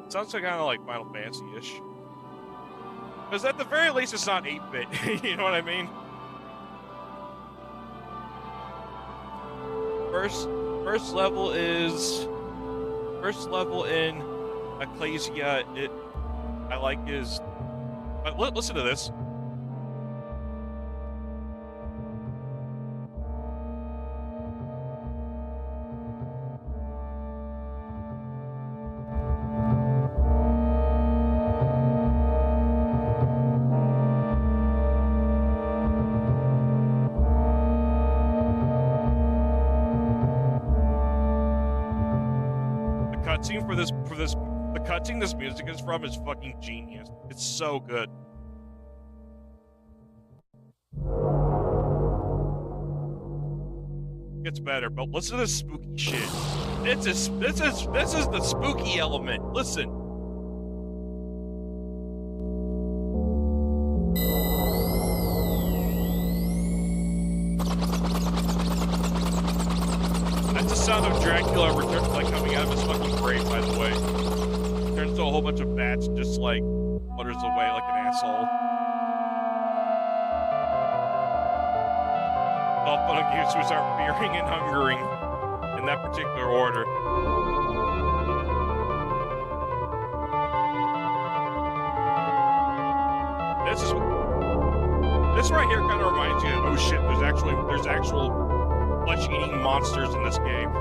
Sounds like kind of like Final Fantasy-ish. Because at the very least, it's not 8-bit. You know what I mean? First level in Ecclesia. I like is. Listen to this. The cutscene this music is from is fucking genius. It's so good. Gets better, but listen to this spooky shit. This is the spooky element. Listen. That's the sound of Dracula like coming out of his fucking grave, by the way. Turns to a whole bunch of bats and just like flutters away like an asshole. All fun and games, we start fearing and hungering in that particular order. This right here kind of reminds you of, oh shit, there's actual flesh-eating monsters in this game.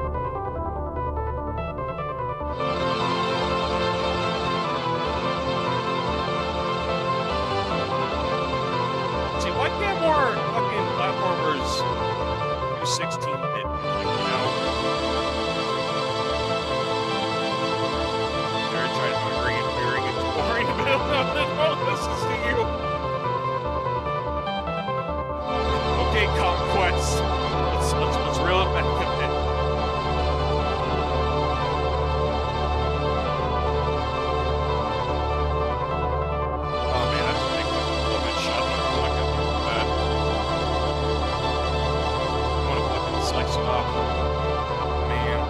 See, why can't more fucking platformers do 16-bit, you know? They're trying to be very endearing and boring, but no, this is you. Okay, Conquest. Let's reel it back a bit. Oh man, that's a big fucking shot. I'm not gonna do that. I wanna fucking slice it off. Man.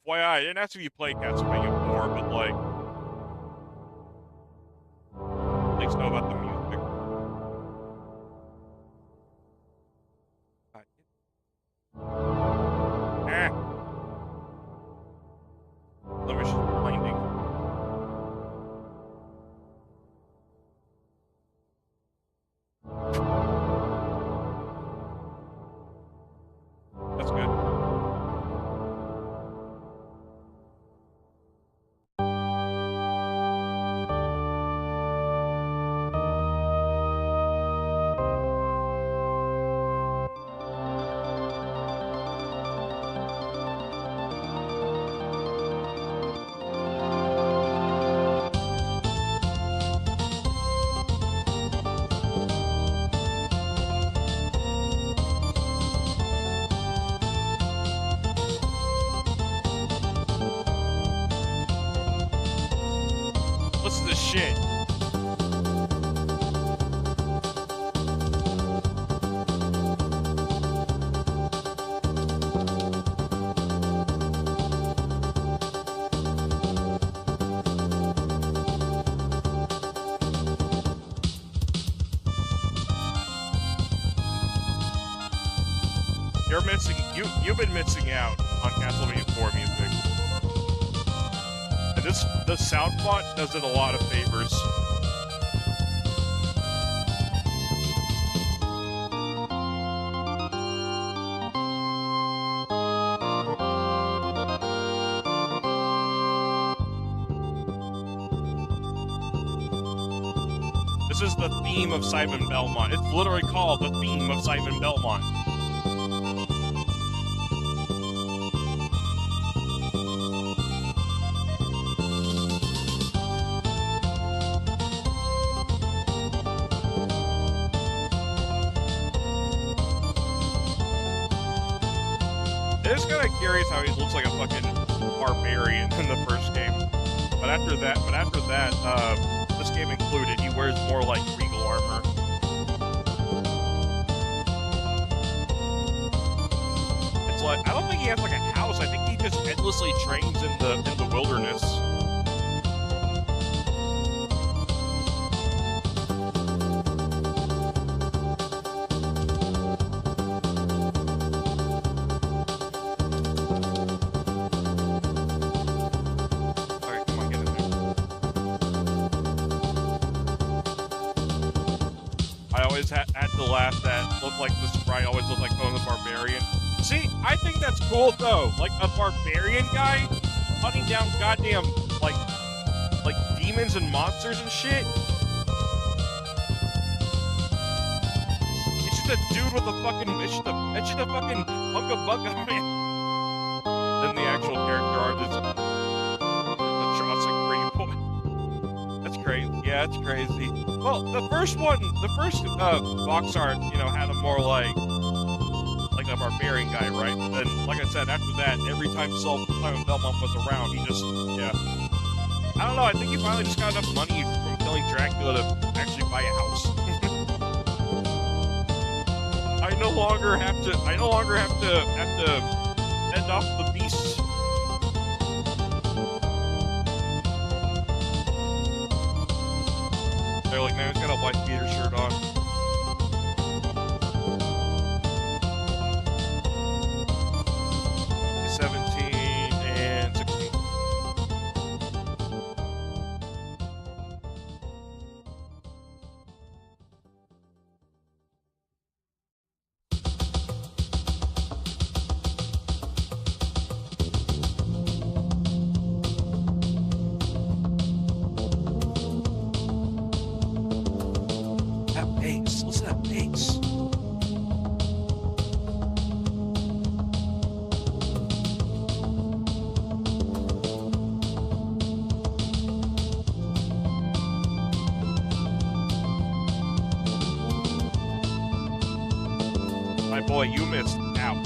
FYI, I didn't ask if you played Castlevania 4, but like, please know about the music. The mission's blinding. That's good. Listen to this shit. You're missing. You've been missing out on Castlevania 4 music. And the sound font does it a lot of favors. is the theme of Simon Belmont. It's literally called the theme of Simon Belmont. It is kind of curious how he looks like a fucking barbarian in the first game, but after that, this game included, he wears more like regal armor. It's like I don't think he has like a house. I think he just endlessly trains in the wilderness. Had to laugh that looked like the sprite always looked like Conan the Barbarian. See, I think that's cool though. Like a barbarian guy hunting down goddamn like demons and monsters and shit. It's just a dude with a fucking it's just a fucking bunga bunga man. Then the actual character art is the Jurassic Green Boy. That's crazy. Yeah, it's crazy. Well, the first box art, you know, had a more like a barbarian guy, right? And then, like I said, after that, every time Simon Belmont was around, he just, yeah. I don't know, I think he finally just got enough money from killing Dracula to actually buy a house. I no longer have to fend off the beasts. They're like, man, he's got a white beater shirt on. He's 17 and 16. Listen to that bass. My boy, you missed out.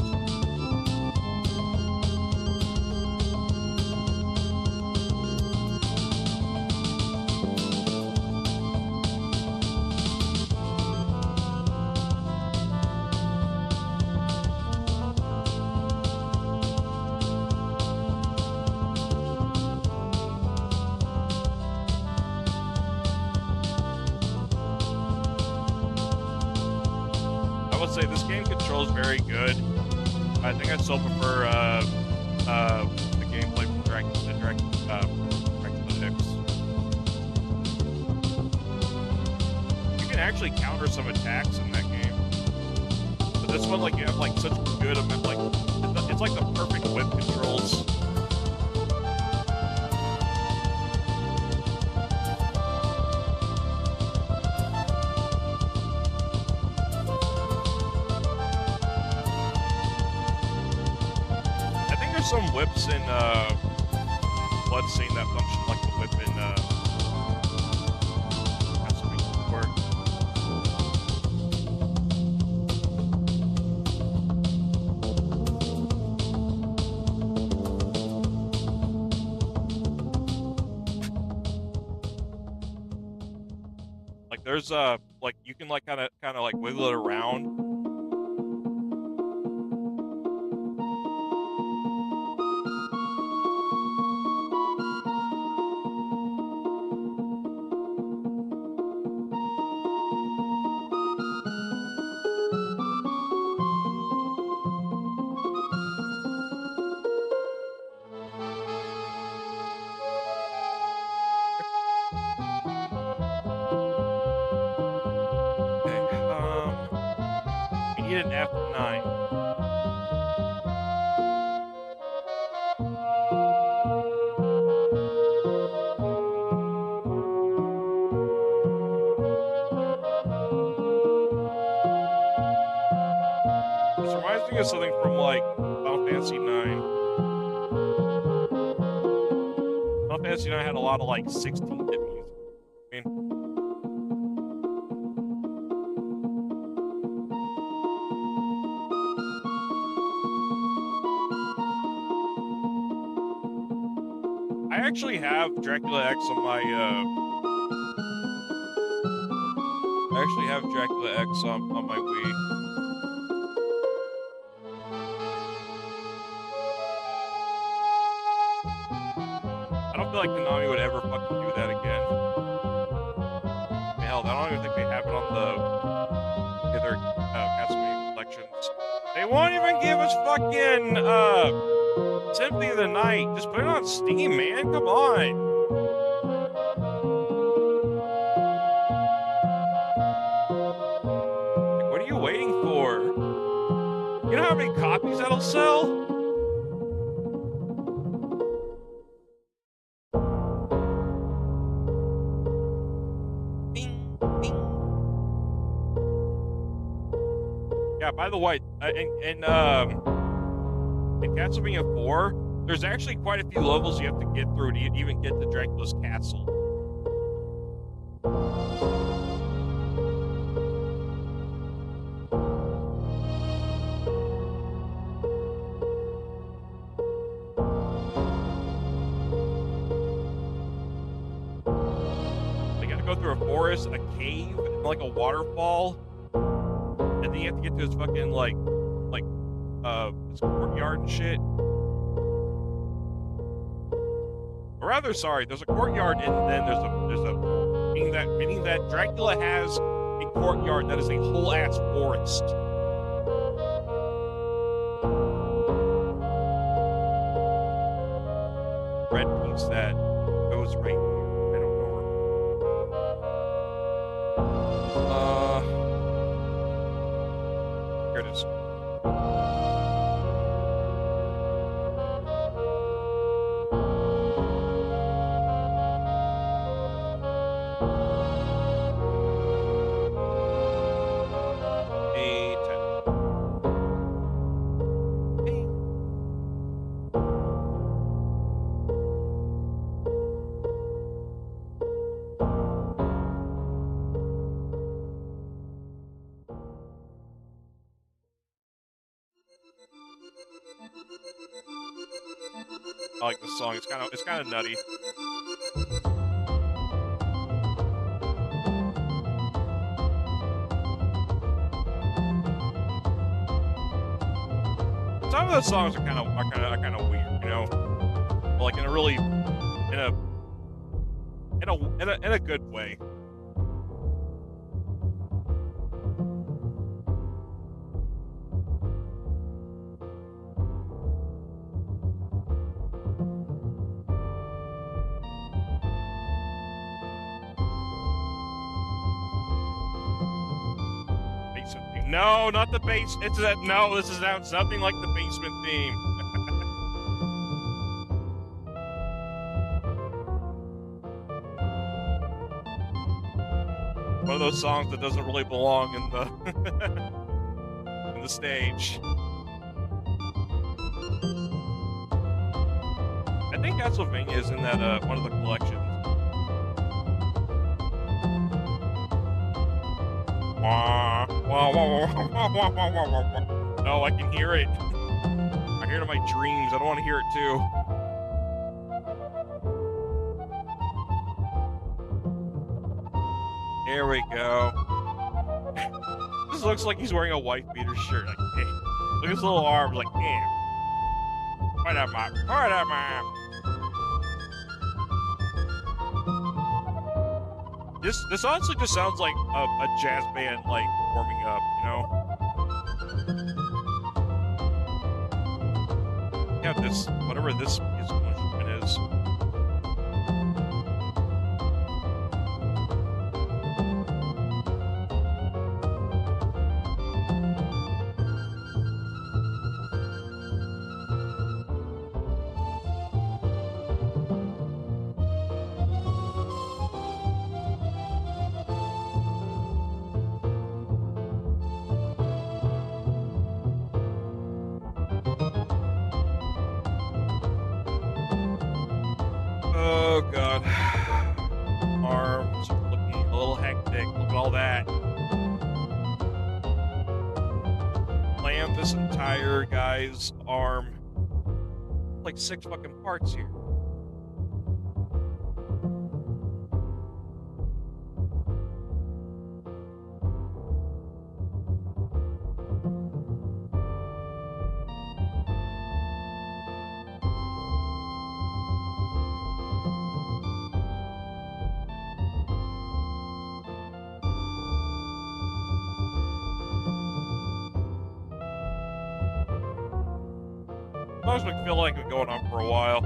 I would say this game controls very good. I think I still prefer the gameplay from Dracula X. You can actually counter some attacks in that game, but this one, like, you have like such good, like it's like the perfect whip controls. Some whips in Bloodstain that function like the whip in like there's like you can like kind of like wiggle it around. Need an F9. of something from like Final Fantasy 9. Final Fantasy 9 had a lot of like 16-bit music. I mean, I actually have Dracula X on my I actually have Dracula X on my Wii. I don't feel like Konami would ever fucking do that again. I mean, hell, I don't even think they have it on their Castlevania collections. They won't even give us fucking Symphony of the Night. Just put it on Steam, man. Come on. Like, what are you waiting for? You know how many copies that'll sell? Yeah, by the way, in Castlevania 4, there's actually quite a few levels you have to get through to even get to Dracula's castle. You gotta go through a forest, a cave, and like a waterfall. And then you have to get to his fucking, his courtyard and shit. Or rather, sorry, there's a courtyard and then there's a meaning that Dracula has a courtyard that is a whole ass forest. Red piece that goes right here. I don't know where. Here it is. I like this song. It's kind of nutty. Some of those songs are kind of weird, you know, but like in a really in a good way. No, not the bass. It's that. No, this is something like the basement theme. One of those songs that doesn't really belong in the in the stage. I think Castlevania is in that one of the collections. No, I can hear it. I hear it in my dreams. I don't want to hear it too. There we go. This looks like he's wearing a wife beater shirt. Like, hey. Look at his little arms. Like, damn. Right up, Mom. Right up, Mom. This honestly just sounds like a jazz band, like, warming up, you know? Yeah, this, whatever this musical instrument is. Oh god. Arms looking a little hectic. Look at all that. Land this entire guy's arm. Like 6 fucking parts here. I was feeling like it's going on for a while.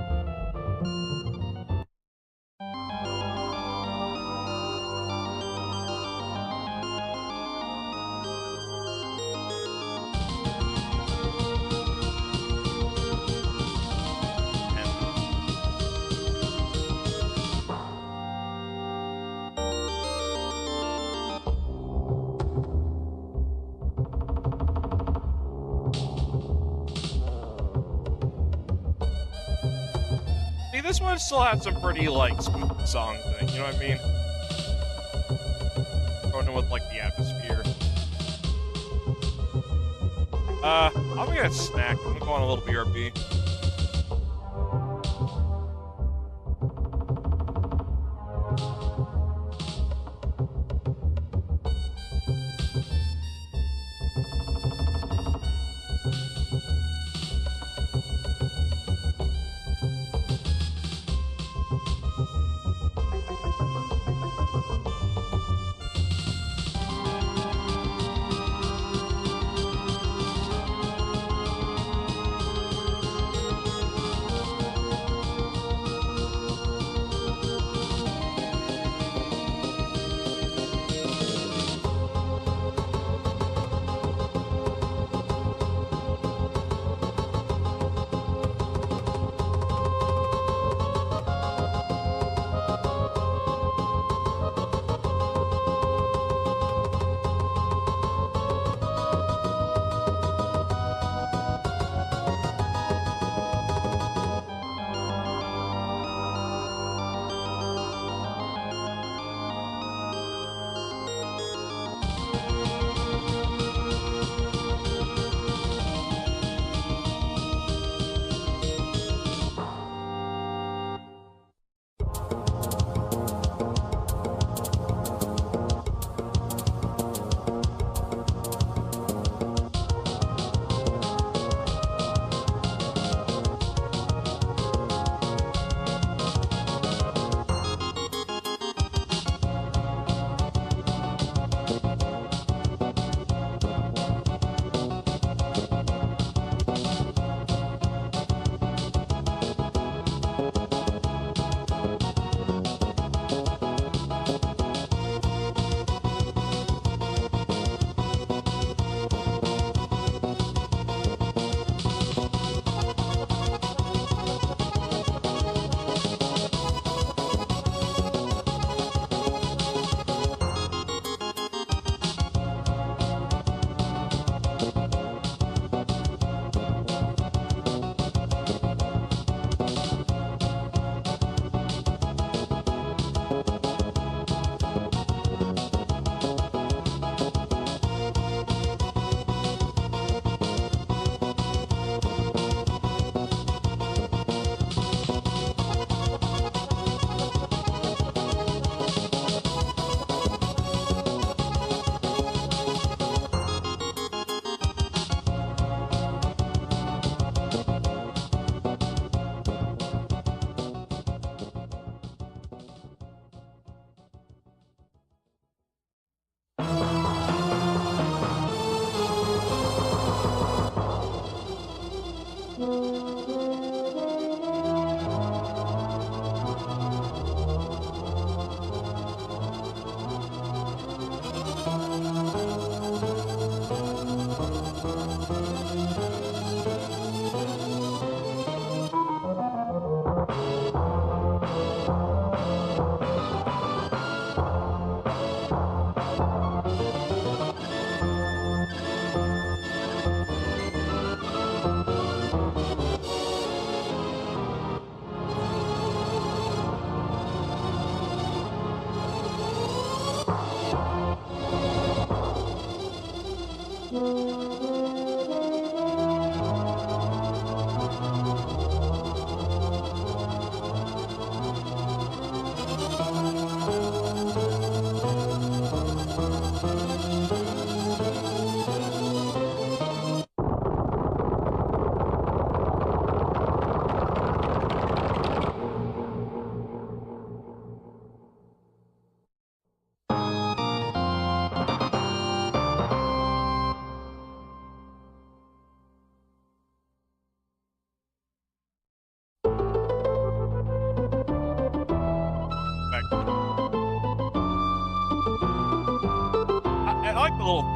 This one still has some pretty, like, spooky songs in it, you know what I mean? Going in with, like, the atmosphere. I'm gonna get a snack. I'm gonna go on a little BRB.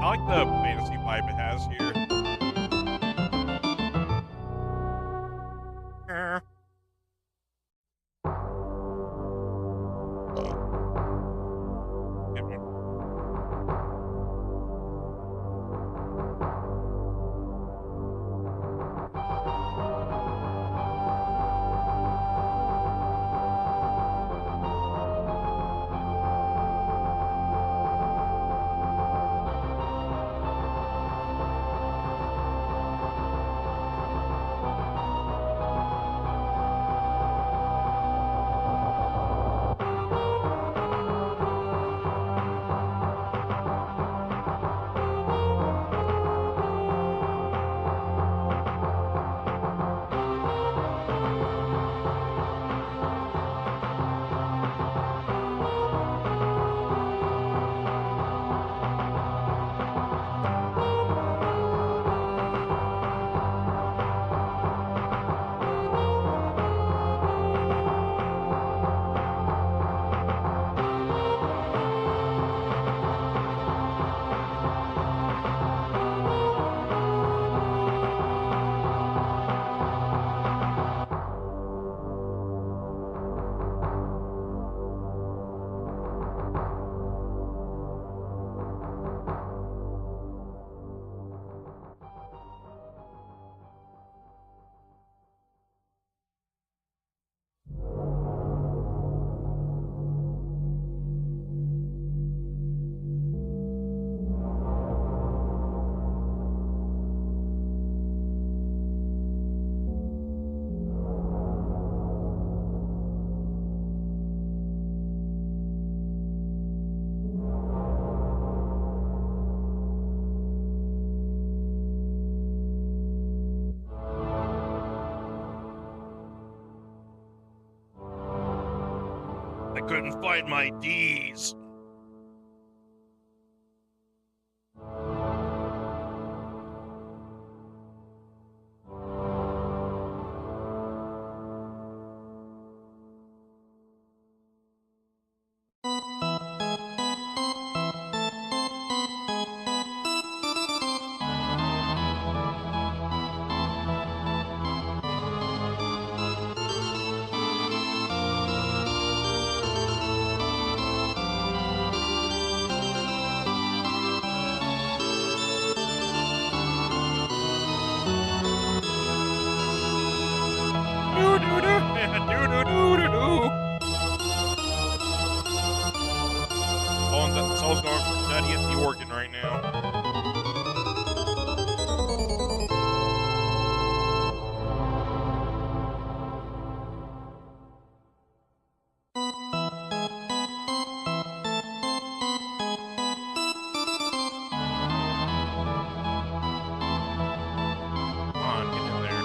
I like the fantasy vibe it has here. I couldn't find my D's. Someone's going nutty at the organ right now. Come on, get in there.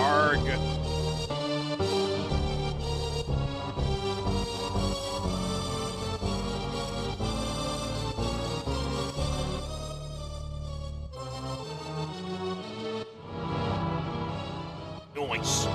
Arg. Nice.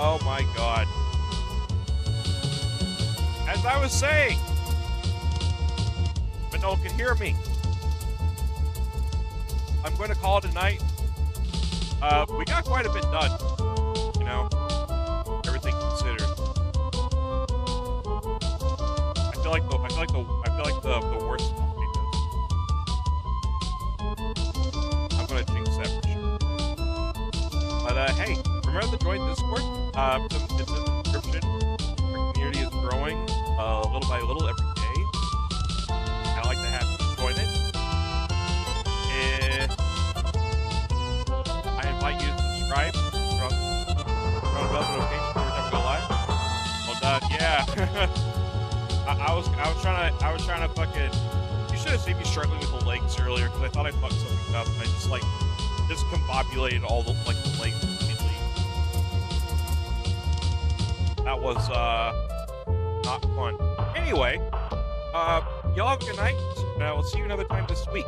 Oh my god. As I was saying, but no one can hear me. I'm going to call it a night. We got quite a bit done, you know, everything considered. I feel like the worst one I'm going to jinx that for sure. But hey, remember to join Discord. It's in the description. Our community is growing little by little every day. I'd like to have you join it. I invite you to subscribe. Turn on the bell notification every time we go live. Well done, yeah. I was trying to fucking. You should have seen me struggling with the legs earlier because I thought I fucked something up and I just discombobulated all the legs completely. That was not fun. Anyway, y'all have a good night. We'll see you another time this week.